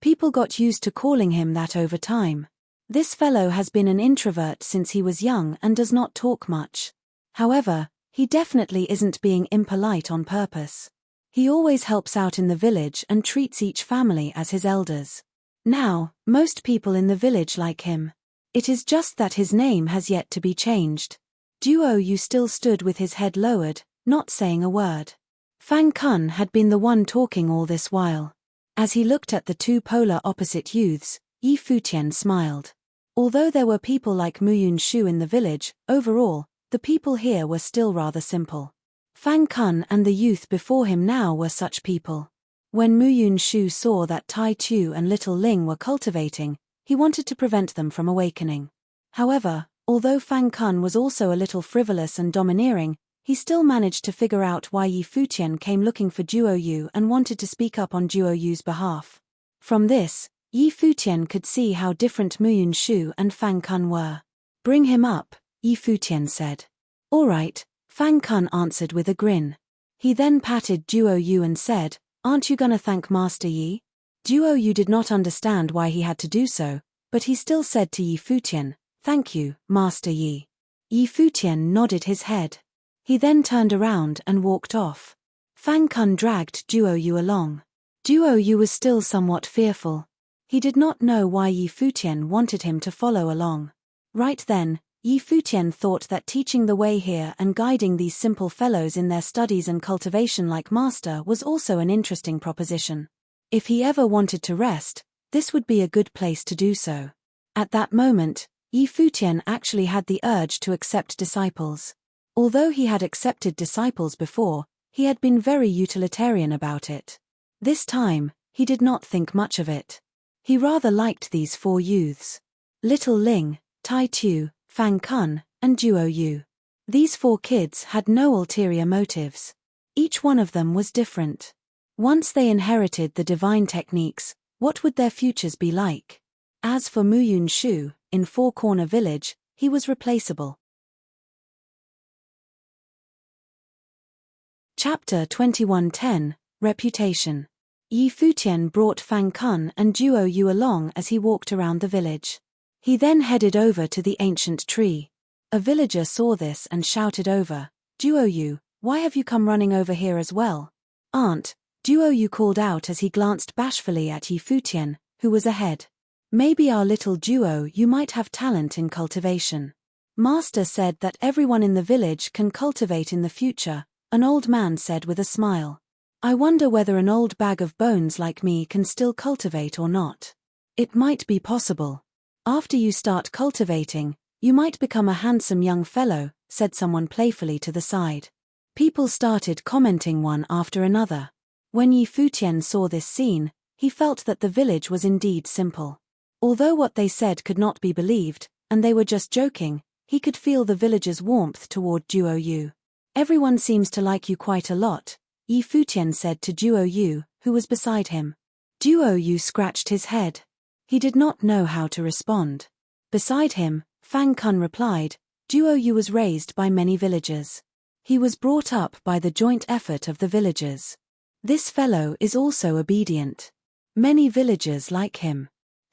People got used to calling him that over time. This fellow has been an introvert since he was young and does not talk much. However, he definitely isn't being impolite on purpose. He always helps out in the village and treats each family as his elders. Now, most people in the village like him. It is just that his name has yet to be changed. Duo Yu still stood with his head lowered, not saying a word. Fang Kun had been the one talking all this while. As he looked at the two polar opposite youths, Yi Futian smiled. Although there were people like Mu Yunshu in the village, overall, the people here were still rather simple. Fang Kun and the youth before him now were such people. When Mu Yunshu saw that Tai Tu and Little Ling were cultivating, he wanted to prevent them from awakening. However, although Fang Kun was also a little frivolous and domineering, he still managed to figure out why Yi Futian came looking for Duo Yu and wanted to speak up on Duo Yu's behalf. From this, Yi Futian could see how different Mu Yunshu and Fang Kun were. Bring him up, Yi Futian said. All right, Fang Kun answered with a grin. He then patted Duo Yu and said, Aren't you gonna thank Master Yi? Duo Yu did not understand why he had to do so, but he still said to Yi Futian, Thank you, Master Yi. Yi Futian nodded his head. He then turned around and walked off. Fang Kun dragged Duo Yu along. Duo Yu was still somewhat fearful. He did not know why Yi Futian wanted him to follow along. Right then, Yi Futian thought that teaching the way here and guiding these simple fellows in their studies and cultivation like master was also an interesting proposition. If he ever wanted to rest, this would be a good place to do so. At that moment, Yi Futian actually had the urge to accept disciples. Although he had accepted disciples before, he had been very utilitarian about it. This time, he did not think much of it. He rather liked these four youths. Little Ling, Tai Tu, Fang Kun, and Duo Yu. These four kids had no ulterior motives. Each one of them was different. Once they inherited the divine techniques, what would their futures be like? As for Mu Yunshu, in Four Corner Village, he was replaceable. Chapter 21:10, Reputation. Yi Futian brought Fang Kun and Duo Yu along as he walked around the village. He then headed over to the ancient tree. A villager saw this and shouted over, Duo Yu, why have you come running over here as well? Aunt, Duo Yu called out as he glanced bashfully at Yi Futian, who was ahead. Maybe our little Duo Yu might have talent in cultivation. Master said that everyone in the village can cultivate in the future, an old man said with a smile. I wonder whether an old bag of bones like me can still cultivate or not. It might be possible. After you start cultivating, you might become a handsome young fellow, said someone playfully to the side. People started commenting one after another. When Yi Futian saw this scene, He felt that the village was indeed simple. Although what they said could not be believed, and they were just joking, he could feel the villagers' warmth toward Duo Yu. Everyone seems to like you quite a lot, Yi Futian said to Duo Yu, who was beside him. Duo Yu scratched his head. He did not know how to respond. Beside him, Fang Kun replied, Duo Yu was raised by many villagers. He was brought up by the joint effort of the villagers. This fellow is also obedient. Many villagers like him.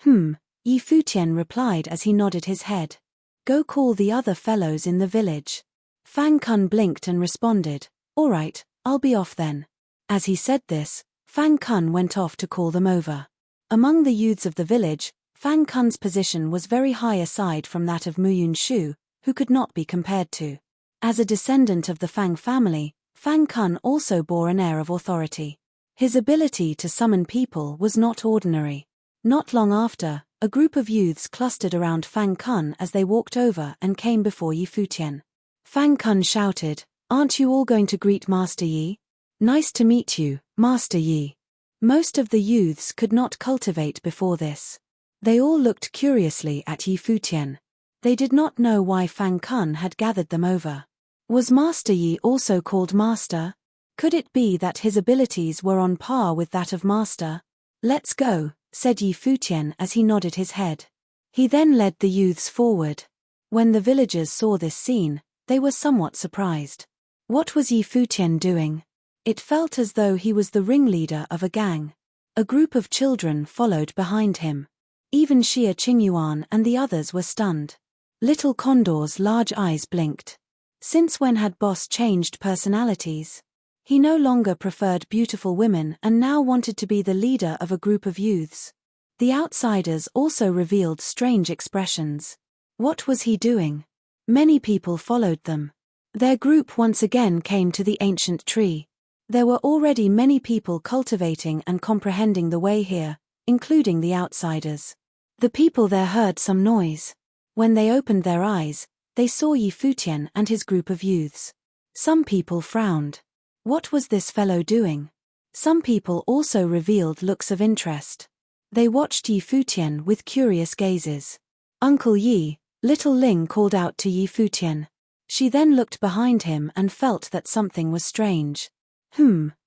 Yi Futian replied as he nodded his head. Go call the other fellows in the village. Fang Kun blinked and responded, all right, I'll be off then. As he said this, Fang Kun went off to call them over. Among the youths of the village, Fang Kun's position was very high aside from that of Muyun Shu, who could not be compared to. As a descendant of the Fang family, Fang Kun also bore an air of authority. His ability to summon people was not ordinary. Not long after, a group of youths clustered around Fang Kun as they walked over and came before Yi Futian. Fang Kun shouted, aren't you all going to greet Master Yi? Nice to meet you, Master Yi. Most of the youths could not cultivate before this. They all looked curiously at Yi Futian. They did not know why Fang Kun had gathered them over. Was Master Yi also called Master? Could it be that his abilities were on par with that of Master? Let's go, said Yi Futian as he nodded his head. He then led the youths forward. When the villagers saw this scene, they were somewhat surprised. What was Yi Futian doing? It felt as though he was the ringleader of a gang. A group of children followed behind him. Even Xia Qingyuan and the others were stunned. Little Condor's large eyes blinked. Since when had Boss changed personalities? He no longer preferred beautiful women and now wanted to be the leader of a group of youths. The outsiders also revealed strange expressions. What was he doing? Many people followed them. Their group once again came to the ancient tree. There were already many people cultivating and comprehending the way here, including the outsiders. The people there heard some noise. When they opened their eyes, they saw Yi Futian and his group of youths. Some people frowned. What was this fellow doing? Some people also revealed looks of interest. They watched Yi Futian with curious gazes. Uncle Yi, little Ling called out to Yi Futian. She then looked behind him and felt that something was strange.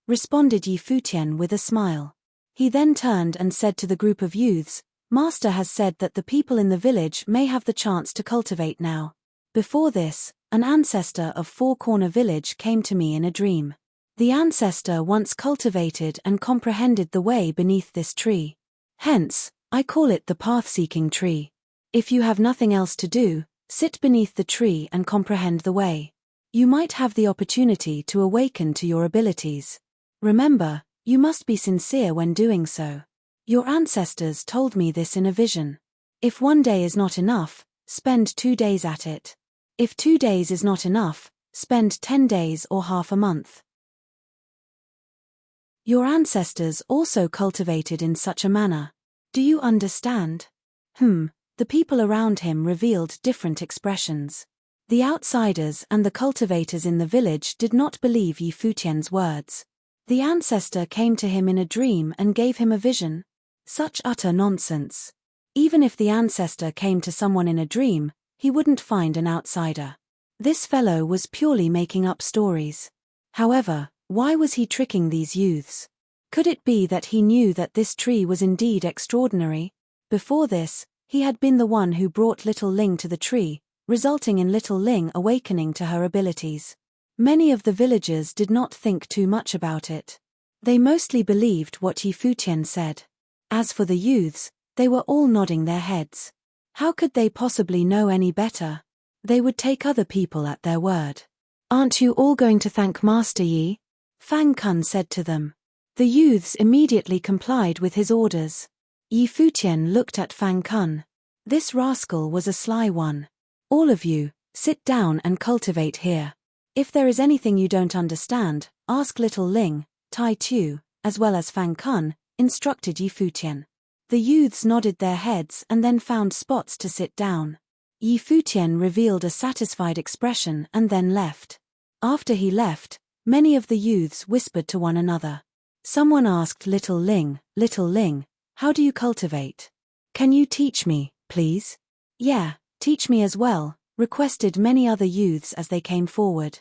Responded Yi Futian with a smile. He then turned and said to the group of youths, Master has said that the people in the village may have the chance to cultivate now. Before this, an ancestor of Four Corner Village came to me in a dream. The ancestor once cultivated and comprehended the way beneath this tree. Hence, I call it the path-seeking tree. If you have nothing else to do, sit beneath the tree and comprehend the way. You might have the opportunity to awaken to your abilities. Remember, you must be sincere when doing so. Your ancestors told me this in a vision. If 1 day is not enough, spend 2 days at it. If 2 days is not enough, spend 10 days or half a month. Your ancestors also cultivated in such a manner. Do you understand? The people around him revealed different expressions. The outsiders and the cultivators in the village did not believe Yi Futian's words. The ancestor came to him in a dream and gave him a vision. Such utter nonsense. Even if the ancestor came to someone in a dream, he wouldn't find an outsider. This fellow was purely making up stories. However, why was he tricking these youths? Could it be that he knew that this tree was indeed extraordinary? Before this, he had been the one who brought little Ling to the tree, resulting in little Ling awakening to her abilities. Many of the villagers did not think too much about it. They mostly believed what Yi Futian said. As for the youths, they were all nodding their heads. How could they possibly know any better? They would take other people at their word. Aren't you all going to thank Master Yi? Fang Kun said to them. The youths immediately complied with his orders. Yi Futian looked at Fang Kun. This rascal was a sly one. All of you, sit down and cultivate here. If there is anything you don't understand, ask little Ling, Tai Tu, as well as Fang Kun, instructed Yi Futian. The youths nodded their heads and then found spots to sit down. Yi Futian revealed a satisfied expression and then left. After he left, many of the youths whispered to one another. Someone asked Little Ling, how do you cultivate? Can you teach me, please? Yeah, teach me as well, requested many other youths as they came forward.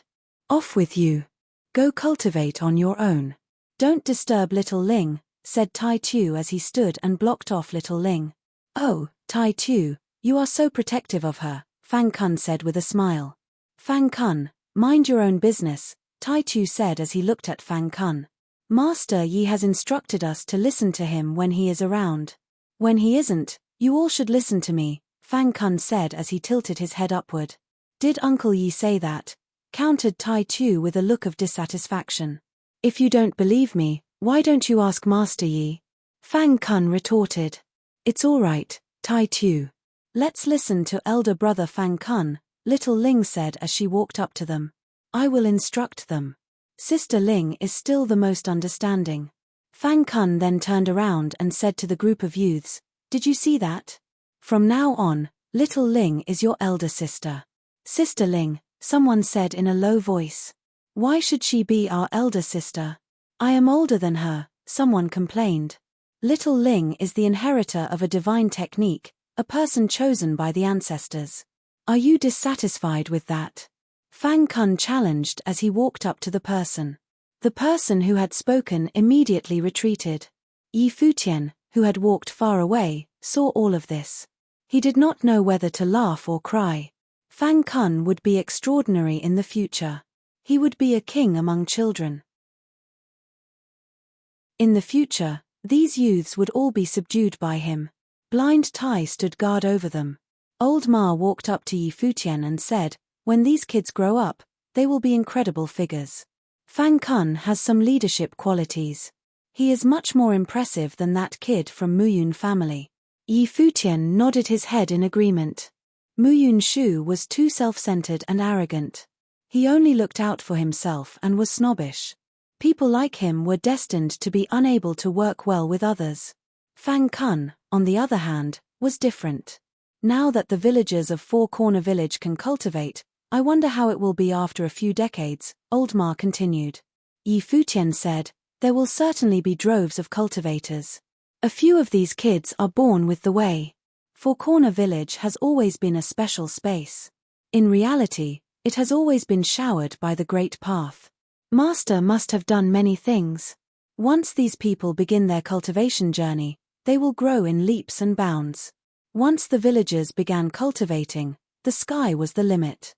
Off with you. Go cultivate on your own. Don't disturb Little Ling, said Tai Tu as he stood and blocked off Little Ling. Oh, Tai Tu, you are so protective of her, Fang Kun said with a smile. Fang Kun, mind your own business, Tai Tu said as he looked at Fang Kun. Master Yi has instructed us to listen to him when he is around. When he isn't, you all should listen to me, Fang Kun said as he tilted his head upward. Did Uncle Yi say that? Countered Tai Tu with a look of dissatisfaction. If you don't believe me, why don't you ask Master Yi? Fang Kun retorted. It's all right, Tai Tu. Let's listen to elder brother Fang Kun, Little Ling said as she walked up to them. I will instruct them. Sister Ling is still the most understanding. Fang Kun then turned around and said to the group of youths, did you see that? From now on, Little Ling is your elder sister. Sister Ling, someone said in a low voice. Why should she be our elder sister? I am older than her, someone complained. Little Ling is the inheritor of a divine technique, a person chosen by the ancestors. Are you dissatisfied with that? Fang Kun challenged as he walked up to the person. The person who had spoken immediately retreated. Yi Futian, who had walked far away, saw all of this. He did not know whether to laugh or cry. Fang Kun would be extraordinary in the future. He would be a king among children. In the future, these youths would all be subdued by him. Blind Tai stood guard over them. Old Ma walked up to Yi Futian and said, when these kids grow up, they will be incredible figures. Fang Kun has some leadership qualities. He is much more impressive than that kid from Muyun family. Yi Futian nodded his head in agreement. Muyun Shu was too self-centered and arrogant. He only looked out for himself and was snobbish. People like him were destined to be unable to work well with others. Fang Kun, on the other hand, was different. Now that the villagers of Four Corner Village can cultivate, I wonder how it will be after a few decades, Old Ma continued. Yi Futian said, there will certainly be droves of cultivators. A few of these kids are born with the way. Four Corner Village has always been a special space. In reality, it has always been showered by the Great Path. Master must have done many things. Once these people begin their cultivation journey, they will grow in leaps and bounds. Once the villagers began cultivating, the sky was the limit.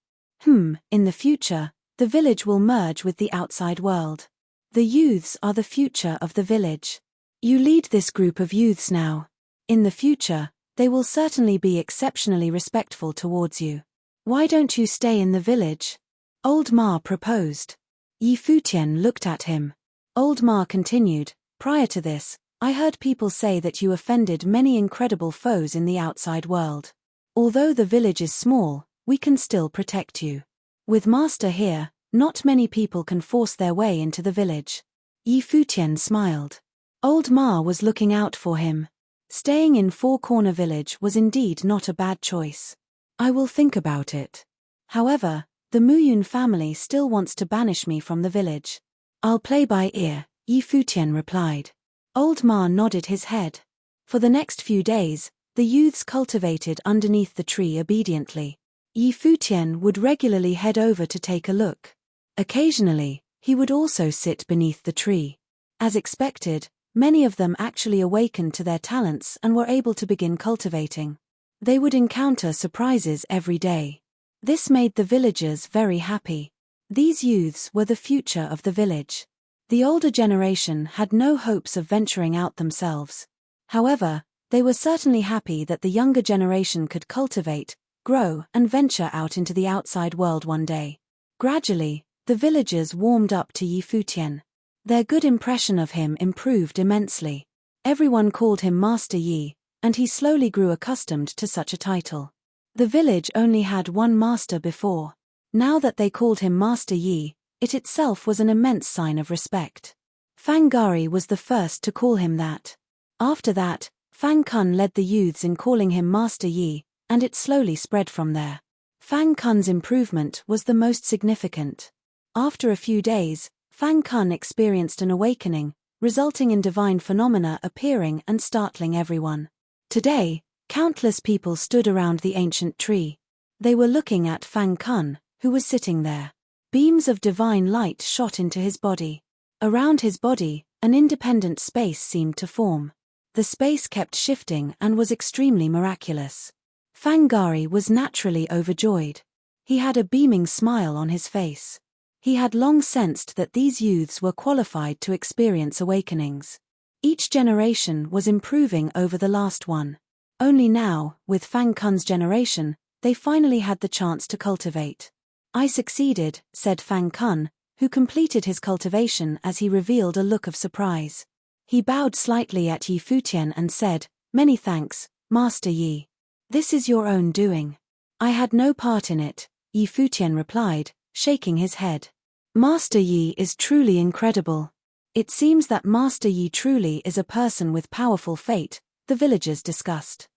In the future, the village will merge with the outside world. The youths are the future of the village. You lead this group of youths now. In the future, they will certainly be exceptionally respectful towards you. Why don't you stay in the village? Old Ma proposed. Yi Futian looked at him. Old Ma continued, prior to this, I heard people say that you offended many incredible foes in the outside world. Although the village is small, we can still protect you. With Master here, not many people can force their way into the village. Yi Futian smiled. Old Ma was looking out for him. Staying in Four Corner Village was indeed not a bad choice. I will think about it. However, the Muyun family still wants to banish me from the village. I'll play by ear, Yi Futian replied. Old Ma nodded his head. For the next few days, the youths cultivated underneath the tree obediently. Yi Futian would regularly head over to take a look. Occasionally, he would also sit beneath the tree. As expected, many of them actually awakened to their talents and were able to begin cultivating. They would encounter surprises every day. This made the villagers very happy. These youths were the future of the village. The older generation had no hopes of venturing out themselves. However, they were certainly happy that the younger generation could cultivate, grow, and venture out into the outside world one day. Gradually, the villagers warmed up to Yi Futian. Their good impression of him improved immensely. Everyone called him Master Yi, and he slowly grew accustomed to such a title. The village only had one master before. Now that they called him Master Yi, it itself was an immense sign of respect. Fang Gari was the first to call him that. After that, Fang Kun led the youths in calling him Master Yi, and it slowly spread from there. Fang Kun's improvement was the most significant. After a few days, Fang Kun experienced an awakening, resulting in divine phenomena appearing and startling everyone. Today, countless people stood around the ancient tree. They were looking at Fang Kun, who was sitting there. Beams of divine light shot into his body. Around his body, an independent space seemed to form. The space kept shifting and was extremely miraculous. Fangari was naturally overjoyed. He had a beaming smile on his face. He had long sensed that these youths were qualified to experience awakenings. Each generation was improving over the last one. Only now, with Fang Kun's generation, they finally had the chance to cultivate. "I succeeded," said Fang Kun, who completed his cultivation as he revealed a look of surprise. He bowed slightly at Yi Futian and said, "Many thanks, Master Yi. This is your own doing." "I had no part in it," Yi Futian replied, shaking his head. "Master Yi is truly incredible. It seems that Master Yi truly is a person with powerful fate," the villagers discussed.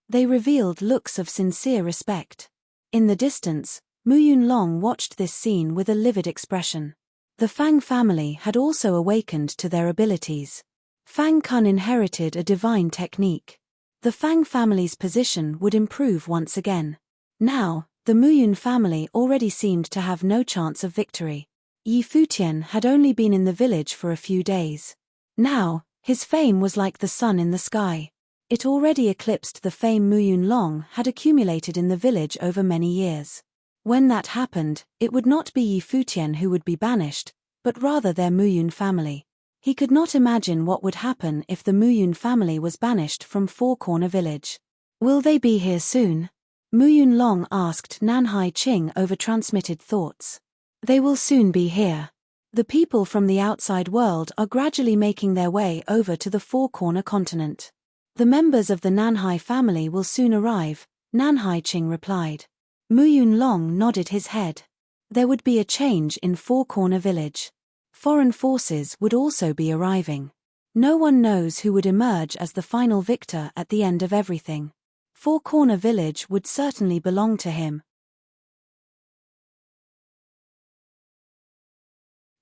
They revealed looks of sincere respect. In the distance, Mu Yunlong watched this scene with a livid expression. The Fang family had also awakened to their abilities. Fang Kun inherited a divine technique. The Fang family's position would improve once again. Now, the Mu Yun family already seemed to have no chance of victory. Yi Futian had only been in the village for a few days. Now, his fame was like the sun in the sky. It already eclipsed the fame Mu Yunlong had accumulated in the village over many years. When that happened, it would not be Yi Futian who would be banished, but rather their Mu Yun family. He could not imagine what would happen if the Mu Yun family was banished from Four Corner Village. "Will they be here soon?" Mu Yunlong asked Nanhai Qing over transmitted thoughts. "They will soon be here. The people from the outside world are gradually making their way over to the Four Corner continent. The members of the Nanhai family will soon arrive," Nanhai Qing replied. Mu Yunlong nodded his head. There would be a change in Four Corner Village. Foreign forces would also be arriving. No one knows who would emerge as the final victor at the end of everything. Four Corner Village would certainly belong to him.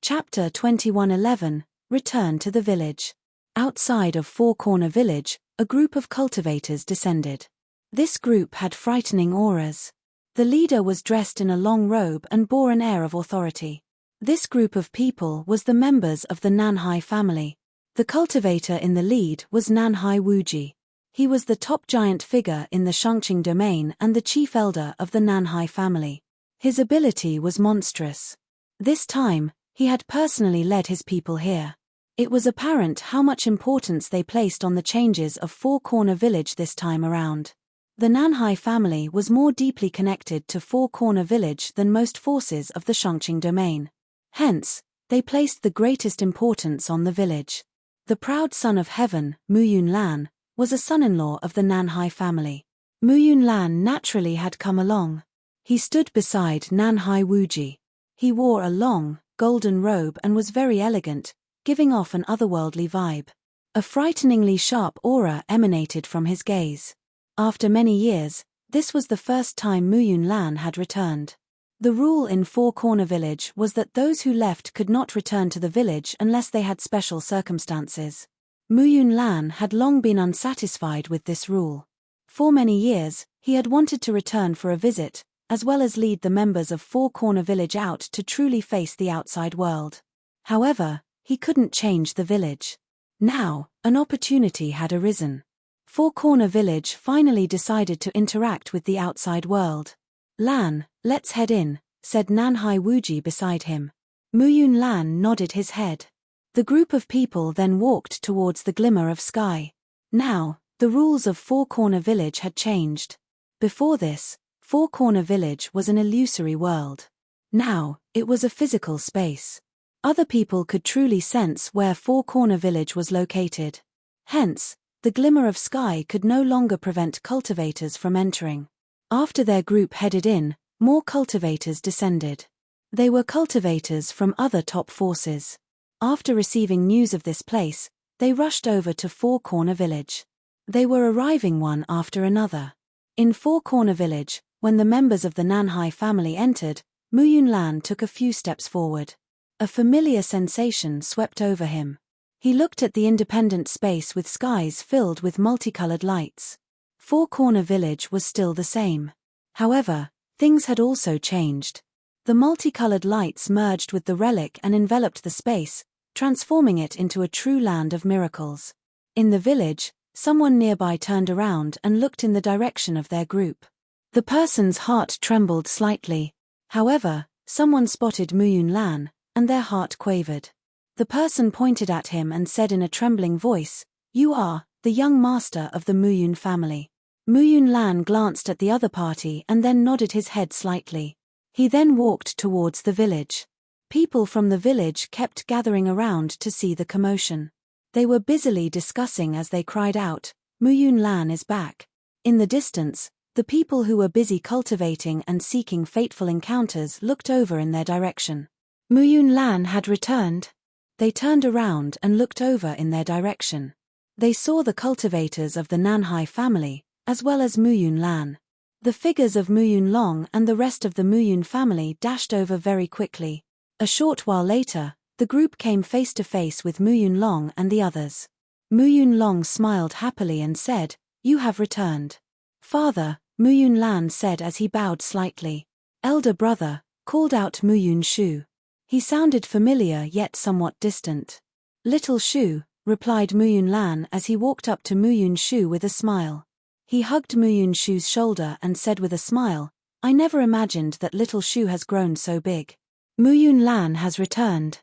Chapter 21:11 Return to the Village. Outside of Four Corner Village, a group of cultivators descended. This group had frightening auras. The leader was dressed in a long robe and bore an air of authority. This group of people was the members of the Nanhai family. The cultivator in the lead was Nanhai Wuji. He was the top giant figure in the Shangqing domain and the chief elder of the Nanhai family. His ability was monstrous. This time, he had personally led his people here. It was apparent how much importance they placed on the changes of Four Corner Village this time around. The Nanhai family was more deeply connected to Four Corner Village than most forces of the Shangqing domain. Hence, they placed the greatest importance on the village. The proud son of heaven, Mu Yunlan, was a son-in-law of the Nanhai family. Mu Yunlan naturally had come along. He stood beside Nanhai Wuji. He wore a long, golden robe and was very elegant, giving off an otherworldly vibe. A frighteningly sharp aura emanated from his gaze. After many years, this was the first time Mu Yunlan had returned. The rule in Four Corner Village was that those who left could not return to the village unless they had special circumstances. Mu Yunlan had long been unsatisfied with this rule. For many years, he had wanted to return for a visit, as well as lead the members of Four Corner Village out to truly face the outside world. However, he couldn't change the village. Now, an opportunity had arisen. Four Corner Village finally decided to interact with the outside world. "Lan, let's head in," said Nanhai Wuji beside him. Mu Yunlan nodded his head. The group of people then walked towards the glimmer of sky. Now, the rules of Four Corner Village had changed. Before this, Four Corner Village was an illusory world. Now, it was a physical space. Other people could truly sense where Four Corner Village was located. Hence, the glimmer of sky could no longer prevent cultivators from entering. After their group headed in, more cultivators descended. They were cultivators from other top forces. After receiving news of this place, they rushed over to Four Corner Village. They were arriving one after another. In Four Corner Village, when the members of the Nanhai family entered, Mu Yunlan took a few steps forward. A familiar sensation swept over him. He looked at the independent space with skies filled with multicolored lights. Four Corner Village was still the same. However, things had also changed. The multicolored lights merged with the relic and enveloped the space, transforming it into a true land of miracles. In the village, someone nearby turned around and looked in the direction of their group. The person's heart trembled slightly. However, someone spotted Muyun Lan, and their heart quavered. The person pointed at him and said in a trembling voice, "You are the young master of the Muyun family." Muyun Lan glanced at the other party and then nodded his head slightly. He then walked towards the village. People from the village kept gathering around to see the commotion. They were busily discussing as they cried out, "Muyun Lan is back." In the distance, the people who were busy cultivating and seeking fateful encounters looked over in their direction. Muyun Lan had returned. They turned around and looked over in their direction. They saw the cultivators of the Nanhai family, as well as Muyun Lan. The figures of Muyun Long and the rest of the Muyun family dashed over very quickly. A short while later, the group came face to face with Muyun Long and the others. Muyun Long smiled happily and said, "You have returned." "Father," Muyun Lan said as he bowed slightly. "Elder brother," called out Muyun Shu. He sounded familiar yet somewhat distant. "Little Shu," replied Muyun Lan as he walked up to Muyun Shu with a smile. He hugged Muyun Shu's shoulder and said with a smile, "I never imagined that little Shu has grown so big. Muyun Lan has returned."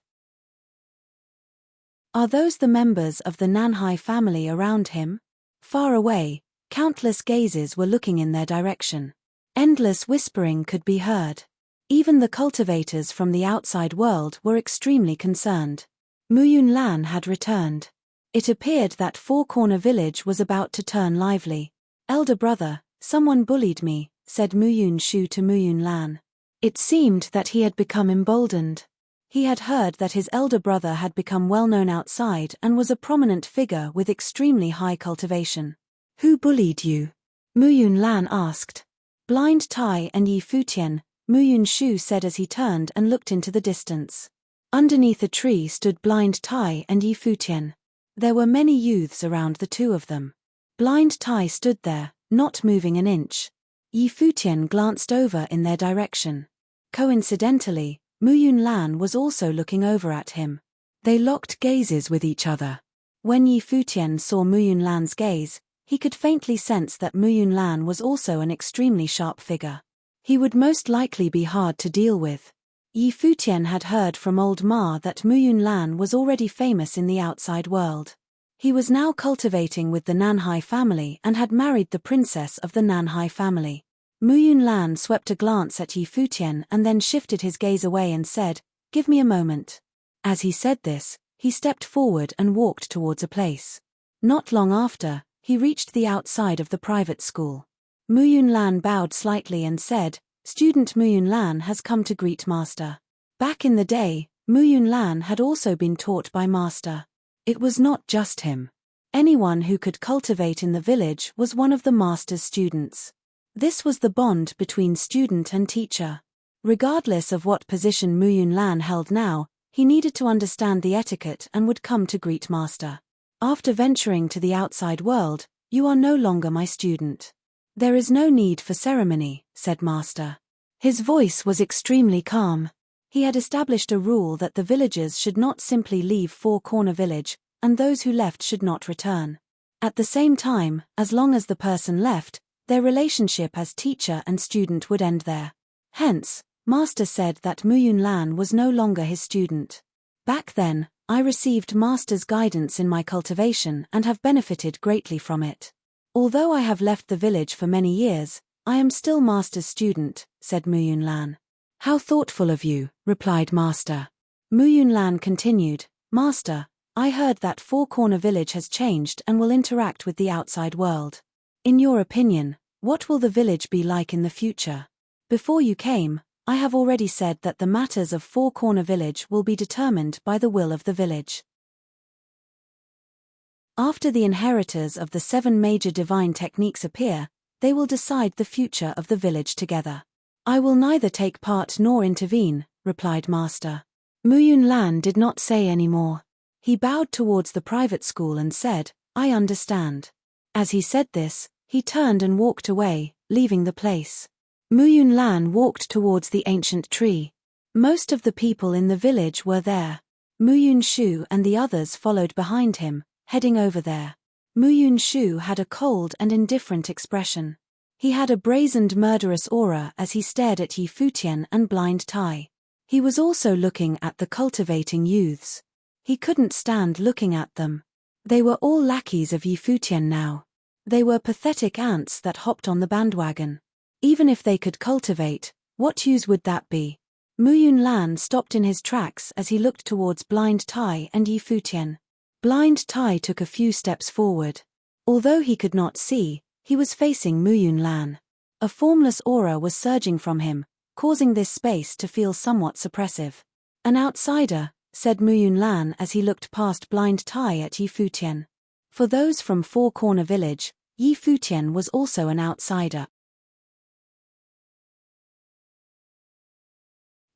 Are those the members of the Nanhai family around him? Far away, countless gazes were looking in their direction. Endless whispering could be heard. Even the cultivators from the outside world were extremely concerned. Muyun Lan had returned. It appeared that Four Corner Village was about to turn lively. "Elder brother, someone bullied me," said Muyun Shu to Muyun Lan. It seemed that he had become emboldened. He had heard that his elder brother had become well known outside and was a prominent figure with extremely high cultivation. "Who bullied you?" Muyun Lan asked. "Blind Tai and Yi Futian," Muyun Shu said as he turned and looked into the distance. Underneath a tree stood Blind Tai and Yi Futian. There were many youths around the two of them. Blind Tai stood there, not moving an inch. Yi Futian glanced over in their direction. Coincidentally, Muyun Lan was also looking over at him. They locked gazes with each other. When Yi Futian saw Muyun Lan's gaze, he could faintly sense that Muyun Lan was also an extremely sharp figure. He would most likely be hard to deal with. Yi Futian had heard from old Ma that Muyun Lan was already famous in the outside world. He was now cultivating with the Nanhai family and had married the princess of the Nanhai family. Muyun Lan swept a glance at Yi Futian and then shifted his gaze away and said, "Give me a moment." As he said this, he stepped forward and walked towards a place. Not long after, he reached the outside of the private school. Muyun Lan bowed slightly and said, "Student Muyun Lan has come to greet Master." Back in the day, Muyun Lan had also been taught by Master. It was not just him. Anyone who could cultivate in the village was one of the Master's students. This was the bond between student and teacher. Regardless of what position Muyun Lan held now, he needed to understand the etiquette and would come to greet Master. "After venturing to the outside world, you are no longer my student. There is no need for ceremony," said Master. His voice was extremely calm. He had established a rule that the villagers should not simply leave Four Corner Village, and those who left should not return. At the same time, as long as the person left, their relationship as teacher and student would end there. Hence, Master said that Muyun Lan was no longer his student. "Back then, I received Master's guidance in my cultivation and have benefited greatly from it. Although I have left the village for many years, I am still Master's student," said Muyun Lan. "How thoughtful of you," replied Master. Muyun Lan continued, "Master, I heard that Four Corner Village has changed and will interact with the outside world. In your opinion, what will the village be like in the future? Before you came, I have already said that the matters of Four Corner Village will be determined by the will of the village. After the inheritors of the 7 major divine techniques appear, they will decide the future of the village together. I will neither take part nor intervene," replied Master. Muyun Lan did not say any more. He bowed towards the private school and said, "I understand." As he said this, he turned and walked away, leaving the place. Muyun Lan walked towards the ancient tree. Most of the people in the village were there. Muyun Shu and the others followed behind him, heading over there. Muyun Shu had a cold and indifferent expression. He had a brazened murderous aura as he stared at Yi Futian and Blind Tai. He was also looking at the cultivating youths. He couldn't stand looking at them. They were all lackeys of Yi Futian now. They were pathetic ants that hopped on the bandwagon. Even if they could cultivate, what use would that be? Muyun Lan stopped in his tracks as he looked towards Blind Tai and Yi Futian. Blind Tai took a few steps forward. Although he could not see, he was facing Muyun Lan. A formless aura was surging from him, causing this space to feel somewhat suppressive. "An outsider," said Muyun Lan as he looked past Blind Tai at Yi Futian. For those from Four Corner Village, Yi Futian was also an outsider.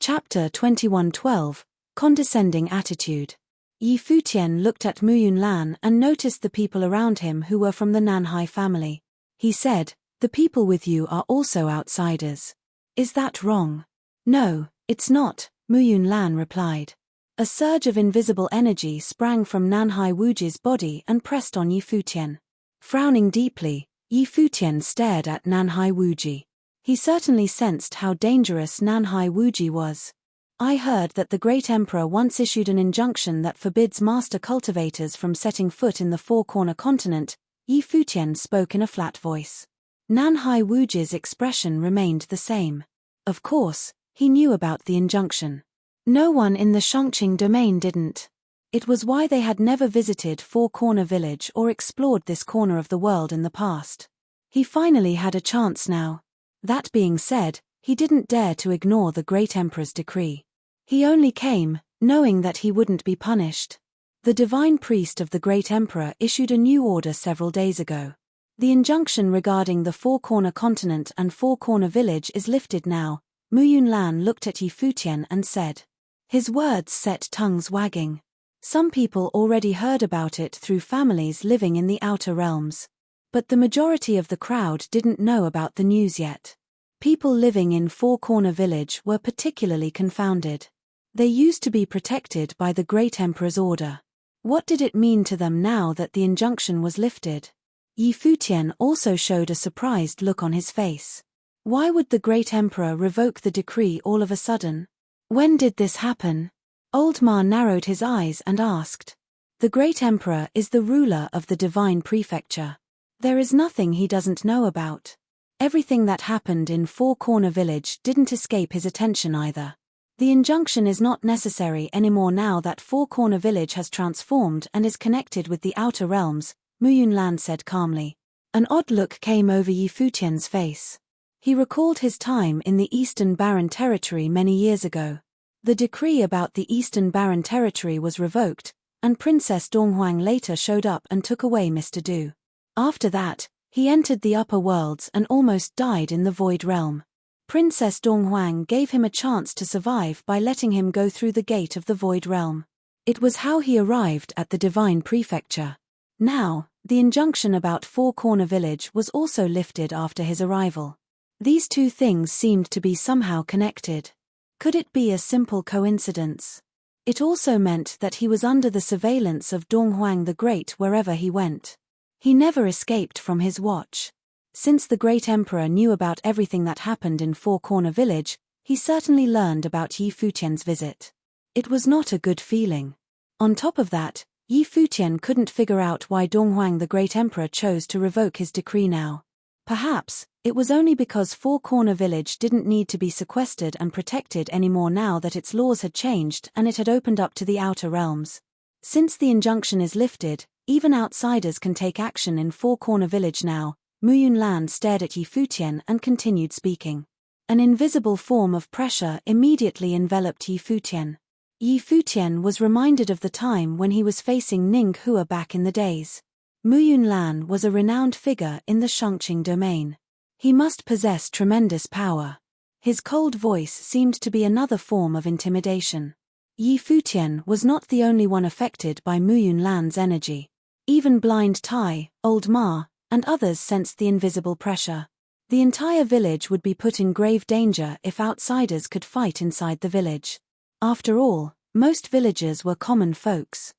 Chapter 21:12, Condescending Attitude. Yi Futian looked at Muyun Lan and noticed the people around him who were from the Nanhai family. He said, "The people with you are also outsiders. Is that wrong?" "No, it's not," Muyun Lan replied. A surge of invisible energy sprang from Nanhai Wuji's body and pressed on Yi Futian. Frowning deeply, Yi Futian stared at Nanhai Wuji. He certainly sensed how dangerous Nanhai Wuji was. "I heard that the Great Emperor once issued an injunction that forbids master cultivators from setting foot in the Four Corner continent," Yi Futian spoke in a flat voice. Nanhai Wuji's expression remained the same. Of course, he knew about the injunction. No one in the Shangqing domain didn't. It was why they had never visited Four Corner Village or explored this corner of the world in the past. He finally had a chance now. That being said, he didn't dare to ignore the Great Emperor's decree. He only came, knowing that he wouldn't be punished. The divine priest of the Great Emperor issued a new order several days ago. The injunction regarding the Four Corner continent and Four Corner Village is lifted now. Muyun Lan looked at Yi Futian and said. His words set tongues wagging. Some people already heard about it through families living in the outer realms. But the majority of the crowd didn't know about the news yet. People living in Four Corner Village were particularly confounded. They used to be protected by the Great Emperor's order. What did it mean to them now that the injunction was lifted? Yi Futian also showed a surprised look on his face. Why would the Great Emperor revoke the decree all of a sudden? When did this happen? Old Ma narrowed his eyes and asked. The Great Emperor is the ruler of the divine prefecture. There is nothing he doesn't know about. Everything that happened in Four Corner Village didn't escape his attention either. The injunction is not necessary anymore now that Four Corner Village has transformed and is connected with the outer realms, Muyun Lan said calmly. An odd look came over Yi Futian's face. He recalled his time in the Eastern Barren Territory many years ago. The decree about the Eastern Barren Territory was revoked, and Princess Donghuang later showed up and took away Mr. Du. After that, he entered the upper worlds and almost died in the Void Realm. Princess Donghuang gave him a chance to survive by letting him go through the gate of the Void Realm. It was how he arrived at the Divine Prefecture. Now, the injunction about Four Corner Village was also lifted after his arrival. These two things seemed to be somehow connected. Could it be a simple coincidence? It also meant that he was under the surveillance of Donghuang the Great wherever he went. He never escaped from his watch. Since the Great Emperor knew about everything that happened in Four Corner Village, he certainly learned about Yi Futian's visit. It was not a good feeling. On top of that, Yi Futian couldn't figure out why Donghuang the Great Emperor chose to revoke his decree now. Perhaps, it was only because Four Corner Village didn't need to be sequestered and protected anymore now that its laws had changed and it had opened up to the outer realms. Since the injunction is lifted, even outsiders can take action in Four Corner Village now. Muyun Lan stared at Yi Futian and continued speaking. An invisible form of pressure immediately enveloped Yi Futian. Yi Futian was reminded of the time when he was facing Ning Hua back in the days. Muyun Lan was a renowned figure in the Shangqing domain. He must possess tremendous power. His cold voice seemed to be another form of intimidation. Yi Futian was not the only one affected by Muyun Lan's energy. Even Blind Tai, Old Ma, and others sensed the invisible pressure. The entire village would be put in grave danger if outsiders could fight inside the village. After all, most villagers were common folks.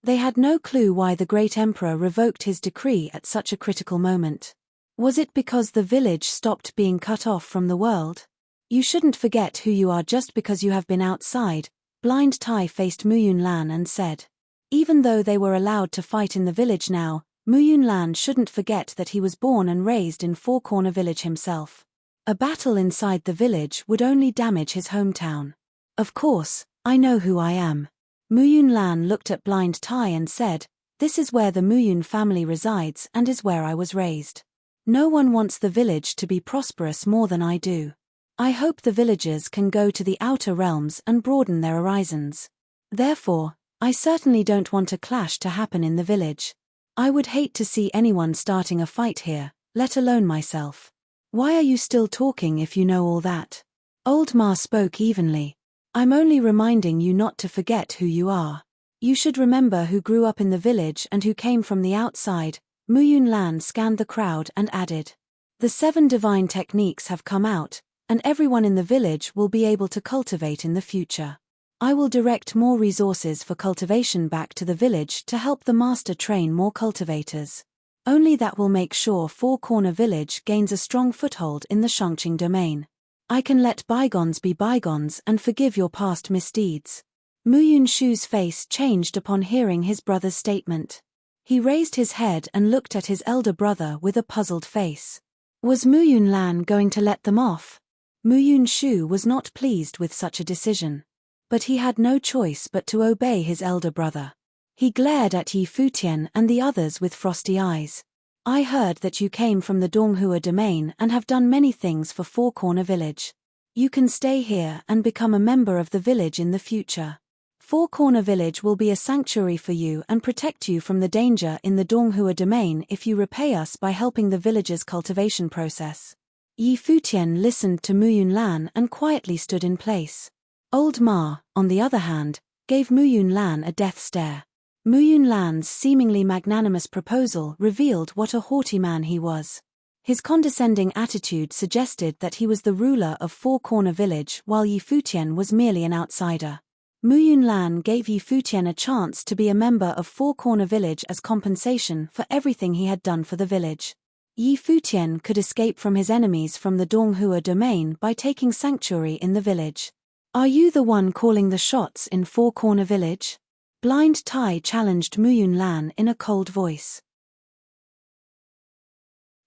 They had no clue why the great emperor revoked his decree at such a critical moment. Was it because the village stopped being cut off from the world? You shouldn't forget who you are just because you have been outside, Blind Tai faced Muyun Lan and said. Even though they were allowed to fight in the village now, Muyun Lan shouldn't forget that he was born and raised in Four Corner Village himself. A battle inside the village would only damage his hometown. Of course, I know who I am. Muyun Lan looked at Blind Tai and said, "This is where the Muyun family resides and is where I was raised. No one wants the village to be prosperous more than I do. I hope the villagers can go to the outer realms and broaden their horizons. Therefore, I certainly don't want a clash to happen in the village. I would hate to see anyone starting a fight here, let alone myself. Why are you still talking if you know all that?" Old Ma spoke evenly. "I'm only reminding you not to forget who you are. You should remember who grew up in the village and who came from the outside." Muyun Lan scanned the crowd and added, "The 7 divine techniques have come out, and everyone in the village will be able to cultivate in the future. I will direct more resources for cultivation back to the village to help the master train more cultivators. Only that will make sure Four Corner Village gains a strong foothold in the Shangqing domain. I can let bygones be bygones and forgive your past misdeeds." Muyun Shu's face changed upon hearing his brother's statement. He raised his head and looked at his elder brother with a puzzled face. Was Muyun Lan going to let them off? Muyun Shu was not pleased with such a decision. But he had no choice but to obey his elder brother. He glared at Yi Futian and the others with frosty eyes. "I heard that you came from the Donghua domain and have done many things for Four Corner Village. You can stay here and become a member of the village in the future. Four Corner Village will be a sanctuary for you and protect you from the danger in the Donghua domain if you repay us by helping the village's cultivation process." Yi Futian listened to Muyun Lan and quietly stood in place. Old Ma, on the other hand, gave Muyun Lan a death stare. Muyun Lan's seemingly magnanimous proposal revealed what a haughty man he was. His condescending attitude suggested that he was the ruler of Four Corner Village while Yi Futian was merely an outsider. Muyun Lan gave Yi Futian a chance to be a member of Four Corner Village as compensation for everything he had done for the village. Yi Futian could escape from his enemies from the Donghua domain by taking sanctuary in the village. "Are you the one calling the shots in Four Corner Village?" Blind Tai challenged Muyun Lan in a cold voice.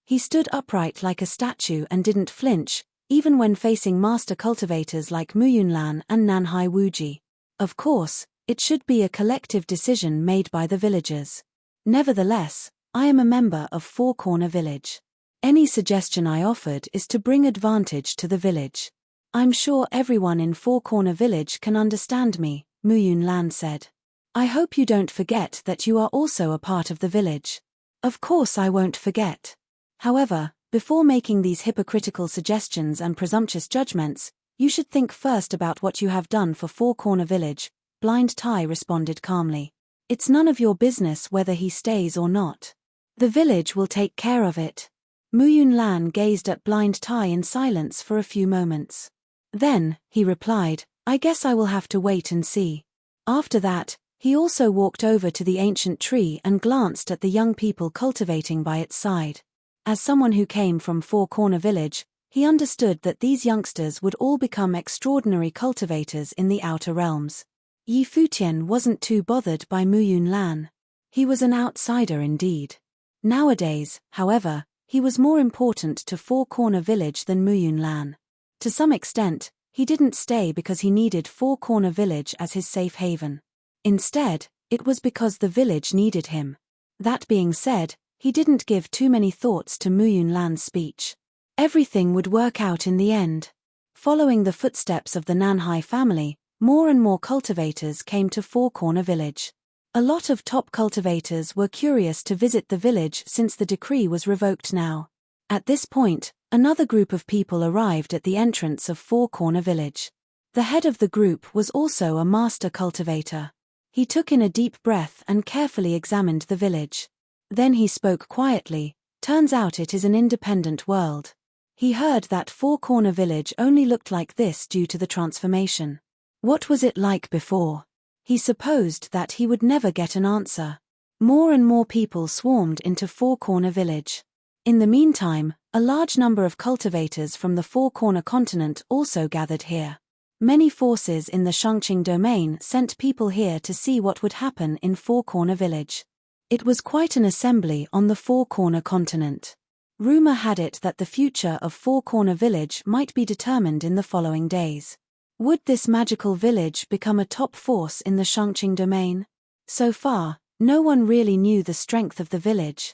He stood upright like a statue and didn't flinch, even when facing master cultivators like Muyun Lan and Nanhai Wuji. Of course, it should be a collective decision made by the villagers. Nevertheless, I am a member of Four Corner Village. Any suggestion I offered is to bring advantage to the village. I'm sure everyone in Four Corner Village can understand me, Muyun Lan said. I hope you don't forget that you are also a part of the village. Of course I won't forget. However, before making these hypocritical suggestions and presumptuous judgments, you should think first about what you have done for Four Corner Village, Blind Tai responded calmly. It's none of your business whether he stays or not. The village will take care of it. Muyun Lan gazed at Blind Tai in silence for a few moments. Then, he replied, I guess I will have to wait and see. After that, he also walked over to the ancient tree and glanced at the young people cultivating by its side. As someone who came from Four Corner Village, he understood that these youngsters would all become extraordinary cultivators in the outer realms. Yi Futian wasn't too bothered by Muyun Lan. He was an outsider indeed. Nowadays, however, he was more important to Four Corner Village than Muyun Lan. To some extent, he didn't stay because he needed Four Corner Village as his safe haven. Instead, it was because the village needed him. That being said, he didn't give too many thoughts to Muyun Lan's speech. Everything would work out in the end. Following the footsteps of the Nanhai family, more and more cultivators came to Four Corner Village. A lot of top cultivators were curious to visit the village since the decree was revoked now. At this point, another group of people arrived at the entrance of Four Corner Village. The head of the group was also a master cultivator. He took in a deep breath and carefully examined the village. Then he spoke quietly. Turns out it is an independent world. He heard that Four Corner Village only looked like this due to the transformation. What was it like before? He supposed that he would never get an answer. More and more people swarmed into Four Corner Village. In the meantime, a large number of cultivators from the Four Corner continent also gathered here. Many forces in the Shangqing domain sent people here to see what would happen in Four Corner Village. It was quite an assembly on the Four Corner continent. Rumor had it that the future of Four Corner Village might be determined in the following days. Would this magical village become a top force in the Shangqing domain? So far, no one really knew the strength of the village.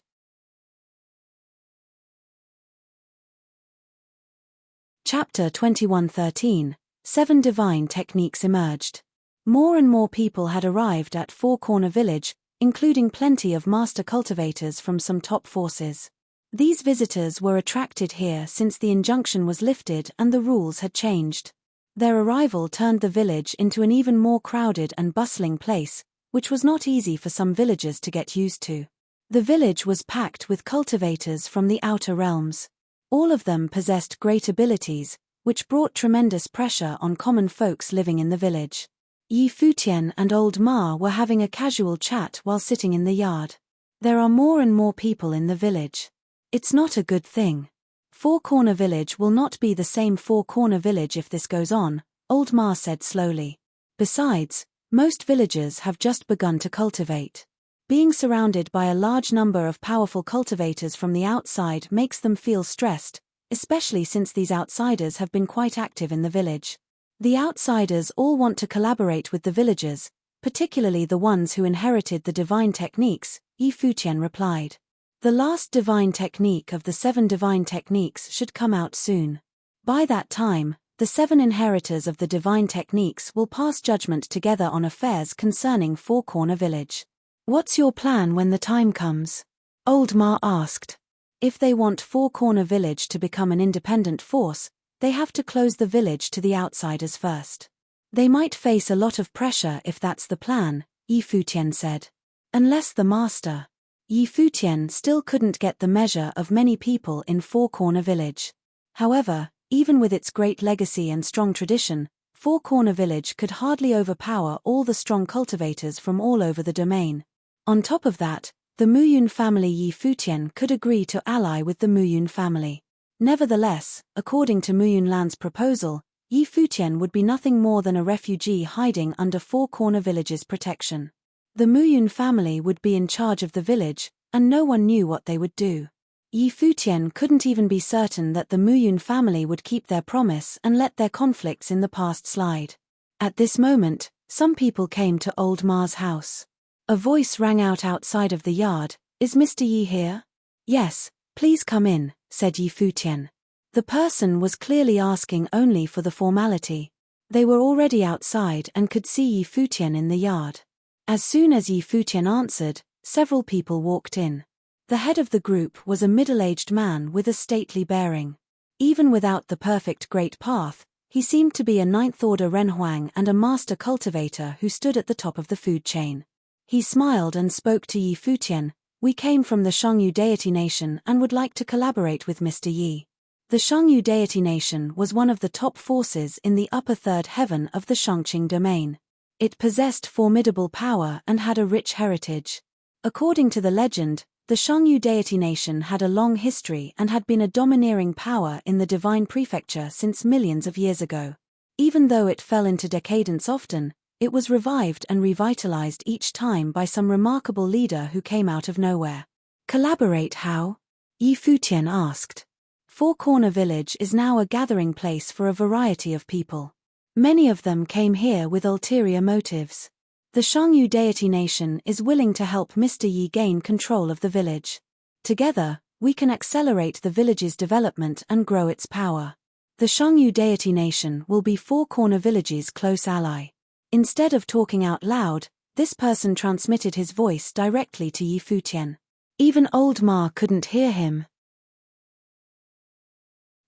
Chapter 21:13. 7 divine techniques emerged. More and more people had arrived at Four Corner Village, including plenty of master cultivators from some top forces. These visitors were attracted here since the injunction was lifted and the rules had changed. Their arrival turned the village into an even more crowded and bustling place, which was not easy for some villagers to get used to. The village was packed with cultivators from the outer realms. All of them possessed great abilities, which brought tremendous pressure on common folks living in the village. Futian and Old Ma were having a casual chat while sitting in the yard. There are more and more people in the village. It's not a good thing. Four Corner Village will not be the same Four Corner Village if this goes on, Old Ma said slowly. Besides, most villagers have just begun to cultivate. Being surrounded by a large number of powerful cultivators from the outside makes them feel stressed, especially since these outsiders have been quite active in the village. The outsiders all want to collaborate with the villagers, particularly the ones who inherited the divine techniques, Futian replied. The last divine technique of the 7 divine techniques should come out soon. By that time, the 7 inheritors of the divine techniques will pass judgment together on affairs concerning Four Corner Village. What's your plan when the time comes? Old Ma asked. If they want Four Corner Village to become an independent force, they have to close the village to the outsiders first. They might face a lot of pressure if that's the plan, Futian said. Unless the master. Futian still couldn't get the measure of many people in Four Corner Village. However, even with its great legacy and strong tradition, Four Corner Village could hardly overpower all the strong cultivators from all over the domain. On top of that, the Muyun family Futian could agree to ally with the Muyun family. Nevertheless, according to Muyun Lan's proposal, Futian would be nothing more than a refugee hiding under Four Corner Village's protection. The Muyun family would be in charge of the village, and no one knew what they would do. Futian couldn't even be certain that the Muyun family would keep their promise and let their conflicts in the past slide. At this moment, some people came to Old Ma's house. A voice rang out outside of the yard, "Is Mr. Yi here?" "Yes, please come in," said Futian. The person was clearly asking only for the formality. They were already outside and could see Futian in the yard. As soon as Futian answered, several people walked in. The head of the group was a middle-aged man with a stately bearing. Even without the perfect great path, he seemed to be a 9th-order Renhuang and a master cultivator who stood at the top of the food chain. He smiled and spoke to Futian. "We came from the Shangyu deity nation and would like to collaborate with Mr. Yi." The Shangyu deity nation was one of the top forces in the upper third heaven of the Shangqing domain. It possessed formidable power and had a rich heritage. According to the legend, the Shangyu deity nation had a long history and had been a domineering power in the divine prefecture since millions of years ago. Even though it fell into decadence often, it was revived and revitalized each time by some remarkable leader who came out of nowhere. "Collaborate how?" Futian asked. Four Corner Village is now a gathering place for a variety of people. Many of them came here with ulterior motives. The Shangyu deity nation is willing to help Mr. Yi gain control of the village. Together, we can accelerate the village's development and grow its power. The Shangyu deity nation will be Four Corner Village's close ally. Instead of talking out loud, this person transmitted his voice directly to Futian. Even Old Ma couldn't hear him.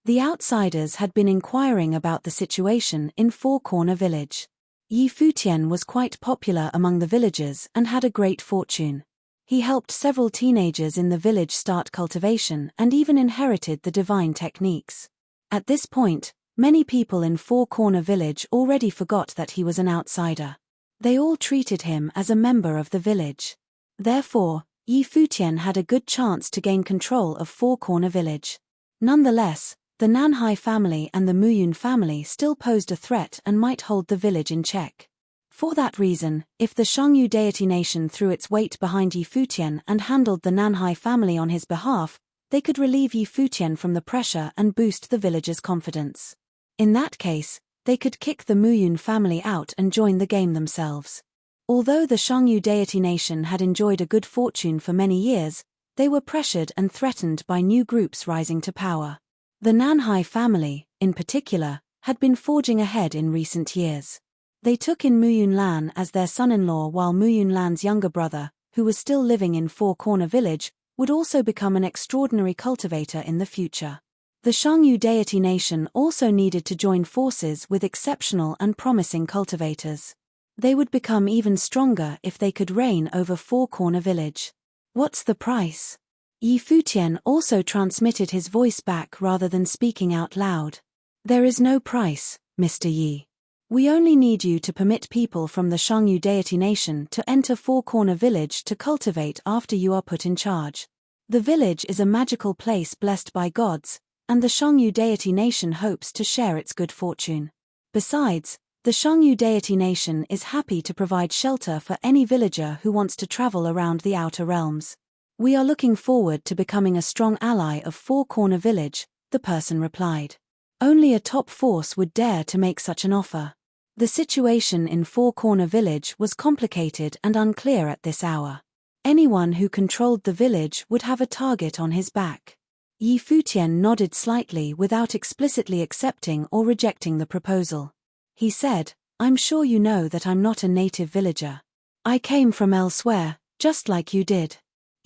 The outsiders had been inquiring about the situation in Four Corner Village. Futian was quite popular among the villagers and had a great fortune. He helped several teenagers in the village start cultivation and even inherited the divine techniques. At this point, many people in Four Corner Village already forgot that he was an outsider. They all treated him as a member of the village. Therefore, Futian had a good chance to gain control of Four Corner Village. Nonetheless, the Nanhai family and the Muyun family still posed a threat and might hold the village in check. For that reason, if the Shangyu deity nation threw its weight behind Futian and handled the Nanhai family on his behalf, they could relieve Futian from the pressure and boost the villagers' confidence. In that case, they could kick the Muyun family out and join the game themselves. Although the Shangyu deity nation had enjoyed a good fortune for many years, they were pressured and threatened by new groups rising to power. The Nanhai family, in particular, had been forging ahead in recent years. They took in Muyun Lan as their son-in-law, while Muyun Lan's younger brother, who was still living in Four Corner Village, would also become an extraordinary cultivator in the future. The Shangyu deity nation also needed to join forces with exceptional and promising cultivators. They would become even stronger if they could reign over Four Corner Village. What's the price? Futian also transmitted his voice back rather than speaking out loud. There is no price, Mr. Yi. We only need you to permit people from the Shangyu deity nation to enter Four Corner Village to cultivate after you are put in charge. The village is a magical place blessed by gods, and the Shangyu deity nation hopes to share its good fortune. Besides, the Shangyu deity nation is happy to provide shelter for any villager who wants to travel around the outer realms. We are looking forward to becoming a strong ally of Four Corner Village, the person replied. Only a top force would dare to make such an offer. The situation in Four Corner Village was complicated and unclear at this hour. Anyone who controlled the village would have a target on his back. Futian nodded slightly without explicitly accepting or rejecting the proposal. He said, I'm sure you know that I'm not a native villager. I came from elsewhere, just like you did.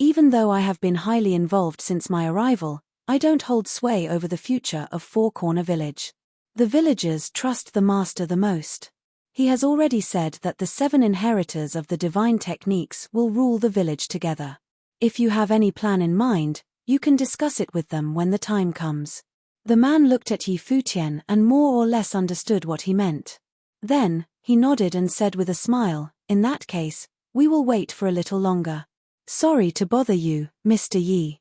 Even though I have been highly involved since my arrival, I don't hold sway over the future of Four Corner Village. The villagers trust the master the most. He has already said that the 7 inheritors of the divine techniques will rule the village together. If you have any plan in mind, you can discuss it with them when the time comes. The man looked at Futian and more or less understood what he meant. Then, he nodded and said with a smile, in that case, we will wait for a little longer. Sorry to bother you, Mr. Yi.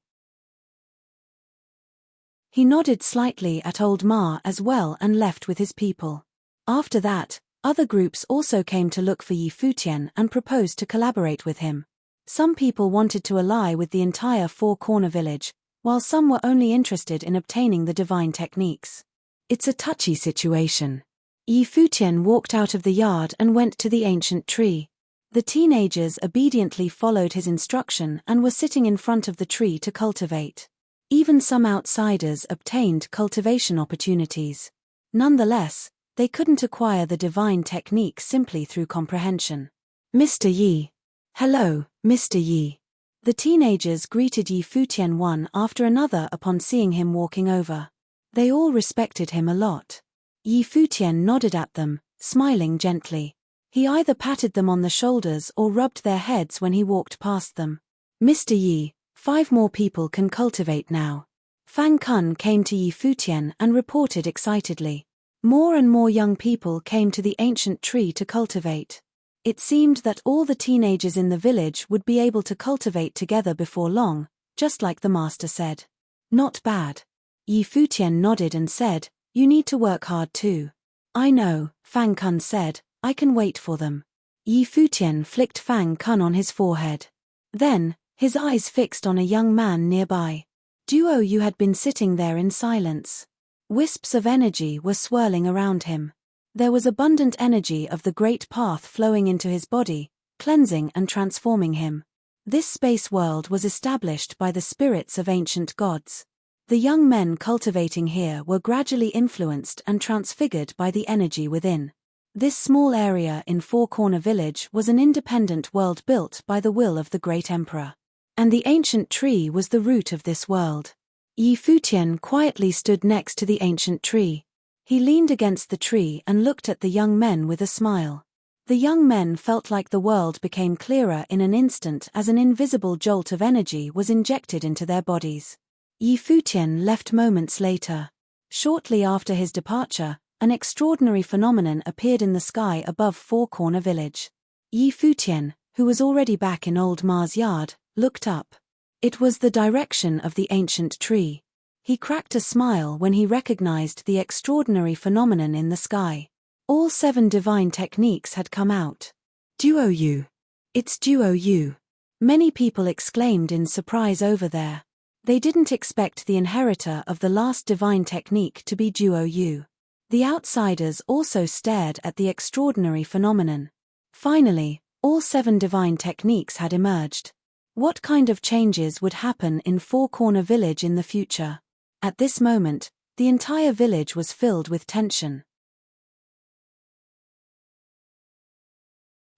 He nodded slightly at Old Ma as well and left with his people. After that, other groups also came to look for Futian and proposed to collaborate with him. Some people wanted to ally with the entire Four Corner Village, while some were only interested in obtaining the divine techniques. It's a touchy situation. Futian walked out of the yard and went to the ancient tree. The teenagers obediently followed his instruction and were sitting in front of the tree to cultivate. Even some outsiders obtained cultivation opportunities. Nonetheless, they couldn't acquire the divine technique simply through comprehension. Mr. Yi. Hello, Mr. Yi. The teenagers greeted Futian one after another upon seeing him walking over. They all respected him a lot. Futian nodded at them, smiling gently. He either patted them on the shoulders or rubbed their heads when he walked past them. Mr. Yi, 5 more people can cultivate now. Fang Kun came to Futian and reported excitedly. More and more young people came to the ancient tree to cultivate. It seemed that all the teenagers in the village would be able to cultivate together before long, just like the master said. Not bad. Futian nodded and said, you need to work hard too. I know, Fang Kun said, I can wait for them. Futian flicked Fang Kun on his forehead. Then, his eyes fixed on a young man nearby. Duo Yu had been sitting there in silence. Wisps of energy were swirling around him. There was abundant energy of the great path flowing into his body, cleansing and transforming him. This space world was established by the spirits of ancient gods. The young men cultivating here were gradually influenced and transfigured by the energy within. This small area in Four Corner Village was an independent world built by the will of the great emperor. And the ancient tree was the root of this world. Futian quietly stood next to the ancient tree. He leaned against the tree and looked at the young men with a smile. The young men felt like the world became clearer in an instant as an invisible jolt of energy was injected into their bodies. Futian left moments later. Shortly after his departure, an extraordinary phenomenon appeared in the sky above Four Corner Village. Futian, who was already back in Old Ma's yard, looked up. It was the direction of the ancient tree. He cracked a smile when he recognized the extraordinary phenomenon in the sky. All 7 divine techniques had come out. Duo Yu. It's Duo Yu. Many people exclaimed in surprise over there. They didn't expect the inheritor of the last divine technique to be Duo Yu. The outsiders also stared at the extraordinary phenomenon. Finally, all 7 divine techniques had emerged. What kind of changes would happen in Four Corner Village in the future? At this moment, the entire village was filled with tension.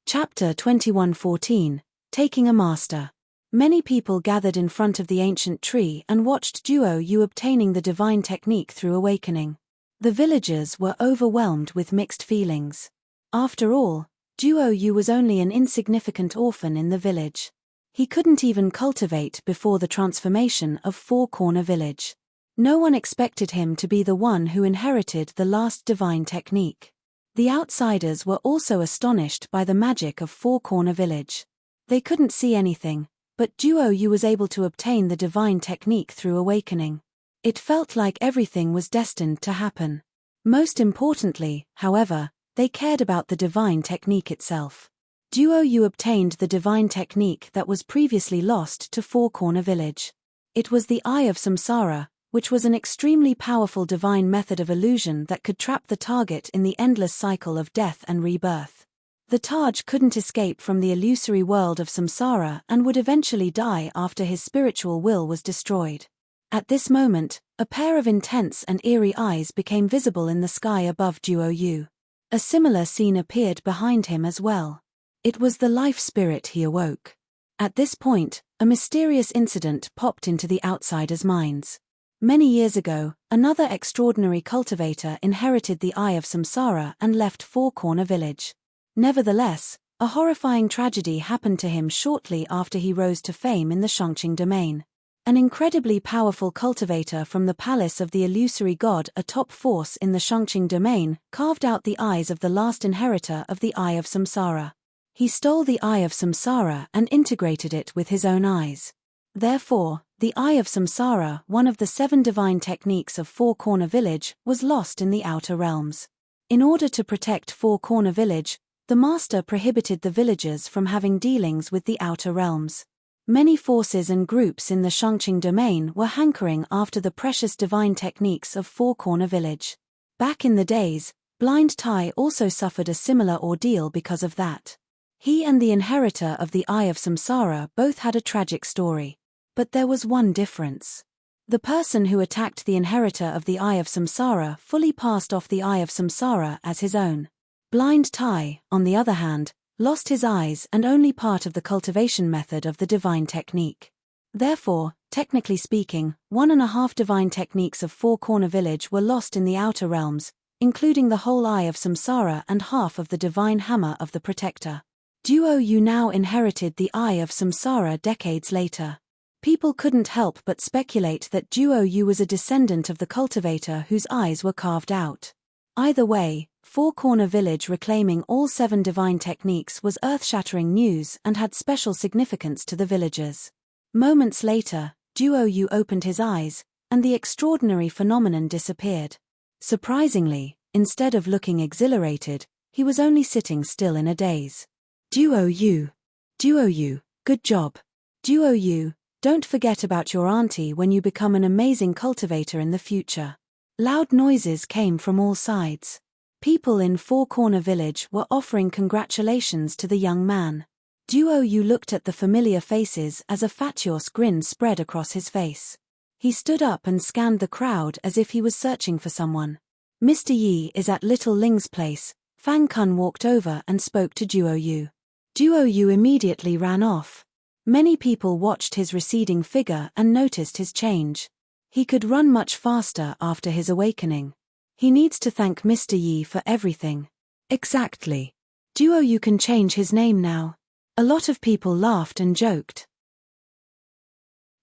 Chapter 21:14, Taking a Master. Many people gathered in front of the ancient tree and watched Duo Yu obtaining the divine technique through awakening. The villagers were overwhelmed with mixed feelings. After all, Duo Yu was only an insignificant orphan in the village. He couldn't even cultivate before the transformation of Four Corner Village. No one expected him to be the one who inherited the last divine technique. The outsiders were also astonished by the magic of Four Corner Village. They couldn't see anything, but Duo Yu was able to obtain the divine technique through awakening. It felt like everything was destined to happen. Most importantly, however, they cared about the divine technique itself. Duo Yu obtained the divine technique that was previously lost to Four Corner Village. It was the Eye of Samsara, which was an extremely powerful divine method of illusion that could trap the target in the endless cycle of death and rebirth. The Taj couldn't escape from the illusory world of samsara and would eventually die after his spiritual will was destroyed. At this moment, a pair of intense and eerie eyes became visible in the sky above Duo Yu. A similar scene appeared behind him as well. It was the life spirit he awoke. At this point, a mysterious incident popped into the outsiders' minds. Many years ago, another extraordinary cultivator inherited the Eye of Samsara and left Four Corner Village. Nevertheless, a horrifying tragedy happened to him shortly after he rose to fame in the Shangqing domain. An incredibly powerful cultivator from the palace of the illusory god, a top force in the Shangqing domain, carved out the eyes of the last inheritor of the Eye of Samsara. He stole the Eye of Samsara and integrated it with his own eyes. Therefore, the Eye of Samsara, one of the 7 divine techniques of Four Corner Village, was lost in the outer realms. In order to protect Four Corner Village, the master prohibited the villagers from having dealings with the outer realms. Many forces and groups in the Shangqing domain were hankering after the precious divine techniques of Four Corner Village. Back in the days, Blind Tai also suffered a similar ordeal because of that. He and the inheritor of the Eye of Samsara both had a tragic story. But there was one difference. The person who attacked the inheritor of the Eye of Samsara fully passed off the Eye of Samsara as his own. Blind Tai, on the other hand, lost his eyes and only part of the cultivation method of the divine technique. Therefore, technically speaking, 1.5 divine techniques of Four Corner Village were lost in the outer realms, including the whole Eye of Samsara and half of the divine hammer of the protector. Duo Yu now inherited the Eye of Samsara decades later. People couldn't help but speculate that Duo Yu was a descendant of the cultivator whose eyes were carved out. Either way, Four Corner Village reclaiming all 7 divine techniques was earth-shattering news and had special significance to the villagers. Moments later, Duo Yu opened his eyes, and the extraordinary phenomenon disappeared. Surprisingly, instead of looking exhilarated, he was only sitting still in a daze. Duo Yu, good job. Duo Yu, don't forget about your auntie when you become an amazing cultivator in the future. Loud noises came from all sides. People in Four Corner Village were offering congratulations to the young man. Duo Yu looked at the familiar faces as a fatuous grin spread across his face. He stood up and scanned the crowd as if he was searching for someone. Mr. Yi is at Little Ling's place. Fang Kun walked over and spoke to Duo Yu. Duo Yu immediately ran off. Many people watched his receding figure and noticed his change. He could run much faster after his awakening. He needs to thank Mr. Yi for everything. Exactly. Duo Yu can change his name now. A lot of people laughed and joked.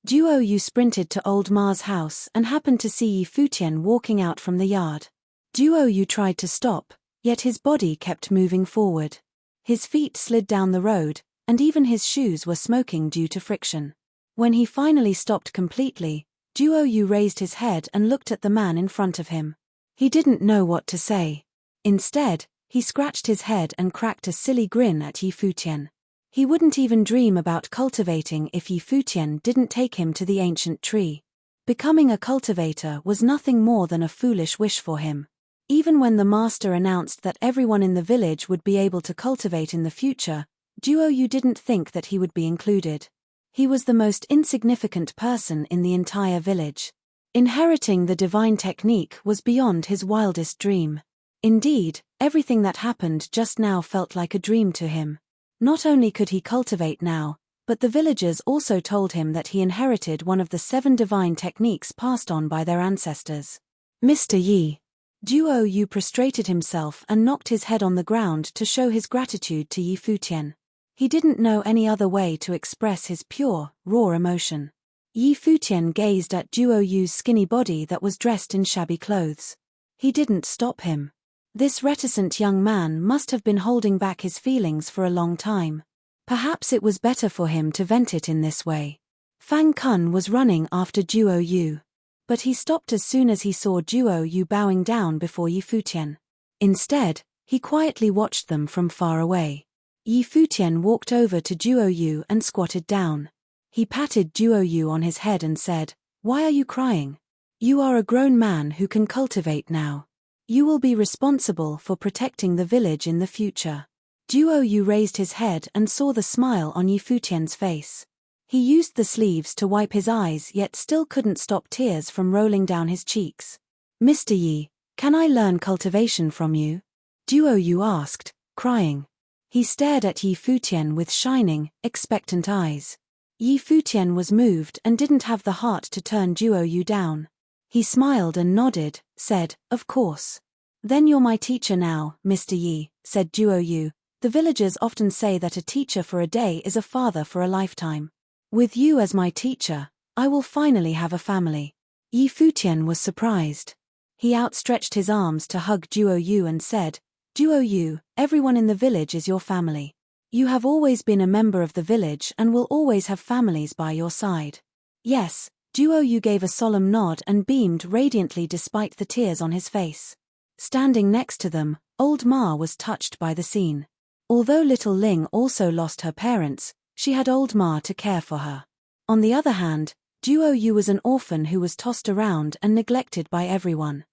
Duo Yu sprinted to old Ma's house and happened to see Yi Futian walking out from the yard. Duo Yu tried to stop, yet his body kept moving forward. His feet slid down the road, and even his shoes were smoking due to friction. When he finally stopped completely, Duo Yu raised his head and looked at the man in front of him. He didn't know what to say. Instead, he scratched his head and cracked a silly grin at Yi Futian. He wouldn't even dream about cultivating if Yi Futian didn't take him to the ancient tree. Becoming a cultivator was nothing more than a foolish wish for him. Even when the master announced that everyone in the village would be able to cultivate in the future, Duo Yu didn't think that he would be included. He was the most insignificant person in the entire village. Inheriting the divine technique was beyond his wildest dream. Indeed, everything that happened just now felt like a dream to him. Not only could he cultivate now, but the villagers also told him that he inherited one of the 7 divine techniques passed on by their ancestors. Mr. Yi. Duo Yu prostrated himself and knocked his head on the ground to show his gratitude to Yi Futian. He didn't know any other way to express his pure, raw emotion. Yi Futian gazed at Duo Yu's skinny body that was dressed in shabby clothes. He didn't stop him. This reticent young man must have been holding back his feelings for a long time. Perhaps it was better for him to vent it in this way. Fang Kun was running after Duo Yu. But he stopped as soon as he saw Duo Yu bowing down before Yi Futian. Instead, he quietly watched them from far away. Yi Futian walked over to Duo Yu and squatted down. He patted Duo Yu on his head and said, "Why are you crying? You are a grown man who can cultivate now. You will be responsible for protecting the village in the future." Duo Yu raised his head and saw the smile on Yi Futian's face. He used the sleeves to wipe his eyes yet still couldn't stop tears from rolling down his cheeks. "Mr. Yi, can I learn cultivation from you?" Duo Yu asked, crying. He stared at Yi Futian with shining, expectant eyes. Yi Futian was moved and didn't have the heart to turn Duo Yu down. He smiled and nodded, said, "Of course." "Then you're my teacher now, Mr. Yi," said Duo Yu. "The villagers often say that a teacher for a day is a father for a lifetime. With you as my teacher, I will finally have a family." Yi Futian was surprised. He outstretched his arms to hug Duo Yu and said, "Duo Yu, everyone in the village is your family. You have always been a member of the village and will always have families by your side." "Yes." Duo Yu gave a solemn nod and beamed radiantly despite the tears on his face. Standing next to them, old Ma was touched by the scene. Although little Ling also lost her parents, she had old Ma to care for her. On the other hand, Duo Yu was an orphan who was tossed around and neglected by everyone.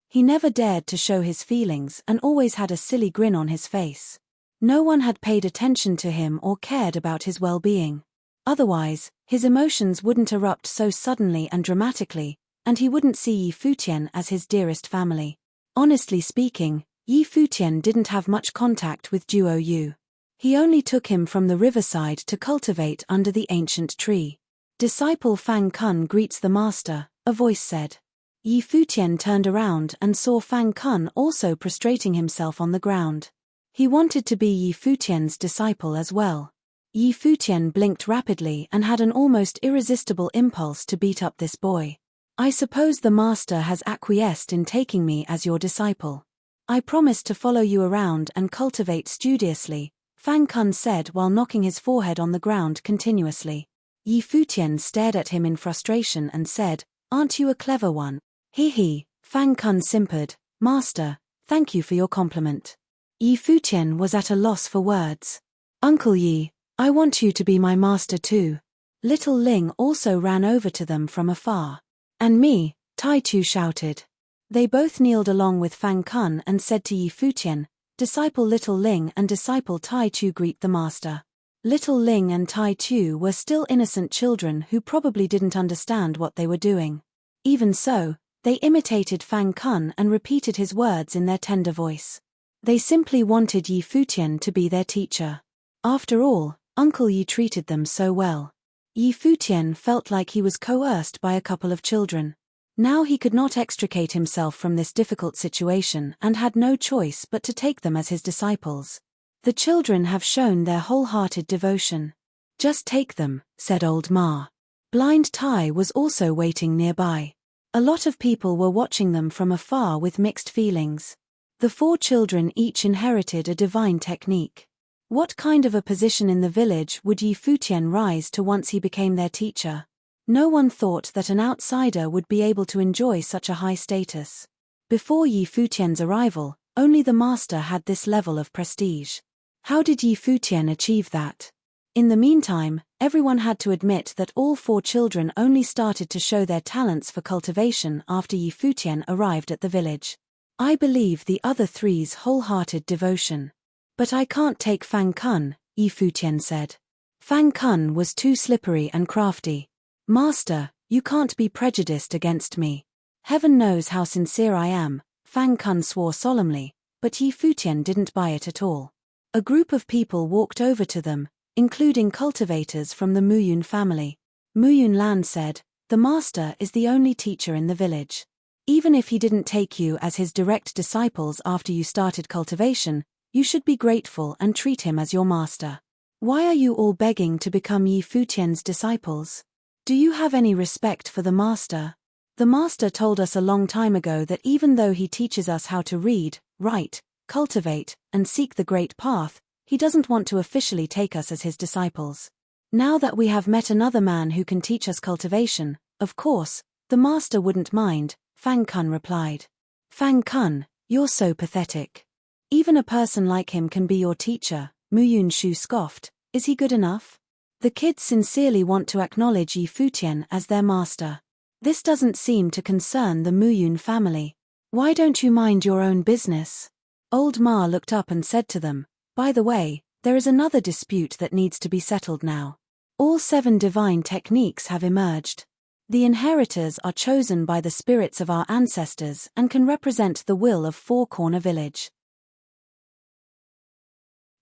He never dared to show his feelings and always had a silly grin on his face. No one had paid attention to him or cared about his well-being. Otherwise, his emotions wouldn't erupt so suddenly and dramatically, and he wouldn't see Yi Futian as his dearest family. Honestly speaking, Yi Futian didn't have much contact with Duo Yu. He only took him from the riverside to cultivate under the ancient tree. "Disciple Fang Kun greets the master," a voice said. Yi Futian turned around and saw Fang Kun also prostrating himself on the ground. He wanted to be Yi Futian's disciple as well. Yi Futian blinked rapidly and had an almost irresistible impulse to beat up this boy. "I suppose the master has acquiesced in taking me as your disciple. I promise to follow you around and cultivate studiously," Fang Kun said while knocking his forehead on the ground continuously. Yi Futian stared at him in frustration and said, "Aren't you a clever one?" "He," Fang Kun simpered, "Master, thank you for your compliment." Yi Futian was at a loss for words. "Uncle Yi, I want you to be my master too." Little Ling also ran over to them from afar. "And me," Tai Chu shouted. They both kneeled along with Fang Kun and said to Yi Futian, "Disciple Little Ling and Disciple Tai Chu greet the master." Little Ling and Tai Chu were still innocent children who probably didn't understand what they were doing. Even so, they imitated Fang Kun and repeated his words in their tender voice. They simply wanted Yi Futian to be their teacher. After all, Uncle Yi treated them so well. Futian felt like he was coerced by a couple of children. Now he could not extricate himself from this difficult situation and had no choice but to take them as his disciples. The children have shown their wholehearted devotion. Just take them, said Old Ma. Blind Tai was also waiting nearby. A lot of people were watching them from afar with mixed feelings. The 4 children each inherited a divine technique. What kind of a position in the village would Futian rise to once he became their teacher? No one thought that an outsider would be able to enjoy such a high status. Before Futian's arrival, only the master had this level of prestige. How did Futian achieve that? In the meantime, everyone had to admit that all 4 children only started to show their talents for cultivation after Futian arrived at the village. I believe the other 3's wholehearted devotion. But I can't take Fang Kun, Futian said. Fang Kun was too slippery and crafty. Master, you can't be prejudiced against me. Heaven knows how sincere I am, Fang Kun swore solemnly, but Futian didn't buy it at all. A group of people walked over to them, including cultivators from the Muyun family. Muyun Lan said, "The master is the only teacher in the village. Even if he didn't take you as his direct disciples after you started cultivation, you should be grateful and treat him as your master. Why are you all begging to become Futian's disciples? Do you have any respect for the master? The master told us a long time ago that even though he teaches us how to read, write, cultivate, and seek the great path, he doesn't want to officially take us as his disciples. Now that we have met another man who can teach us cultivation, of course, the master wouldn't mind," Fang Kun replied. "Fang Kun, you're so pathetic. Even a person like him can be your teacher," Muyun Shu scoffed. "Is he good enough?" The kids sincerely want to acknowledge Futian as their master. This doesn't seem to concern the Muyun family. Why don't you mind your own business? Old Ma looked up and said to them, "By the way, there is another dispute that needs to be settled now. All 7 divine techniques have emerged. The inheritors are chosen by the spirits of our ancestors and can represent the will of Four Corner Village.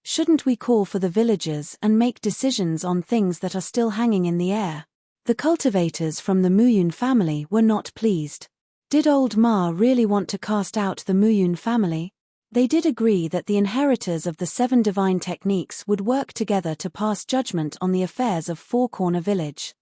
Shouldn't we call for the villagers and make decisions on things that are still hanging in the air?" The cultivators from the Muyun family were not pleased. Did Old Ma really want to cast out the Muyun family? They did agree that the inheritors of the 7 divine techniques would work together to pass judgment on the affairs of Four Corner Village.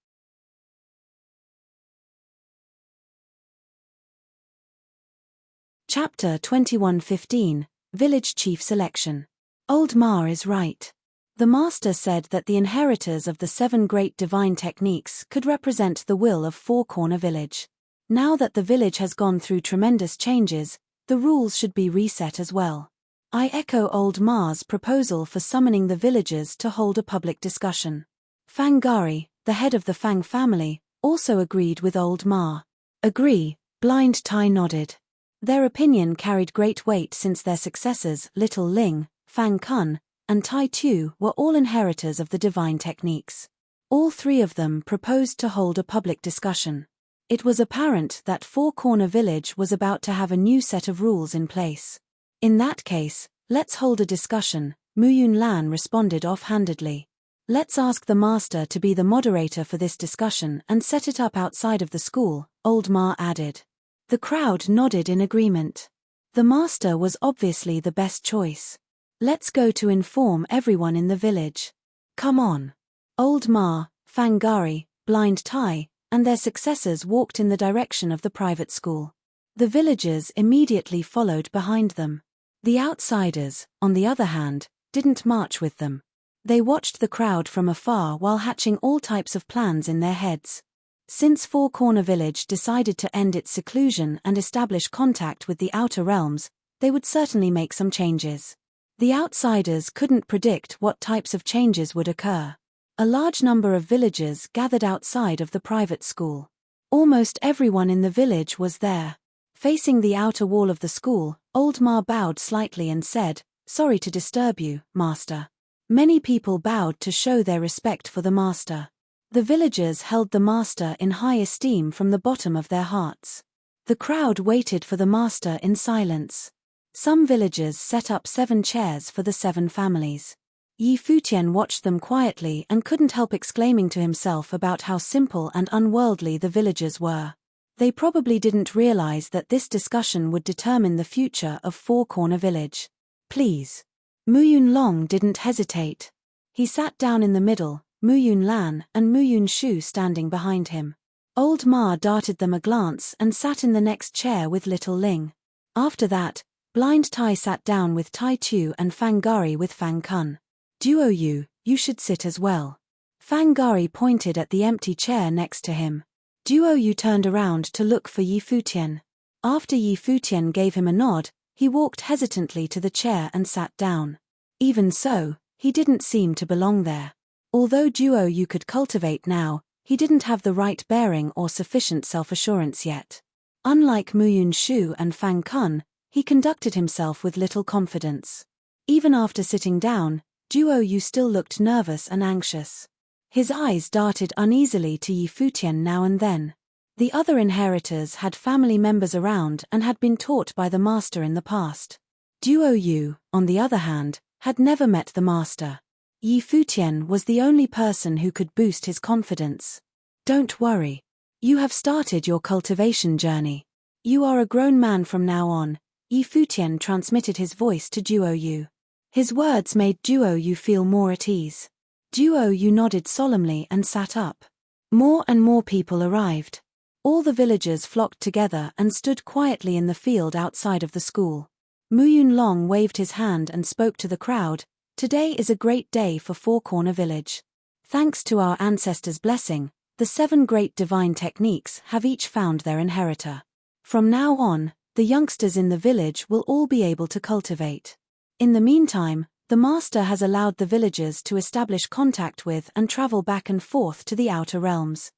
Chapter 21:15, Village Chief Selection. Old Ma is right. The master said that the inheritors of the 7 great divine techniques could represent the will of Four Corner Village. Now that the village has gone through tremendous changes, the rules should be reset as well. I echo Old Ma's proposal for summoning the villagers to hold a public discussion. Fang Gari, the head of the Fang family, also agreed with Old Ma. Agree, Blind Tai nodded. Their opinion carried great weight since their successors, Little Ling, Fang Kun, and Tai Tu, were all inheritors of the divine techniques. All 3 of them proposed to hold a public discussion. It was apparent that Four Corner Village was about to have a new set of rules in place. In that case, let's hold a discussion, Muyun Lan responded offhandedly. Let's ask the master to be the moderator for this discussion and set it up outside of the school, Old Ma added. The crowd nodded in agreement. The master was obviously the best choice. Let's go to inform everyone in the village. Come on. Old Ma, Fang Gari, Blind Tai, and their successors walked in the direction of the private school. The villagers immediately followed behind them. The outsiders, on the other hand, didn't march with them. They watched the crowd from afar while hatching all types of plans in their heads. Since Four Corner Village decided to end its seclusion and establish contact with the outer realms, they would certainly make some changes. The outsiders couldn't predict what types of changes would occur. A large number of villagers gathered outside of the private school. Almost everyone in the village was there. Facing the outer wall of the school, Old Ma bowed slightly and said, "Sorry to disturb you, Master." Many people bowed to show their respect for the Master. The villagers held the Master in high esteem from the bottom of their hearts. The crowd waited for the Master in silence. Some villagers set up 7 chairs for the 7 families. Futian watched them quietly and couldn't help exclaiming to himself about how simple and unworldly the villagers were. They probably didn't realize that this discussion would determine the future of Four Corner Village. Please. Muyun Long didn't hesitate. He sat down in the middle, Muyun Lan and Muyun Shu standing behind him. Old Ma darted them a glance and sat in the next chair with little Ling. After that, Blind Tai sat down with Tai Chu and Fangari with Fang Kun. Duo you should sit as well. Fangari pointed at the empty chair next to him. Duo Yu turned around to look for Futian. After Futian gave him a nod, he walked hesitantly to the chair and sat down. Even so, he didn't seem to belong there. Although Duo Yu could cultivate now, he didn't have the right bearing or sufficient self-assurance yet. Unlike Muyun Shu and Fang Kun, he conducted himself with little confidence. Even after sitting down, Duo Yu still looked nervous and anxious. His eyes darted uneasily to Futian now and then. The other inheritors had family members around and had been taught by the master in the past. Duo Yu, on the other hand, had never met the master. Futian was the only person who could boost his confidence. Don't worry. You have started your cultivation journey. You are a grown man from now on, Futian transmitted his voice to Duo Yu. His words made Duo Yu feel more at ease. Duo Yu nodded solemnly and sat up. More and more people arrived. All the villagers flocked together and stood quietly in the field outside of the school. Muyun Long waved his hand and spoke to the crowd. Today is a great day for Four Corner Village. Thanks to our ancestors' blessing, the 7 great divine techniques have each found their inheritor. From now on, the youngsters in the village will all be able to cultivate. In the meantime, the master has allowed the villagers to establish contact with and travel back and forth to the outer realms.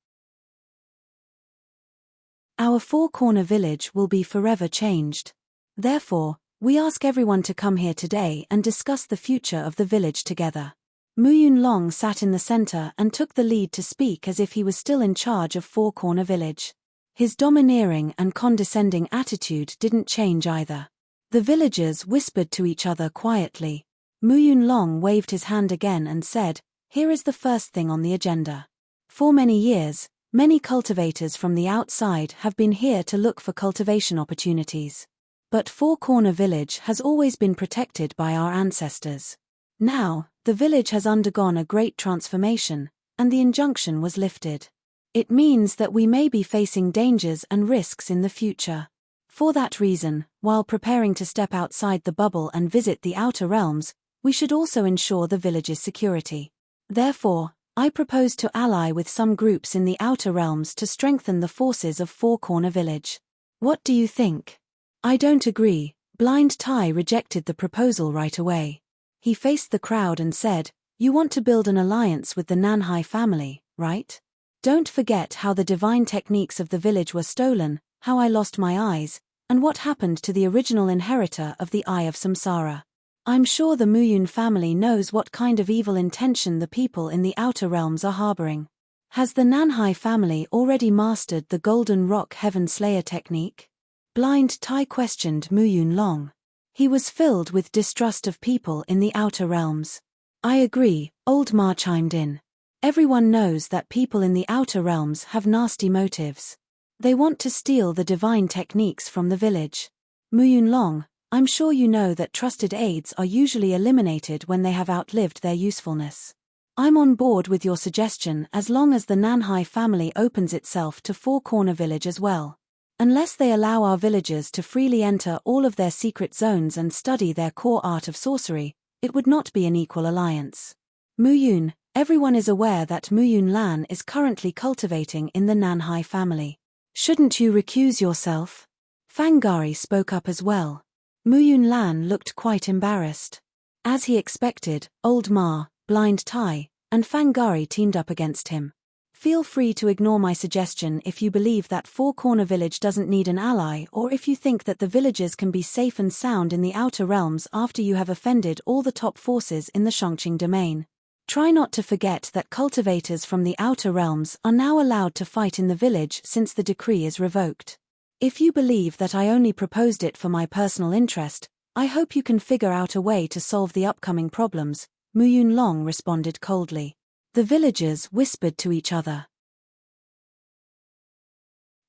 Our Four Corner Village will be forever changed. Therefore, we ask everyone to come here today and discuss the future of the village together. Muyun Long sat in the center and took the lead to speak as if he was still in charge of Four Corner Village. His domineering and condescending attitude didn't change either. The villagers whispered to each other quietly. Muyun Long waved his hand again and said, "Here is the first thing on the agenda. For many years, many cultivators from the outside have been here to look for cultivation opportunities. But Four Corner Village has always been protected by our ancestors. Now, the village has undergone a great transformation, and the injunction was lifted. It means that we may be facing dangers and risks in the future. For that reason, while preparing to step outside the bubble and visit the outer realms, we should also ensure the village's security. Therefore, I propose to ally with some groups in the outer realms to strengthen the forces of Four Corner Village. What do you think?" "I don't agree." Blind Tai rejected the proposal right away. He faced the crowd and said, "You want to build an alliance with the Nanhai family, right? Don't forget how the divine techniques of the village were stolen, how I lost my eyes, and what happened to the original inheritor of the Eye of Samsara. I'm sure the Muyun family knows what kind of evil intention the people in the outer realms are harboring. Has the Nanhai family already mastered the Golden Rock Heaven Slayer technique?" Blind Tai questioned Muyun Long. He was filled with distrust of people in the outer realms. "I agree," Old Ma chimed in. "Everyone knows that people in the outer realms have nasty motives. They want to steal the divine techniques from the village. Muyun Long, I'm sure you know that trusted aides are usually eliminated when they have outlived their usefulness. I'm on board with your suggestion as long as the Nanhai family opens itself to Four Corner Village as well. Unless they allow our villagers to freely enter all of their secret zones and study their core art of sorcery, it would not be an equal alliance. Muyun, everyone is aware that Muyun Lan is currently cultivating in the Nanhai family. Shouldn't you recuse yourself?" Fangari spoke up as well. Muyun Lan looked quite embarrassed. As he expected, Old Ma, Blind Tai, and Fangari teamed up against him. "Feel free to ignore my suggestion if you believe that Four Corner Village doesn't need an ally, or if you think that the villagers can be safe and sound in the outer realms after you have offended all the top forces in the Shangqing domain. Try not to forget that cultivators from the outer realms are now allowed to fight in the village since the decree is revoked. If you believe that I only proposed it for my personal interest, I hope you can figure out a way to solve the upcoming problems. Muyun Long responded coldly. The villagers whispered to each other.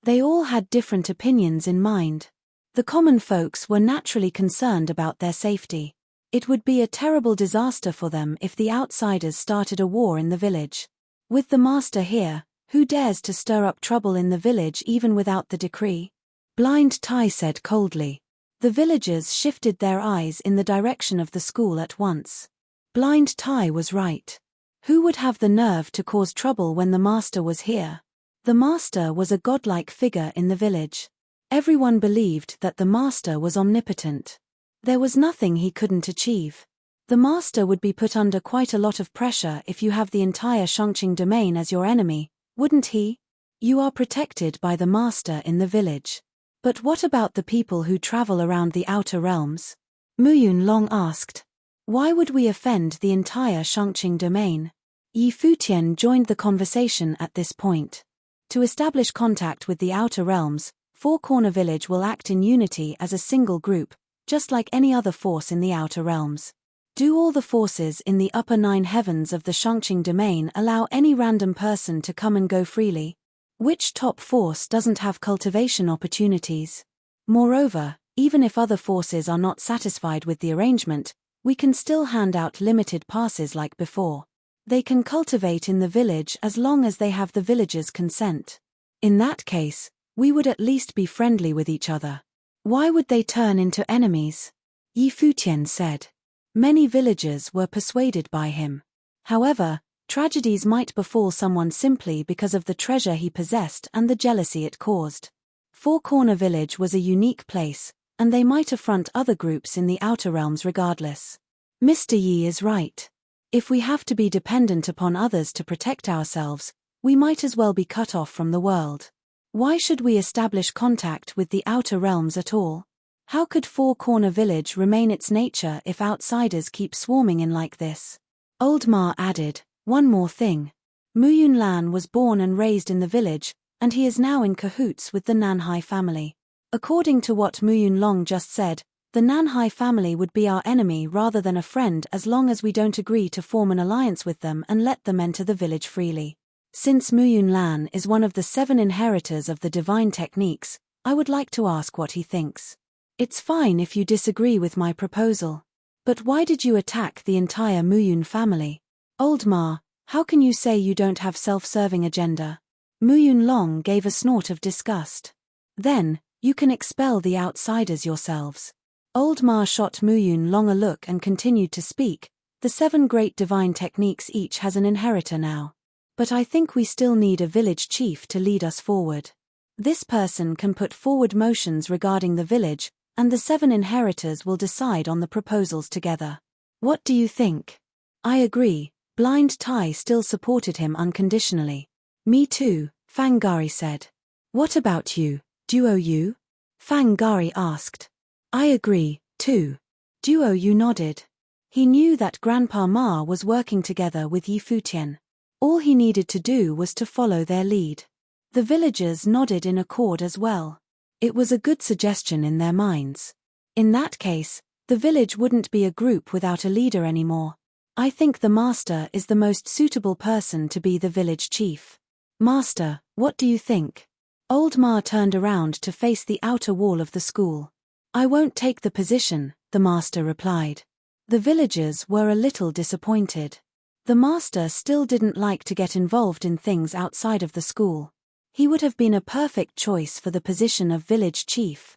They all had different opinions in mind. The common folks were naturally concerned about their safety. It would be a terrible disaster for them if the outsiders started a war in the village. With the master here, who dares to stir up trouble in the village even without the decree? Blind Tai said coldly. The villagers shifted their eyes in the direction of the school at once. Blind Tai was right. Who would have the nerve to cause trouble when the master was here? The master was a godlike figure in the village. Everyone believed that the master was omnipotent. There was nothing he couldn't achieve. The master would be put under quite a lot of pressure if you have the entire Shangqing domain as your enemy, wouldn't he? You are protected by the master in the village. But what about the people who travel around the outer realms? Muyun Long asked. Why would we offend the entire Shangqing domain? Yi Futian joined the conversation at this point. To establish contact with the outer realms, Four Corner Village will act in unity as a single group, just like any other force in the outer realms. Do all the forces in the upper 9 heavens of the Shangqing domain allow any random person to come and go freely? Which top force doesn't have cultivation opportunities? Moreover, even if other forces are not satisfied with the arrangement, we can still hand out limited passes like before. They can cultivate in the village as long as they have the villagers' consent. In that case, we would at least be friendly with each other. Why would they turn into enemies? Yi Futian said. Many villagers were persuaded by him. However, tragedies might befall someone simply because of the treasure he possessed and the jealousy it caused. Four Corner Village was a unique place, and they might affront other groups in the outer realms regardless. Mr. Yi is right. If we have to be dependent upon others to protect ourselves, we might as well be cut off from the world. Why should we establish contact with the outer realms at all? How could Four Corner Village remain its nature if outsiders keep swarming in like this? Old Ma added, one more thing. Muyun Lan was born and raised in the village, and he is now in cahoots with the Nanhai family. According to what Muyun Long just said, the Nanhai family would be our enemy rather than a friend as long as we don't agree to form an alliance with them and let them enter the village freely. Since Muyun Lan is one of the 7 inheritors of the divine techniques, I would like to ask what he thinks. It's fine if you disagree with my proposal. But why did you attack the entire Muyun family? Old Ma, how can you say you don't have self-serving agenda? Muyun Long gave a snort of disgust. Then, you can expel the outsiders yourselves. Old Ma shot Muyun Long a look and continued to speak. The 7 great divine techniques each has an inheritor now. But I think we still need a village chief to lead us forward. This person can put forward motions regarding the village, and the 7 inheritors will decide on the proposals together. What do you think? I agree. Blind Tai still supported him unconditionally. Me too, Fang Gari said. What about you, Duo Yu? Fang Gari asked. I agree, too. Duo Yu nodded. He knew that Grandpa Ma was working together with Yi Futian. All he needed to do was to follow their lead. The villagers nodded in accord as well. It was a good suggestion in their minds. In that case, the village wouldn't be a group without a leader anymore. I think the master is the most suitable person to be the village chief. Master, what do you think? Old Ma turned around to face the outer wall of the school. I won't take the position, the master replied. The villagers were a little disappointed. The master still didn't like to get involved in things outside of the school. He would have been a perfect choice for the position of village chief.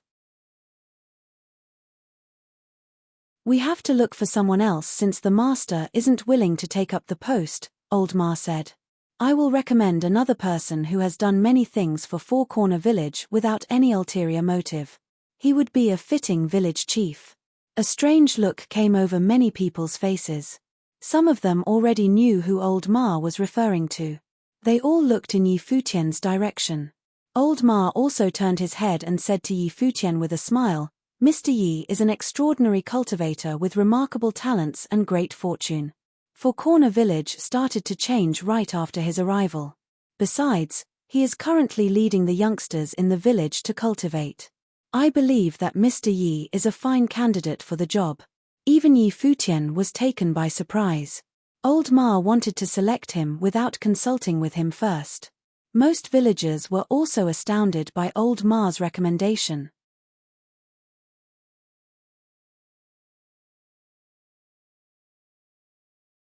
We have to look for someone else since the master isn't willing to take up the post, Old Ma said. I will recommend another person who has done many things for Four Corner Village without any ulterior motive. He would be a fitting village chief. A strange look came over many people's faces. Some of them already knew who Old Ma was referring to. They all looked in Yi Futian's direction. Old Ma also turned his head and said to Yi Futian with a smile, Mr. Yi is an extraordinary cultivator with remarkable talents and great fortune. Four Corner Village started to change right after his arrival. Besides, he is currently leading the youngsters in the village to cultivate. I believe that Mr. Yi is a fine candidate for the job. Even Yi Futian was taken by surprise. Old Ma wanted to select him without consulting with him first. Most villagers were also astounded by Old Ma's recommendation.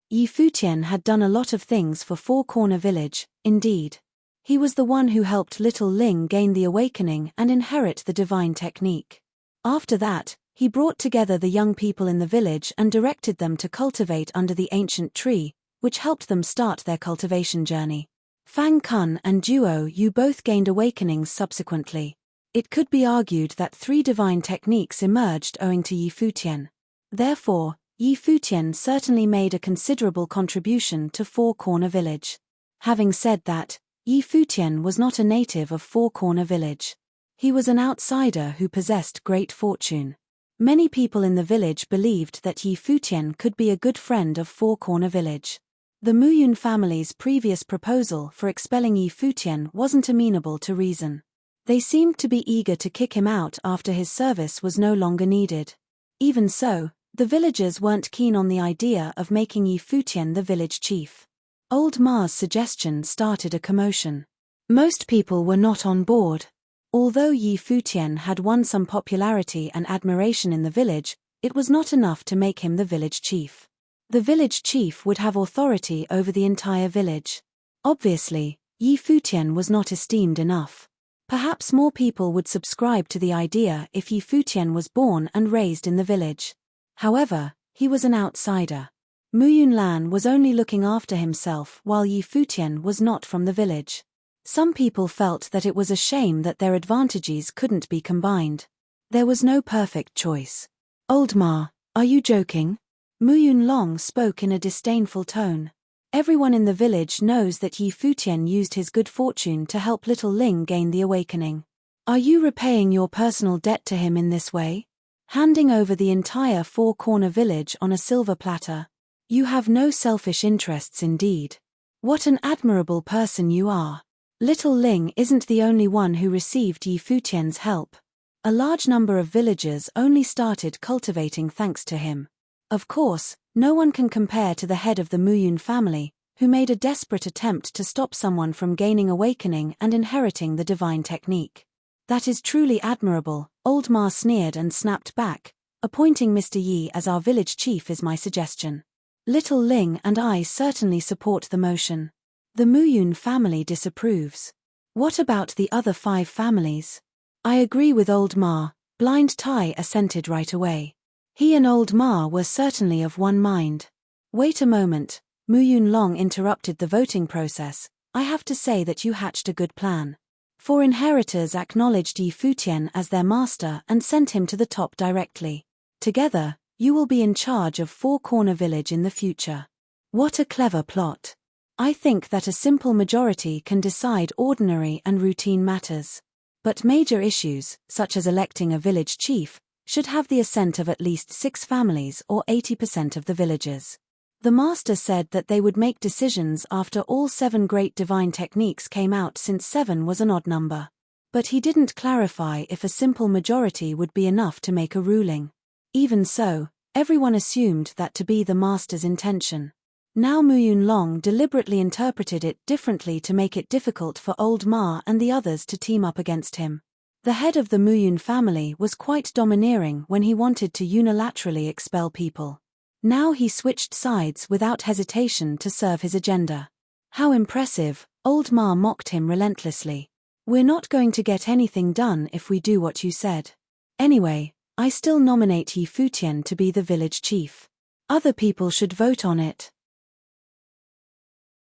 Yi Futian had done a lot of things for Four Corner Village, indeed. He was the one who helped little Ling gain the awakening and inherit the divine technique. After that, he brought together the young people in the village and directed them to cultivate under the ancient tree, which helped them start their cultivation journey. Fang Kun and Duo Yu both gained awakenings subsequently. It could be argued that 3 divine techniques emerged owing to Yi Futian. Therefore, Yi Futian certainly made a considerable contribution to Four Corner Village. Having said that, Yi Futian was not a native of Four Corner Village. He was an outsider who possessed great fortune. Many people in the village believed that Yi Futian could be a good friend of Four Corner Village. The Muyun family's previous proposal for expelling Yi Futian wasn't amenable to reason. They seemed to be eager to kick him out after his service was no longer needed. Even so, the villagers weren't keen on the idea of making Yi Futian the village chief. Old Ma's suggestion started a commotion. Most people were not on board. Although Yi Futian had won some popularity and admiration in the village, it was not enough to make him the village chief. The village chief would have authority over the entire village. Obviously, Yi Futian was not esteemed enough. Perhaps more people would subscribe to the idea if Yi Futian was born and raised in the village. However, he was an outsider. Muyun Lan was only looking after himself while Yi Futian was not from the village. Some people felt that it was a shame that their advantages couldn't be combined. There was no perfect choice. Old Ma, are you joking? Muyun Long spoke in a disdainful tone. Everyone in the village knows that Yi Futian used his good fortune to help little Ling gain the awakening. Are you repaying your personal debt to him in this way? Handing over the entire Four Corner Village on a silver platter? You have no selfish interests indeed. What an admirable person you are. Little Ling isn't the only one who received Yi Futian's help. A large number of villagers only started cultivating thanks to him. Of course, no one can compare to the head of the Muyun family, who made a desperate attempt to stop someone from gaining awakening and inheriting the divine technique. That is truly admirable, Old Ma sneered and snapped back. Appointing Mr. Yi as our village chief is my suggestion. Little Ling and I certainly support the motion. The Muyun family disapproves. What about the other 5 families? I agree with Old Ma, Blind Tai assented right away. He and Old Ma were certainly of one mind. Wait a moment, Muyun Long interrupted the voting process. I have to say that you hatched a good plan. 4 inheritors acknowledged Yi Futian as their master and sent him to the top directly. Together, you will be in charge of Four Corner Village in the future. What a clever plot. I think that a simple majority can decide ordinary and routine matters. But major issues, such as electing a village chief, should have the assent of at least 6 families or 80% of the villagers. The master said that they would make decisions after all 7 great divine techniques came out, since 7 was an odd number. But he didn't clarify if a simple majority would be enough to make a ruling. Even so, everyone assumed that to be the master's intention. Now Muyun Long deliberately interpreted it differently to make it difficult for Old Ma and the others to team up against him. The head of the Muyun family was quite domineering when he wanted to unilaterally expel people. Now he switched sides without hesitation to serve his agenda. How impressive, Old Ma mocked him relentlessly. We're not going to get anything done if we do what you said. Anyway, I still nominate Yi Futian to be the village chief. Other people should vote on it.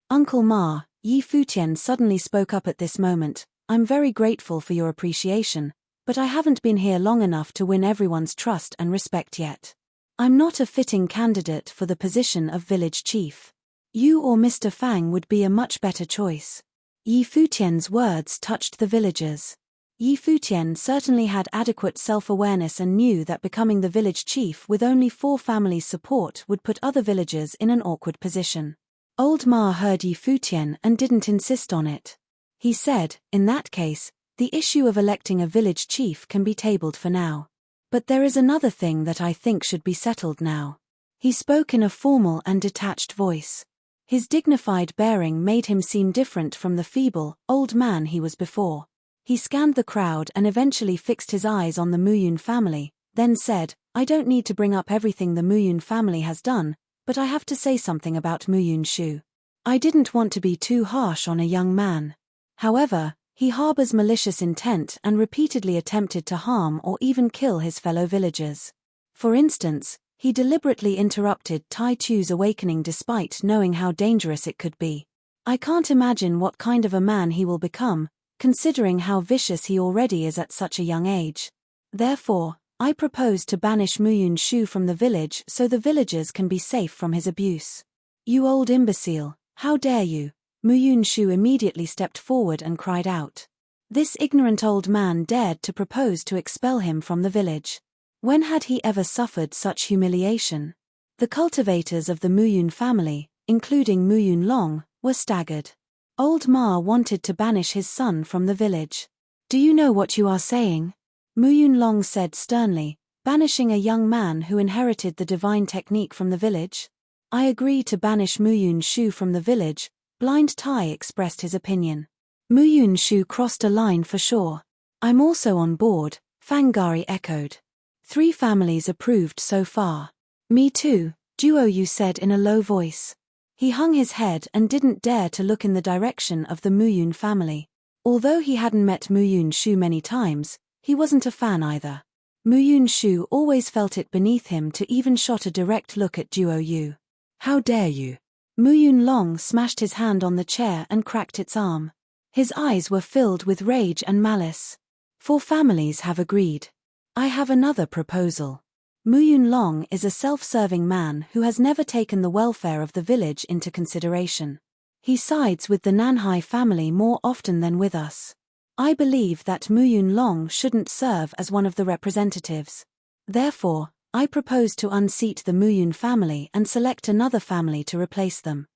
Uncle Ma, Yi Futian suddenly spoke up at this moment. I'm very grateful for your appreciation, but I haven't been here long enough to win everyone's trust and respect yet. I'm not a fitting candidate for the position of village chief. You or Mr. Fang would be a much better choice. Yi Futian's words touched the villagers. Yi Futian certainly had adequate self-awareness and knew that becoming the village chief with only 4 families' support would put other villagers in an awkward position. Old Ma heard Yi Futian and didn't insist on it. He said, in that case, the issue of electing a village chief can be tabled for now. But there is another thing that I think should be settled now. He spoke in a formal and detached voice. His dignified bearing made him seem different from the feeble, old man he was before. He scanned the crowd and eventually fixed his eyes on the Muyun family, then said, I don't need to bring up everything the Muyun family has done, but I have to say something about Muyun Shu. I didn't want to be too harsh on a young man. However, he harbors malicious intent and repeatedly attempted to harm or even kill his fellow villagers. For instance, he deliberately interrupted Tai Chu's awakening despite knowing how dangerous it could be. I can't imagine what kind of a man he will become, considering how vicious he already is at such a young age. Therefore, I propose to banish Muyun Shu from the village so the villagers can be safe from his abuse. You old imbecile, how dare you? Muyun Shu immediately stepped forward and cried out. This ignorant old man dared to propose to expel him from the village. When had he ever suffered such humiliation? The cultivators of the Muyun family, including Muyun Long, were staggered. Old Ma wanted to banish his son from the village. Do you know what you are saying? Muyun Long said sternly, banishing a young man who inherited the divine technique from the village? I agree to banish Muyun Shu from the village, Blind Tai expressed his opinion. Muyun Shu crossed a line for sure. I'm also on board, Fangari echoed. 3 families approved so far. Me too, Duo Yu said in a low voice. He hung his head and didn't dare to look in the direction of the Muyun family. Although he hadn't met Muyun Shu many times, he wasn't a fan either. Muyun Shu always felt it beneath him to even shot a direct look at Duo Yu. How dare you? Muyun Long smashed his hand on the chair and cracked its arm. His eyes were filled with rage and malice. 4 families have agreed. I have another proposal. Muyun Long is a self-serving man who has never taken the welfare of the village into consideration. He sides with the Nanhai family more often than with us. I believe that Muyun Long shouldn't serve as one of the representatives. Therefore, I propose to unseat the Muyun family and select another family to replace them.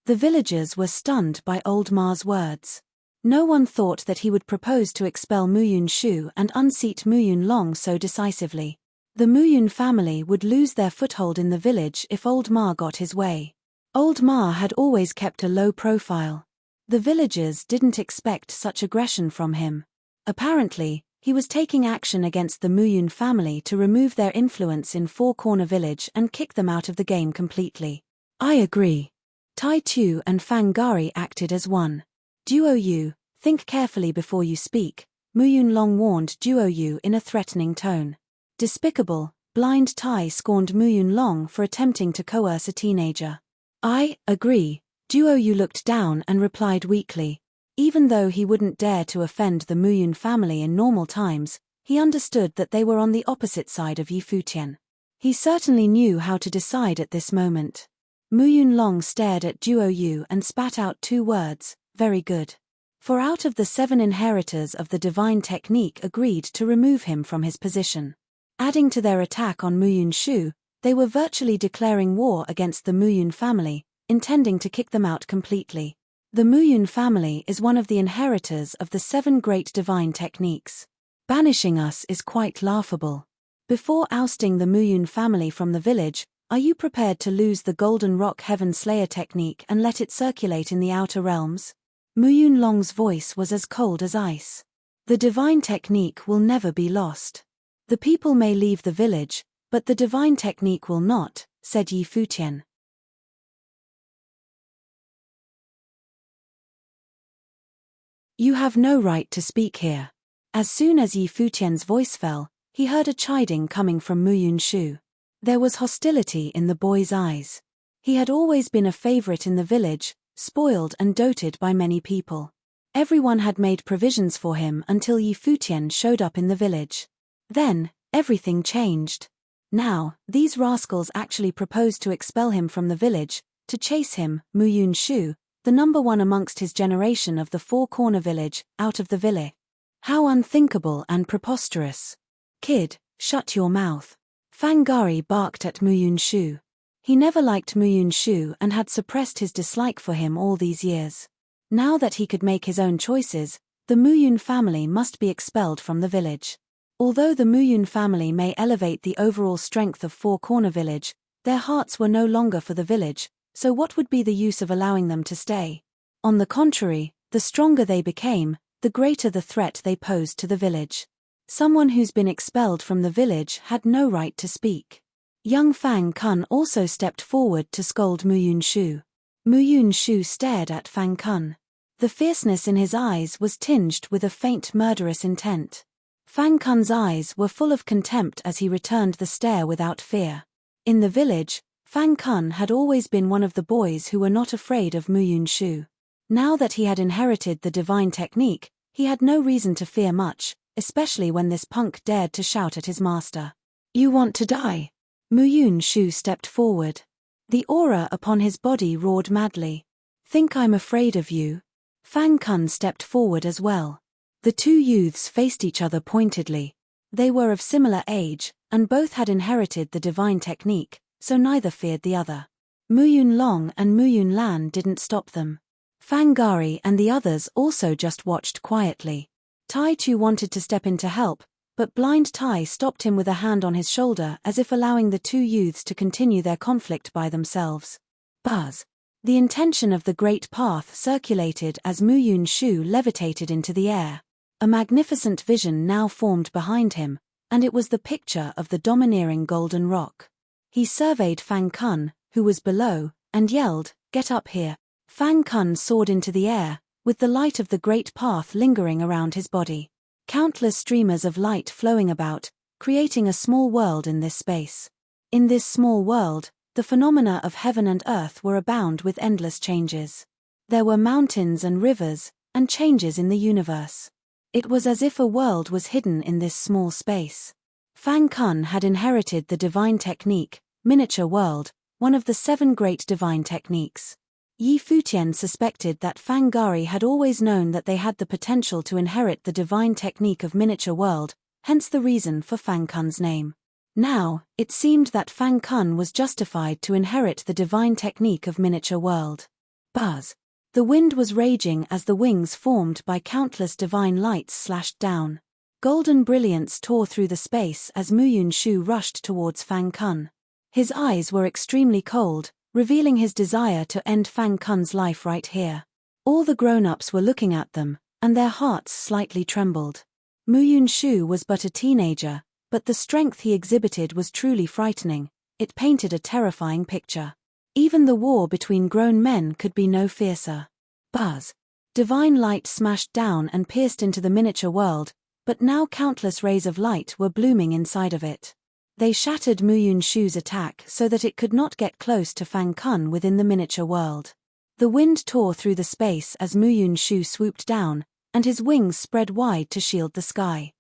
The villagers were stunned by Old Ma's words. No one thought that he would propose to expel Muyun Shu and unseat Muyun Long so decisively. The Muyun family would lose their foothold in the village if Old Ma got his way. Old Ma had always kept a low profile. The villagers didn't expect such aggression from him. Apparently, he was taking action against the Muyun family to remove their influence in Four Corner Village and kick them out of the game completely. I agree. Tai Chu and Fangari acted as one. Duo Yu, think carefully before you speak, Muyun Long warned Duo Yu in a threatening tone. Despicable, Blind Tai scorned Muyun Long for attempting to coerce a teenager. I agree, Duo Yu looked down and replied weakly. Even though he wouldn't dare to offend the Muyun family in normal times, he understood that they were on the opposite side of Yi Futian. He certainly knew how to decide at this moment. Muyun Long stared at Duo Yu and spat out 2 words, very good. For out of the 7 inheritors of the divine technique agreed to remove him from his position. Adding to their attack on Muyun Shu, they were virtually declaring war against the Muyun family, intending to kick them out completely. The Muyun family is one of the inheritors of the 7 great divine techniques. Banishing us is quite laughable. Before ousting the Muyun family from the village, are you prepared to lose the Golden Rock Heaven Slayer technique and let it circulate in the outer realms? Muyun Long's voice was as cold as ice. The divine technique will never be lost. The people may leave the village, but the divine technique will not, said Yi Futian. You have no right to speak here. As soon as Yi Futian's voice fell, he heard a chiding coming from Muyun Shu. There was hostility in the boy's eyes. He had always been a favorite in the village, spoiled and doted by many people. Everyone had made provisions for him until Yi Futian showed up in the village. Then, everything changed. Now, these rascals actually proposed to expel him from the village, to chase him, Muyun Shu, the number 1 amongst his generation of the Four Corner Village, out of the village. How unthinkable and preposterous. Kid, shut your mouth. Fangari barked at Muyun Shu. He never liked Muyun Shu and had suppressed his dislike for him all these years. Now that he could make his own choices, The Muyun family must be expelled from the village. Although the Muyun family may elevate the overall strength of Four Corner Village, their hearts were no longer for the village, so what would be the use of allowing them to stay? On the contrary, the stronger they became, the greater the threat they posed to the village. Someone who's been expelled from the village had no right to speak. Young Fang Kun also stepped forward to scold Muyun Shu. Muyun Shu stared at Fang Kun. The fierceness in his eyes was tinged with a faint murderous intent. Fang Kun's eyes were full of contempt as he returned the stare without fear. In the village, Fang Kun had always been one of the boys who were not afraid of Muyun Shu. Now that he had inherited the divine technique, he had no reason to fear much, especially when this punk dared to shout at his master. "You want to die?" Muyun Shu stepped forward. The aura upon his body roared madly. "Think I'm afraid of you?" Fang Kun stepped forward as well. The two youths faced each other pointedly. They were of similar age, and both had inherited the divine technique, so neither feared the other. Muyun Long and Muyun Lan didn't stop them. Fang Gari and the others also just watched quietly. Tai Chu wanted to step in to help, but Blind Tai stopped him with a hand on his shoulder as if allowing the two youths to continue their conflict by themselves. Buzz. The intention of the Great Path circulated as Muyun Shu levitated into the air. A magnificent vision now formed behind him, and it was the picture of the domineering Golden Rock. He surveyed Fang Kun, who was below, and yelled, "Get up here." Fang Kun soared into the air, with the light of the Great Path lingering around his body. Countless streamers of light flowing about, creating a small world in this space. In this small world, the phenomena of heaven and earth were abound with endless changes. There were mountains and rivers, and changes in the universe. It was as if a world was hidden in this small space. Fang Kun had inherited the divine technique, miniature world, one of the 7 great divine techniques. Yi Futian suspected that Fang Gari had always known that they had the potential to inherit the divine technique of miniature world, hence the reason for Fang Kun's name. Now, it seemed that Fang Kun was justified to inherit the divine technique of miniature world. Buzz. The wind was raging as the wings formed by countless divine lights slashed down. Golden brilliance tore through the space as Muyun Shu rushed towards Fang Kun. His eyes were extremely cold, revealing his desire to end Fang Kun's life right here. All the grown-ups were looking at them, and their hearts slightly trembled. Muyun Shu was but a teenager, but the strength he exhibited was truly frightening. It painted a terrifying picture. Even the war between grown men could be no fiercer. Buzz. Divine light smashed down and pierced into the miniature world, but now countless rays of light were blooming inside of it. They shattered Muyun Shu's attack so that it could not get close to Fang Kun within the miniature world. The wind tore through the space as Muyun Shu swooped down, and his wings spread wide to shield the sky.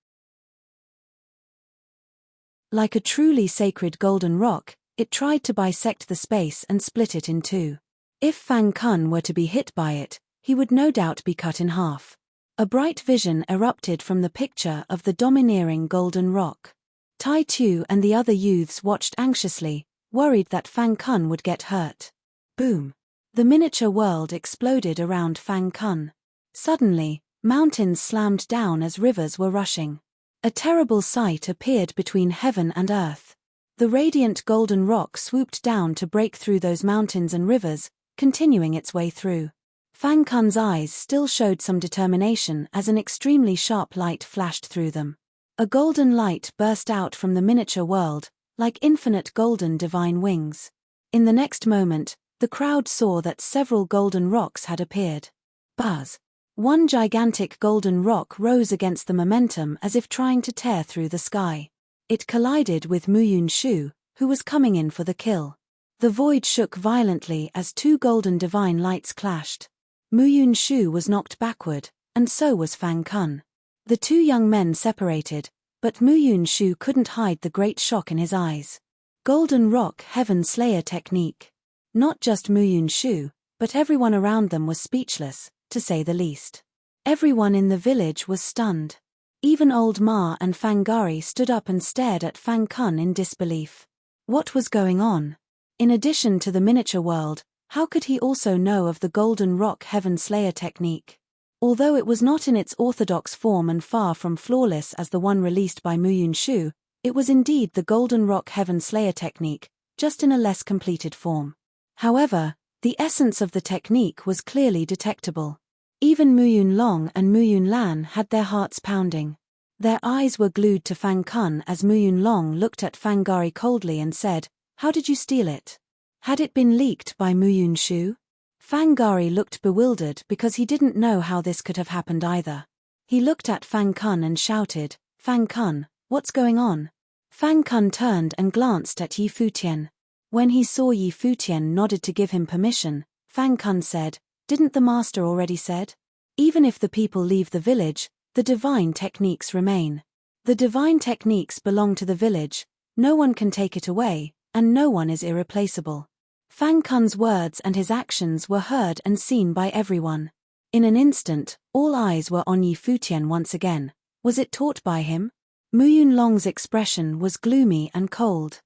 Like a truly sacred golden rock, it tried to bisect the space and split it in two. If Fang Kun were to be hit by it, he would no doubt be cut in half. A bright vision erupted from the picture of the domineering golden rock. Tai Chu and the other youths watched anxiously, worried that Fang Kun would get hurt. Boom! The miniature world exploded around Fang Kun. Suddenly, mountains slammed down as rivers were rushing. A terrible sight appeared between heaven and earth. The radiant golden rock swooped down to break through those mountains and rivers, continuing its way through. Fang Kun's eyes still showed some determination as an extremely sharp light flashed through them. A golden light burst out from the miniature world, like infinite golden divine wings. In the next moment, the crowd saw that several golden rocks had appeared. Buzz. One gigantic golden rock rose against the momentum as if trying to tear through the sky. It collided with Muyun Shu, who was coming in for the kill. The void shook violently as 2 golden divine lights clashed. Muyun Shu was knocked backward, and so was Fang Kun. The 2 young men separated, but Muyun Shu couldn't hide the great shock in his eyes. Golden Rock Heaven Slayer technique. Not just Muyun Shu, but everyone around them was speechless, to say the least. Everyone in the village was stunned. Even Old Ma and Fang Gari stood up and stared at Fang Kun in disbelief. What was going on? In addition to the miniature world, how could he also know of the Golden Rock Heaven Slayer technique? Although it was not in its orthodox form and far from flawless as the one released by Muyun Shu, it was indeed the Golden Rock Heaven Slayer technique, just in a less completed form. However, the essence of the technique was clearly detectable. Even Muyun Long and Muyun Lan had their hearts pounding. Their eyes were glued to Fang Kun as Muyun Long looked at Fang Gari coldly and said, "How did you steal it? Had it been leaked by Muyun Shu?" Fang Gari looked bewildered because he didn't know how this could have happened either. He looked at Fang Kun and shouted, "Fang Kun, what's going on?" Fang Kun turned and glanced at Yi Futian. When he saw Yi Futian nodded to give him permission, Fang Kun said, "Didn't the master already said? Even if the people leave the village, the divine techniques remain. The divine techniques belong to the village, no one can take it away, and no one is irreplaceable." Fang Kun's words and his actions were heard and seen by everyone. In an instant, all eyes were on Yi Futian once again. Was it taught by him? Muyun Long's expression was gloomy and cold.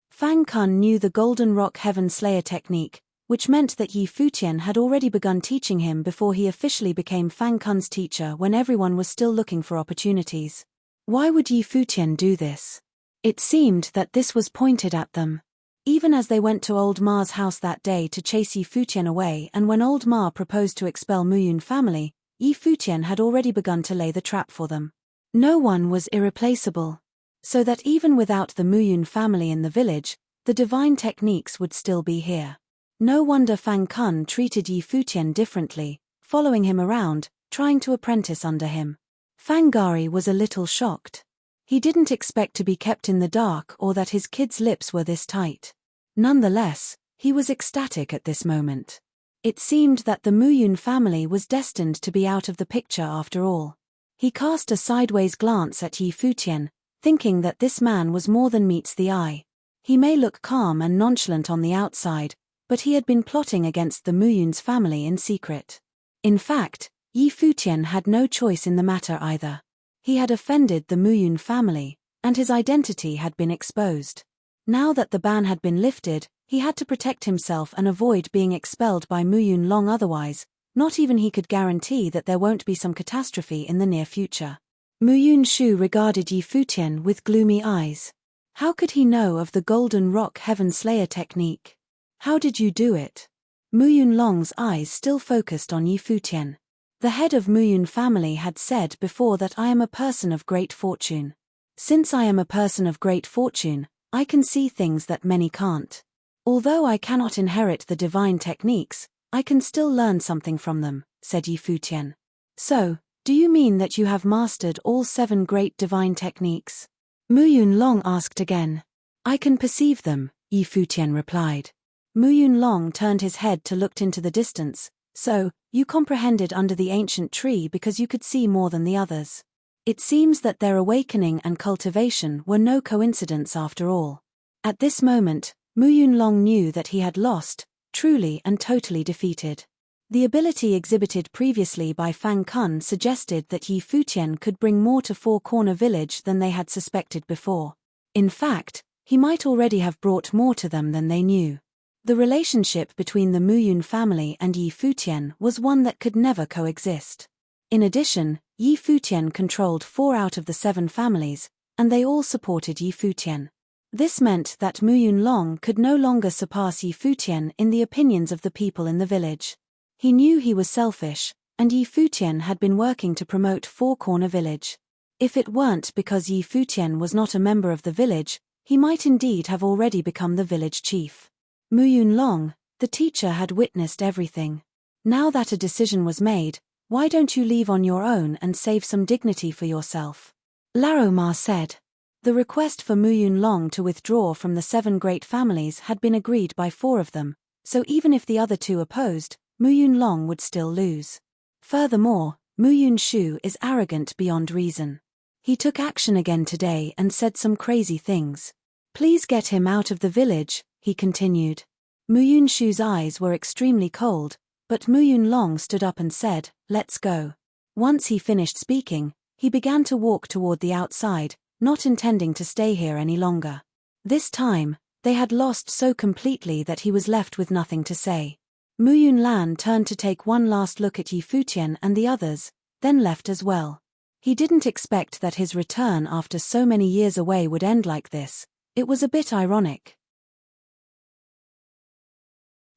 Fang Kun knew the Golden Rock Heaven Slayer technique, which meant that Yi Futian had already begun teaching him before he officially became Fang Kun's teacher when everyone was still looking for opportunities. Why would Yi Futian do this? It seemed that this was pointed at them. Even as they went to Old Ma's house that day to chase Yi Futian away, and when Old Ma proposed to expel Muyun family, Yi Futian had already begun to lay the trap for them. No one was irreplaceable. So that even without the Muyun family in the village, the divine techniques would still be here. No wonder Fang Kun treated Yi Futian differently, following him around, trying to apprentice under him. Fang Gari was a little shocked. He didn't expect to be kept in the dark or that his kid's lips were this tight. Nonetheless, he was ecstatic at this moment. It seemed that the Muyun family was destined to be out of the picture after all. He cast a sideways glance at Yi Futian, thinking that this man was more than meets the eye. He may look calm and nonchalant on the outside, but he had been plotting against the Muyun's family in secret. In fact, Yi Futian had no choice in the matter either. He had offended the Muyun family, and his identity had been exposed. Now that the ban had been lifted, he had to protect himself and avoid being expelled by Muyun Long, otherwise, not even he could guarantee that there won't be some catastrophe in the near future. Muyun Shu regarded Yi Futian with gloomy eyes. How could he know of the Golden Rock Heaven Slayer technique? How did you do it? Muyun Long's eyes still focused on Yi Futian. The head of Muyun family had said before that I am a person of great fortune. Since I am a person of great fortune, I can see things that many can't. Although I cannot inherit the divine techniques, I can still learn something from them, said Yi Futian. So, do you mean that you have mastered all 7 great divine techniques? Muyun Long asked again. I can perceive them, Yi Futian replied. Muyun Long turned his head to look into the distance. So, you comprehended under the ancient tree because you could see more than the others. It seems that their awakening and cultivation were no coincidence after all. At this moment, Muyun Long knew that he had lost, truly and totally defeated. The ability exhibited previously by Fang Kun suggested that Yi Futian could bring more to Four Corner Village than they had suspected before. In fact, he might already have brought more to them than they knew. The relationship between the Muyun family and Yi Futian was one that could never coexist. In addition, Yi Futian controlled 4 out of the 7 families, and they all supported Yi Futian. This meant that Muyun Long could no longer surpass Yi Futian in the opinions of the people in the village. He knew he was selfish, and Yi Futian had been working to promote Four Corner Village. If it weren't because Yi Futian was not a member of the village, he might indeed have already become the village chief. Muyun Long, the teacher, had witnessed everything. Now that a decision was made, why don't you leave on your own and save some dignity for yourself? Laromar said. The request for Muyun Long to withdraw from the 7 great families had been agreed by 4 of them, so even if the other 2 opposed, Muyun Long would still lose. Furthermore, Muyun Shu is arrogant beyond reason. He took action again today and said some crazy things. Please get him out of the village, he continued. Muyun Shu's eyes were extremely cold, but Muyun Long stood up and said, let's go. Once he finished speaking, he began to walk toward the outside, not intending to stay here any longer. This time, they had lost so completely that he was left with nothing to say. Mu Yunlan turned to take one last look at Yi Futian and the others, then left as well. He didn't expect that his return after so many years away would end like this. It was a bit ironic.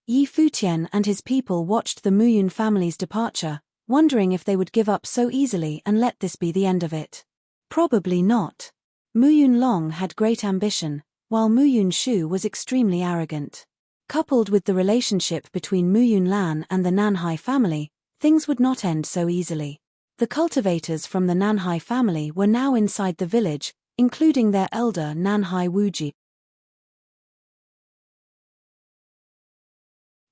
Yi Futian and his people watched the Mu Yun family's departure, wondering if they would give up so easily and let this be the end of it. Probably not. Mu Yunlong had great ambition, while Mu Yunshu was extremely arrogant. Coupled with the relationship between Mu Yunlan and the Nanhai family, things would not end so easily. The cultivators from the Nanhai family were now inside the village, including their elder Nanhai Wuji.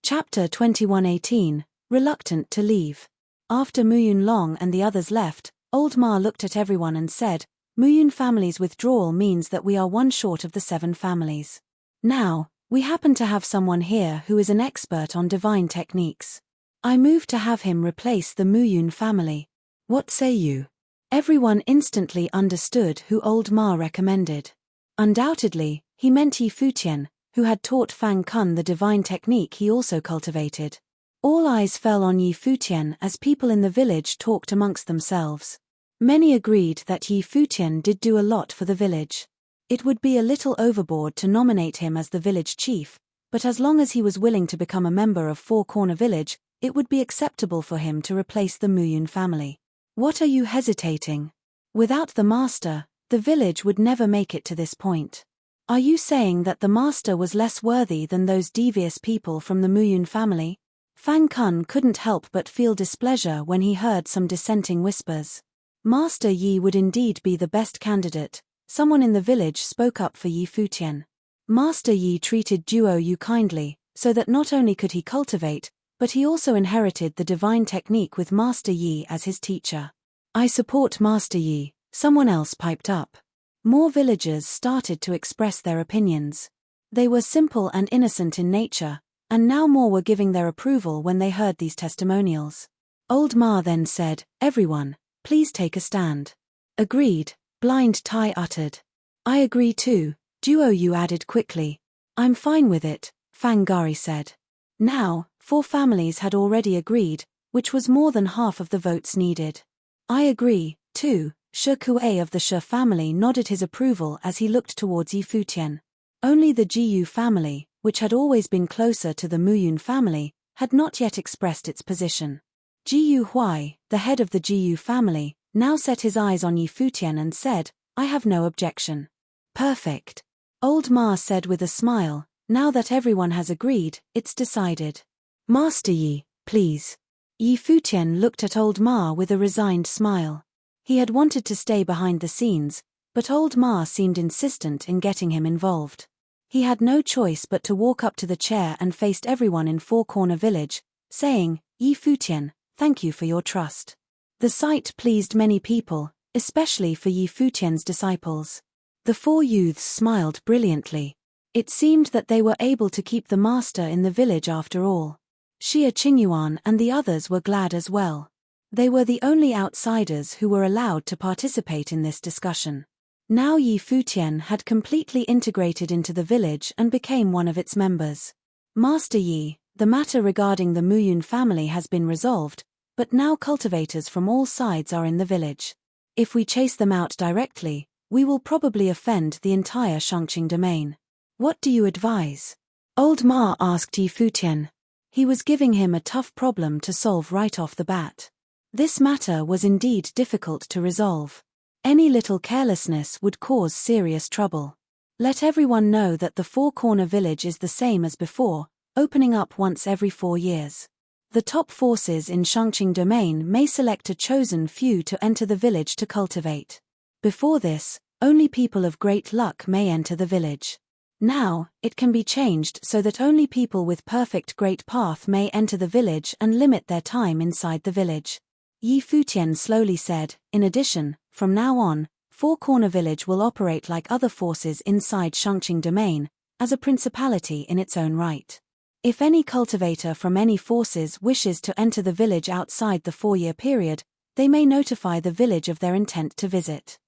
Chapter 21:18, Reluctant to Leave. After Mu Yunlong and the others left, Old Ma looked at everyone and said, Mu Yun family's withdrawal means that we are one short of the 7 families. Now, we happen to have someone here who is an expert on divine techniques. I move to have him replace the Mu Yun family. What say you? Everyone instantly understood who Old Ma recommended. Undoubtedly, he meant Yi Futian, who had taught Fang Kun the divine technique he also cultivated. All eyes fell on Yi Futian as people in the village talked amongst themselves. Many agreed that Yi Futian did do a lot for the village. It would be a little overboard to nominate him as the village chief, but as long as he was willing to become a member of Four Corner Village, it would be acceptable for him to replace the Mu Yun family. What are you hesitating? Without the master, the village would never make it to this point. Are you saying that the master was less worthy than those devious people from the Mu Yun family? Fang Kun couldn't help but feel displeasure when he heard some dissenting whispers. Master Yi would indeed be the best candidate. Someone in the village spoke up for Yi Futian. Master Yi treated Duo Yu kindly, so that not only could he cultivate, but he also inherited the divine technique with Master Yi as his teacher. I support Master Yi, someone else piped up. More villagers started to express their opinions. They were simple and innocent in nature, and now more were giving their approval when they heard these testimonials. Old Ma then said, Everyone, please take a stand. Agreed, Blind Tai uttered. I agree too, Duo Yu added quickly. I'm fine with it, Fang Gari said. Now, 4 families had already agreed, which was more than half of the votes needed. I agree, too, Shi Kuei of the Shi family nodded his approval as he looked towards Yi Futian. Only the Jiyu family, which had always been closer to the Mu Yun family, had not yet expressed its position. Jiyu Huai, the head of the Jiyu family, now set his eyes on Yi Futian and said, I have no objection. Perfect. Old Ma said with a smile, now that everyone has agreed, it's decided. Master Yi, please. Yi Futian looked at Old Ma with a resigned smile. He had wanted to stay behind the scenes, but Old Ma seemed insistent in getting him involved. He had no choice but to walk up to the chair and faced everyone in Four Corner Village, saying, Yi Futian, thank you for your trust. The sight pleased many people, especially for Yi Futian's disciples. The 4 youths smiled brilliantly. It seemed that they were able to keep the master in the village after all. Xia Qingyuan and the others were glad as well. They were the only outsiders who were allowed to participate in this discussion. Now Yi Futian had completely integrated into the village and became one of its members. Master Yi, the matter regarding the Mu Yun family has been resolved, but now cultivators from all sides are in the village. If we chase them out directly, we will probably offend the entire Shangqing domain. What do you advise? Old Ma asked Yi Futian. He was giving him a tough problem to solve right off the bat. This matter was indeed difficult to resolve. Any little carelessness would cause serious trouble. Let everyone know that the Four Corner Village is the same as before, opening up once every 4 years. The top forces in Shangqing domain may select a chosen few to enter the village to cultivate. Before this, only people of great luck may enter the village. Now, it can be changed so that only people with perfect great path may enter the village and limit their time inside the village. Yi Futian slowly said, in addition, from now on, Four Corner Village will operate like other forces inside Shangqing domain, as a principality in its own right. If any cultivator from any forces wishes to enter the village outside the 4-year period, they may notify the village of their intent to visit.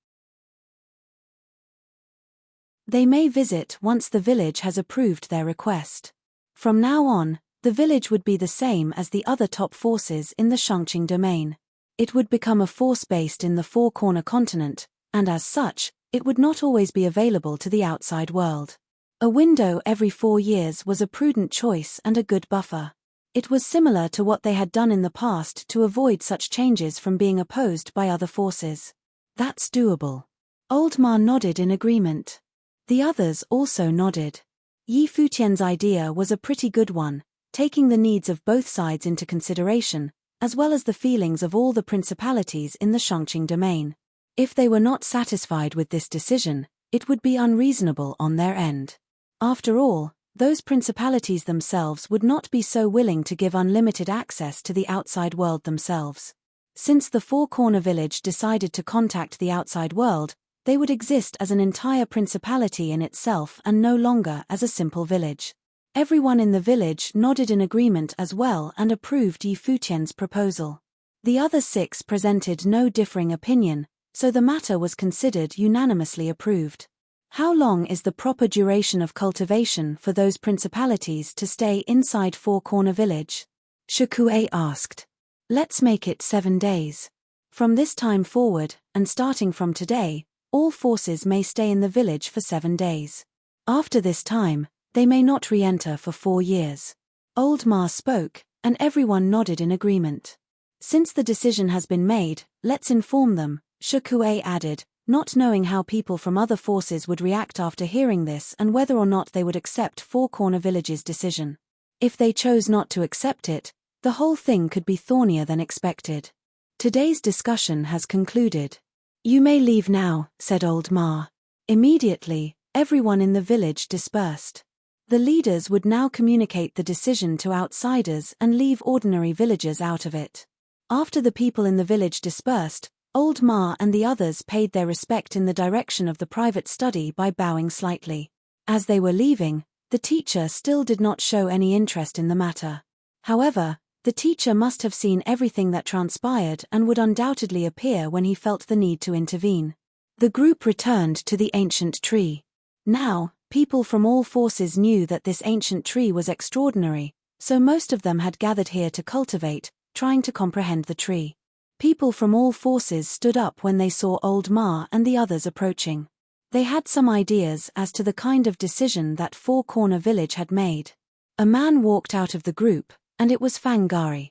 They may visit once the village has approved their request. From now on, The village would be the same as the other top forces in the Shangqing domain. It would become a force based in the four-corner continent, and as such, it would not always be available to the outside world. A window every 4 years was a prudent choice and a good buffer. It was similar to what they had done in the past to avoid such changes from being opposed by other forces. That's doable. Old Ma nodded in agreement. The others also nodded. Yi Futian's idea was a pretty good one, taking the needs of both sides into consideration, as well as the feelings of all the principalities in the Shangqing domain. If they were not satisfied with this decision, it would be unreasonable on their end. After all, those principalities themselves would not be so willing to give unlimited access to the outside world themselves. Since the four-corner village decided to contact the outside world, they would exist as an entire principality in itself and no longer as a simple village. Everyone in the village nodded in agreement as well and approved Yi Futian's proposal. The other 6 presented no differing opinion, so the matter was considered unanimously approved. How long is the proper duration of cultivation for those principalities to stay inside Four-Corner Village? Shikue asked. Let's make it 7 days. From this time forward, and starting from today, all forces may stay in the village for 7 days. After this time, they may not re-enter for 4 years. Old Ma spoke, and everyone nodded in agreement. Since the decision has been made, let's inform them, Shikue added, not knowing how people from other forces would react after hearing this and whether or not they would accept Four-Corner Village's decision. If they chose not to accept it, the whole thing could be thornier than expected. Today's discussion has concluded. You may leave now, said Old Ma. Immediately, everyone in the village dispersed. The leaders would now communicate the decision to outsiders and leave ordinary villagers out of it. After the people in the village dispersed, Old Ma and the others paid their respect in the direction of the private study by bowing slightly. As they were leaving, the teacher still did not show any interest in the matter. However, the teacher must have seen everything that transpired and would undoubtedly appear when he felt the need to intervene. The group returned to the ancient tree. Now, people from all forces knew that this ancient tree was extraordinary, so most of them had gathered here to cultivate, trying to comprehend the tree. People from all forces stood up when they saw Old Ma and the others approaching. They had some ideas as to the kind of decision that Four-Corner Village had made. A man walked out of the group, and it was Fangari.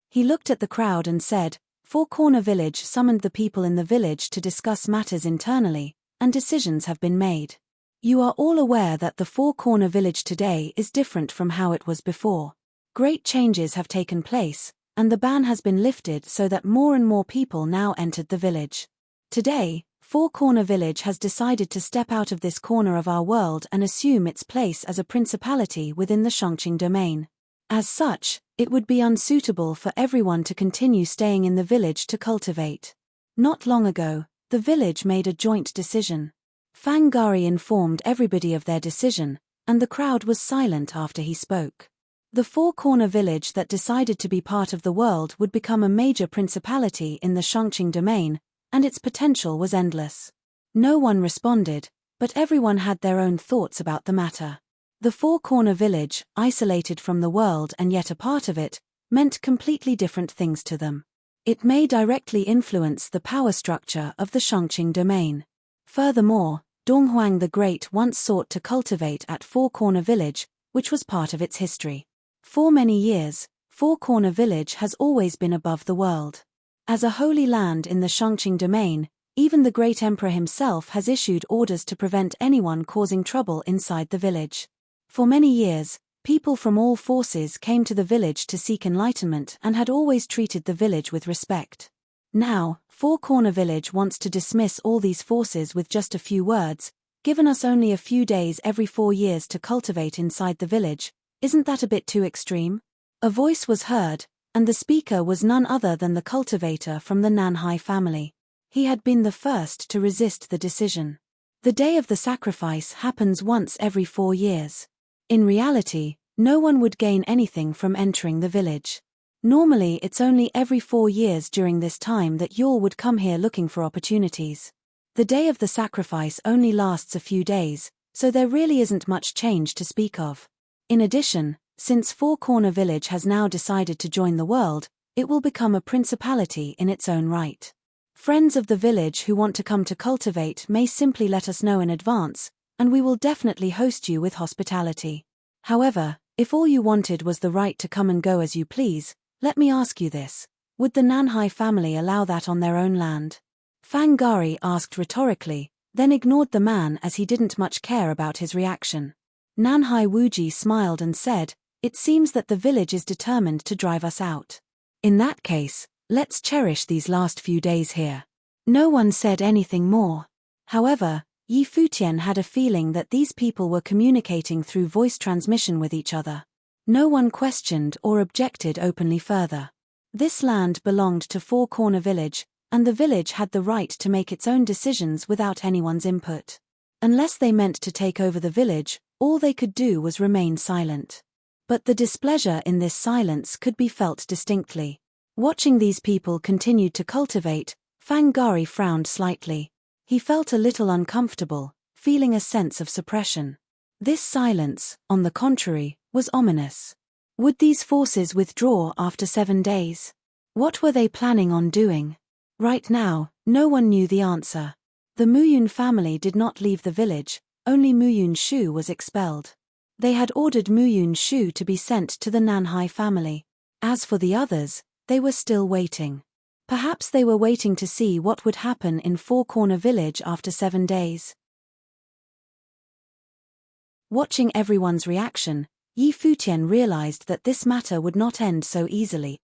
He looked at the crowd and said, Four-Corner Village summoned the people in the village to discuss matters internally, and decisions have been made. You are all aware that the Four-Corner Village today is different from how it was before. Great changes have taken place, and the ban has been lifted so that more and more people now entered the village. Today, Four-Corner Village has decided to step out of this corner of our world and assume its place as a principality within the Shangqing domain. As such, it would be unsuitable for everyone to continue staying in the village to cultivate. Not long ago, the village made a joint decision. Fangari informed everybody of their decision, and the crowd was silent after he spoke. The Four-Corner Village that decided to be part of the world would become a major principality in the Shangqing domain, and its potential was endless. No one responded, but everyone had their own thoughts about the matter. The Four-Corner Village, isolated from the world and yet a part of it, meant completely different things to them. It may directly influence the power structure of the Shangqing domain. Furthermore, Donghuang the Great once sought to cultivate at Four-Corner Village, which was part of its history. For many years, Four-Corner Village has always been above the world. As a holy land in the Shangqing domain, even the great emperor himself has issued orders to prevent anyone causing trouble inside the village. For many years, people from all forces came to the village to seek enlightenment and had always treated the village with respect. Now, Four-Corner Village wants to dismiss all these forces with just a few words, given us only a few days every 4 years to cultivate inside the village. Isn't that a bit too extreme? A voice was heard, and the speaker was none other than the cultivator from the Nanhai family. He had been the first to resist the decision. The day of the sacrifice happens once every 4 years. In reality, no one would gain anything from entering the village. Normally it's only every 4 years during this time that y'all would come here looking for opportunities. The day of the sacrifice only lasts a few days, so there really isn't much change to speak of. In addition, since Four Corner Village has now decided to join the world, it will become a principality in its own right. Friends of the village who want to come to cultivate may simply let us know in advance, and we will definitely host you with hospitality. However, if all you wanted was the right to come and go as you please, let me ask you this. Would the Nanhai family allow that on their own land? Fangari asked rhetorically, then ignored the man as he didn't much care about his reaction. Nanhai Wuji smiled and said, "It seems that the village is determined to drive us out. In that case, let's cherish these last few days here." No one said anything more. However, Yi Futian had a feeling that these people were communicating through voice transmission with each other. No one questioned or objected openly further. This land belonged to Four Corner Village, and the village had the right to make its own decisions without anyone's input. Unless they meant to take over the village, all they could do was remain silent. But the displeasure in this silence could be felt distinctly. Watching these people continue to cultivate, Fangari frowned slightly. He felt a little uncomfortable, feeling a sense of suppression. This silence, on the contrary, was ominous. Would these forces withdraw after 7 days? What were they planning on doing? Right now, no one knew the answer. The Muyun family did not leave the village, only Muyun Shu was expelled. They had ordered Muyun Shu to be sent to the Nanhai family. As for the others, they were still waiting. Perhaps they were waiting to see what would happen in Four Corner Village after 7 days. Watching everyone's reaction, Yi Futian realized that this matter would not end so easily.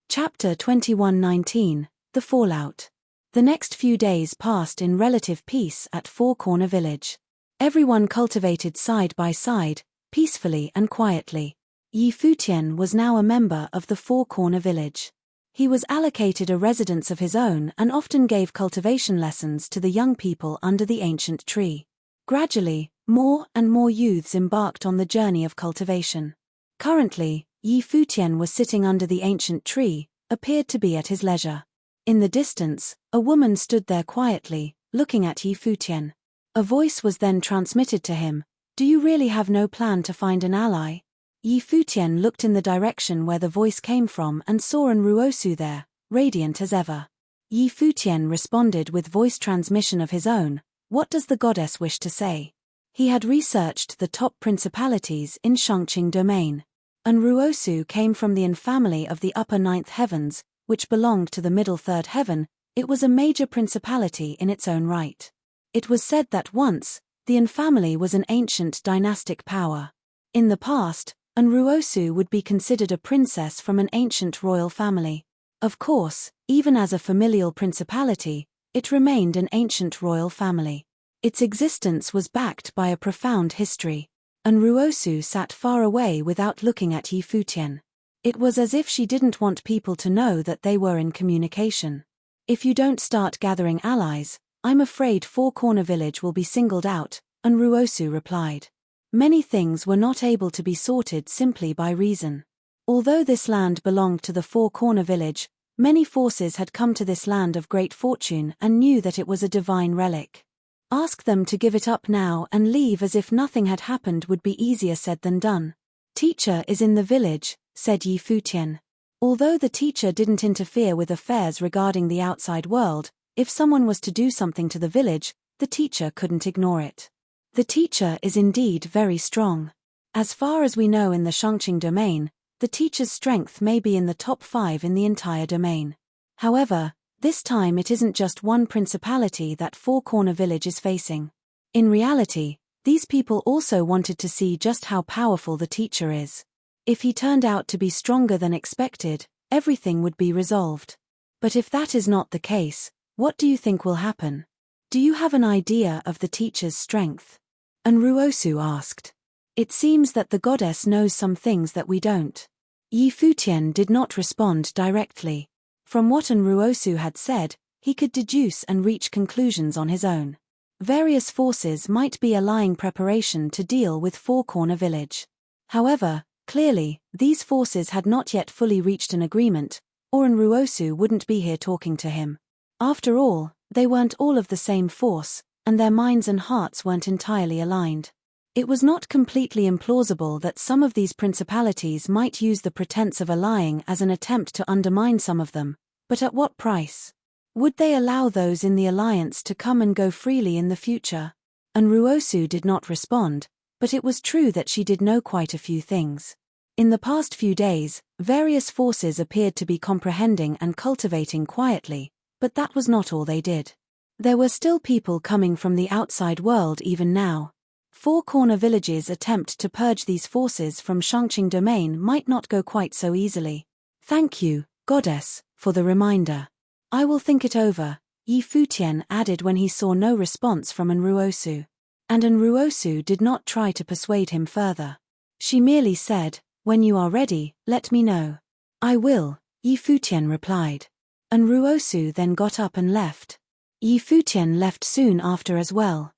Chapter 21:19, The Fallout. The next few days passed in relative peace at Four Corner Village. Everyone cultivated side by side, peacefully and quietly. Yi Futian was now a member of the Four Corner Village. He was allocated a residence of his own and often gave cultivation lessons to the young people under the ancient tree. Gradually, more and more youths embarked on the journey of cultivation. Currently, Yi Futian was sitting under the ancient tree, appeared to be at his leisure. In the distance, a woman stood there quietly, looking at Yi Futian. A voice was then transmitted to him. "Do you really have no plan to find an ally?" Yi Futian looked in the direction where the voice came from and saw an Ruosu there, radiant as ever. Yi Futian responded with voice transmission of his own, "What does the goddess wish to say?" He had researched the top principalities in Shangqing domain. An Ruosu came from the An family of the upper ninth heavens, which belonged to the middle third heaven. It was a major principality in its own right. It was said that once, the An family was an ancient dynastic power. In the past, An Ruosu would be considered a princess from an ancient royal family. Of course, even as a familial principality, it remained an ancient royal family. Its existence was backed by a profound history. An Ruosu sat far away without looking at Yi Futian. It was as if she didn't want people to know that they were in communication. "If you don't start gathering allies, I'm afraid Four Corner Village will be singled out," An Ruosu replied. Many things were not able to be sorted simply by reason. Although this land belonged to the Four Corner Village, many forces had come to this land of great fortune and knew that it was a divine relic. Ask them to give it up now and leave as if nothing had happened would be easier said than done. "Teacher is in the village," said Yi Futian. Although the teacher didn't interfere with affairs regarding the outside world, if someone was to do something to the village, the teacher couldn't ignore it. The teacher is indeed very strong. As far as we know in the Shangqing domain, the teacher's strength may be in the top 5 in the entire domain. However, this time it isn't just one principality that Four Corner Village is facing. In reality, these people also wanted to see just how powerful the teacher is. If he turned out to be stronger than expected, everything would be resolved. But if that is not the case, what do you think will happen? Do you have an idea of the teacher's strength? An Ruosu asked. It seems that the goddess knows some things that we don't. Yi Futian did not respond directly. From what An Ruosu had said, he could deduce and reach conclusions on his own. Various forces might be allying preparation to deal with Four Corner Village. However, clearly, these forces had not yet fully reached an agreement, or An Ruosu wouldn't be here talking to him. After all, they weren't all of the same force, and their minds and hearts weren't entirely aligned. It was not completely implausible that some of these principalities might use the pretense of allying as an attempt to undermine some of them, but at what price? Would they allow those in the alliance to come and go freely in the future? Unruosu did not respond, but it was true that she did know quite a few things. In the past few days, various forces appeared to be comprehending and cultivating quietly, but that was not all they did. There were still people coming from the outside world even now. Four Corner Village's attempt to purge these forces from Shangqing domain might not go quite so easily. Thank you, Goddess, for the reminder. I will think it over, Yi Futian added when he saw no response from Unruosu. And Unruosu did not try to persuade him further. She merely said, "When you are ready, let me know." "I will," Yi Futian replied. Unruosu then got up and left. Yi Futian left soon after as well.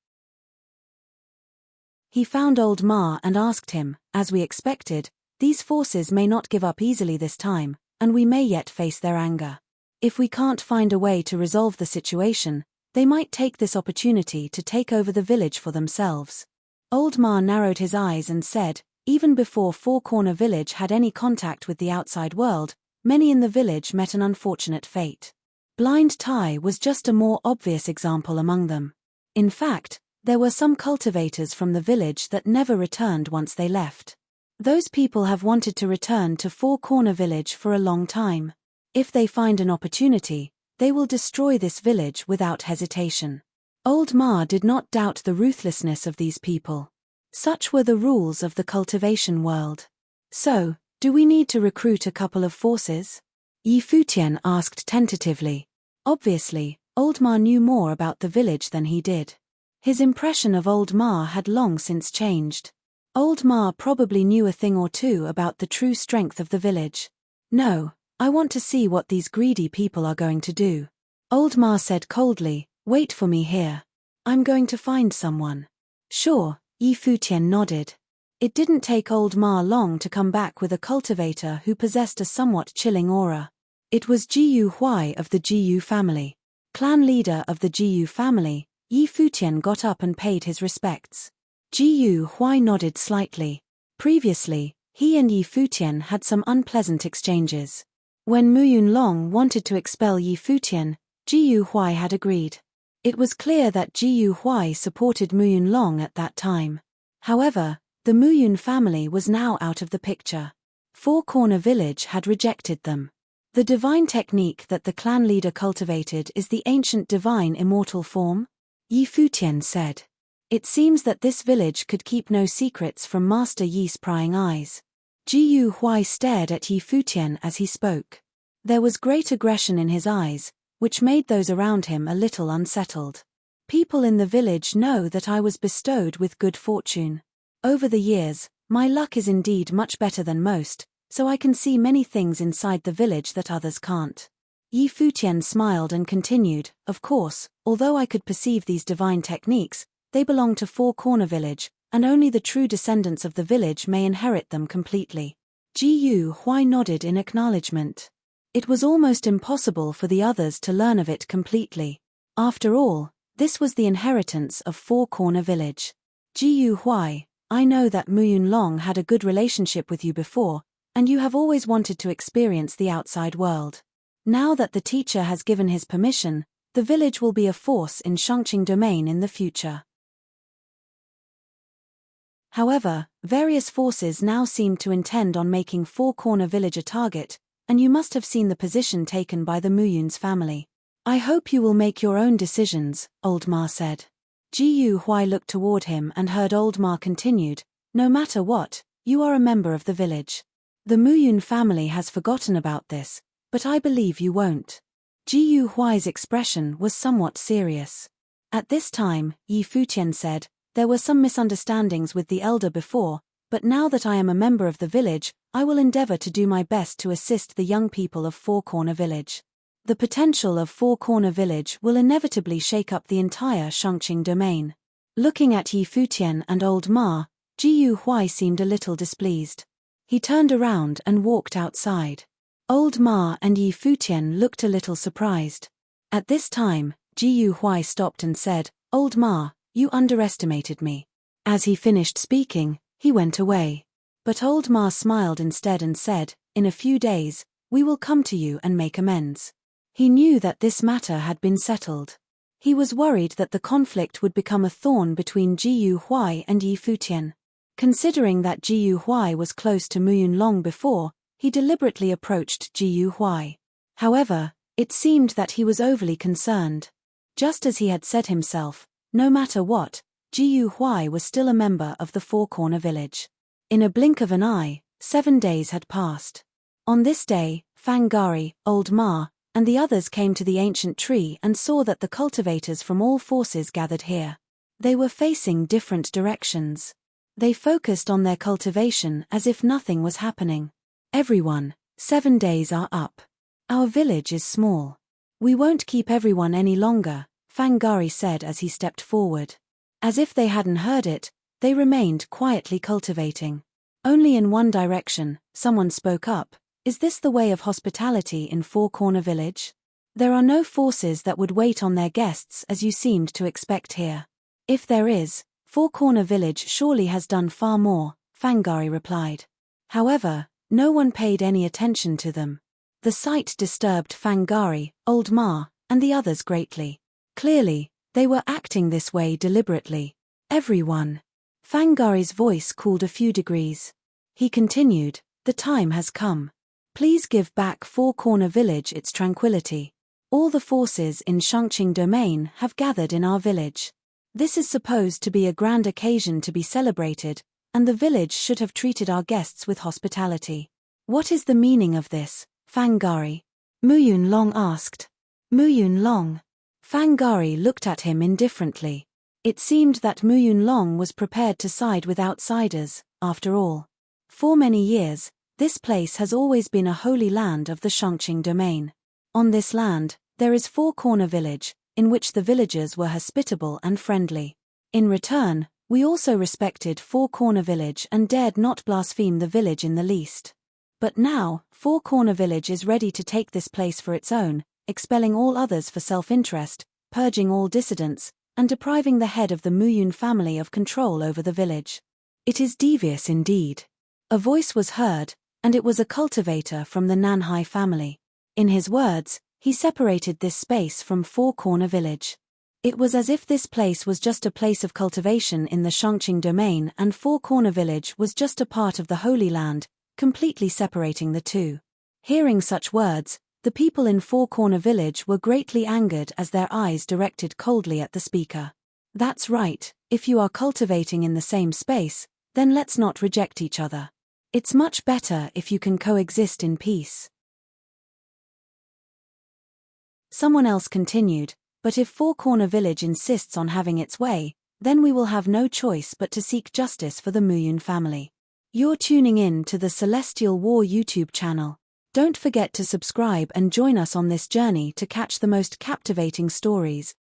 He found old Ma and asked him, "As we expected, these forces may not give up easily this time, and we may yet face their anger. If we can't find a way to resolve the situation, they might take this opportunity to take over the village for themselves." Old Ma narrowed his eyes and said, "Even before Four Corner Village had any contact with the outside world, many in the village met an unfortunate fate. Blind Tai was just a more obvious example among them. In fact, there were some cultivators from the village that never returned once they left. Those people have wanted to return to Four Corner Village for a long time. If they find an opportunity, they will destroy this village without hesitation." Old Ma did not doubt the ruthlessness of these people. Such were the rules of the cultivation world. "So, do we need to recruit a couple of forces?" Yi Futian asked tentatively. Obviously, Old Ma knew more about the village than he did. His impression of Old Ma had long since changed. Old Ma probably knew a thing or two about the true strength of the village. "No, I want to see what these greedy people are going to do." Old Ma said coldly, "Wait for me here. I'm going to find someone." "Sure," Yi Futian nodded. It didn't take Old Ma long to come back with a cultivator who possessed a somewhat chilling aura. It was Jiyu Huai of the Jiyu family. Clan leader of the Jiyu family, Yi Futian got up and paid his respects. Jiyu Huai nodded slightly. Previously, he and Yi Futian had some unpleasant exchanges. When Mu Yunlong wanted to expel Yi Futian, Jiyu Huai had agreed. It was clear that Jiyu Huai supported Mu Yunlong at that time. However, the Mu Yun family was now out of the picture. Four Corner Village had rejected them. The divine technique that the clan leader cultivated is the ancient divine immortal form, Yi Futian said. It seems that this village could keep no secrets from Master Yi's prying eyes. Jiyu Huai stared at Yi Futian as he spoke. There was great aggression in his eyes, which made those around him a little unsettled. "People in the village know that I was bestowed with good fortune. Over the years, my luck is indeed much better than most, so I can see many things inside the village that others can't." Yi Futian smiled and continued, "Of course, although I could perceive these divine techniques, they belong to Four Corner Village, and only the true descendants of the village may inherit them completely." Jiyu Huai nodded in acknowledgement. It was almost impossible for the others to learn of it completely. After all, this was the inheritance of Four Corner Village. "Jiyu Huai, I know that Mu Yunlong had a good relationship with you before, and you have always wanted to experience the outside world. Now that the teacher has given his permission, the village will be a force in Shangqing domain in the future." However, various forces now seem to intend on making Four Corner Village a target, and you must have seen the position taken by the Muyun's family. "I hope you will make your own decisions," Old Ma said. Jiyu Huai looked toward him and heard Old Ma continued, "No matter what, you are a member of the village. The Muyun family has forgotten about this, but I believe you won't." Jiyu Huai's expression was somewhat serious. "At this time," Yi Futian said, "there were some misunderstandings with the elder before, but now that I am a member of the village, I will endeavor to do my best to assist the young people of Four Corner Village. The potential of Four Corner Village will inevitably shake up the entire Shangqing domain." Looking at Yi Futian and Old Ma, Jiyu Huai seemed a little displeased. He turned around and walked outside. Old Ma and Yi Futian looked a little surprised. At this time, Jiyu Huai stopped and said, Old Ma, you underestimated me." As he finished speaking, he went away. But Old Ma smiled instead and said, "In a few days, we will come to you and make amends." He knew that this matter had been settled. He was worried that the conflict would become a thorn between Jiyu Huai and Yi Futian. Considering that Jiyu Huai was close to Muyun long before, he deliberately approached Jiyu Huai. However, it seemed that he was overly concerned. Just as he had said himself, no matter what, Jiyu Huai was still a member of the Four Corner Village. In a blink of an eye, 7 days had passed. On this day, Fangari, Old Ma, and the others came to the ancient tree and saw that the cultivators from all forces gathered here. They were facing different directions. They focused on their cultivation as if nothing was happening. "Everyone, 7 days are up. Our village is small. We won't keep everyone any longer," Fangari said as he stepped forward. As if they hadn't heard it, they remained quietly cultivating. Only in one direction, someone spoke up. "Is this the way of hospitality in Four Corner Village? There are no forces that would wait on their guests as you seemed to expect here." "If there is, Four Corner Village surely has done far more," Fangari replied. However, no one paid any attention to them. The sight disturbed Fangari, Old Ma, and the others greatly. Clearly, they were acting this way deliberately. "Everyone." Fangari's voice cooled a few degrees. He continued, "The time has come. Please give back Four Corner Village its tranquility. All the forces in Shangqing Domain have gathered in our village. This is supposed to be a grand occasion to be celebrated, and the village should have treated our guests with hospitality." "What is the meaning of this, Fangari?" Muyun Long asked. Muyun Long. Fangari looked at him indifferently. It seemed that Muyun Long was prepared to side with outsiders, after all. For many years, this place has always been a holy land of the Shangqing Domain. On this land, there is Four Corner Village, in which the villagers were hospitable and friendly. In return, we also respected Four Corner Village and dared not blaspheme the village in the least. But now, Four Corner Village is ready to take this place for its own, expelling all others for self-interest, purging all dissidents, and depriving the head of the Muyun family of control over the village. It is devious indeed. A voice was heard, and it was a cultivator from the Nanhai family. In his words, he separated this space from Four Corner Village. It was as if this place was just a place of cultivation in the Shangqing Domain and Four Corner Village was just a part of the Holy Land, completely separating the two. Hearing such words, the people in Four Corner Village were greatly angered as their eyes directed coldly at the speaker. "That's right, if you are cultivating in the same space, then let's not reject each other. It's much better if you can coexist in peace." Someone else continued, "But if Four Corner Village insists on having its way, then we will have no choice but to seek justice for the Muyun family." You're tuning in to the Celestial War YouTube channel. Don't forget to subscribe and join us on this journey to catch the most captivating stories,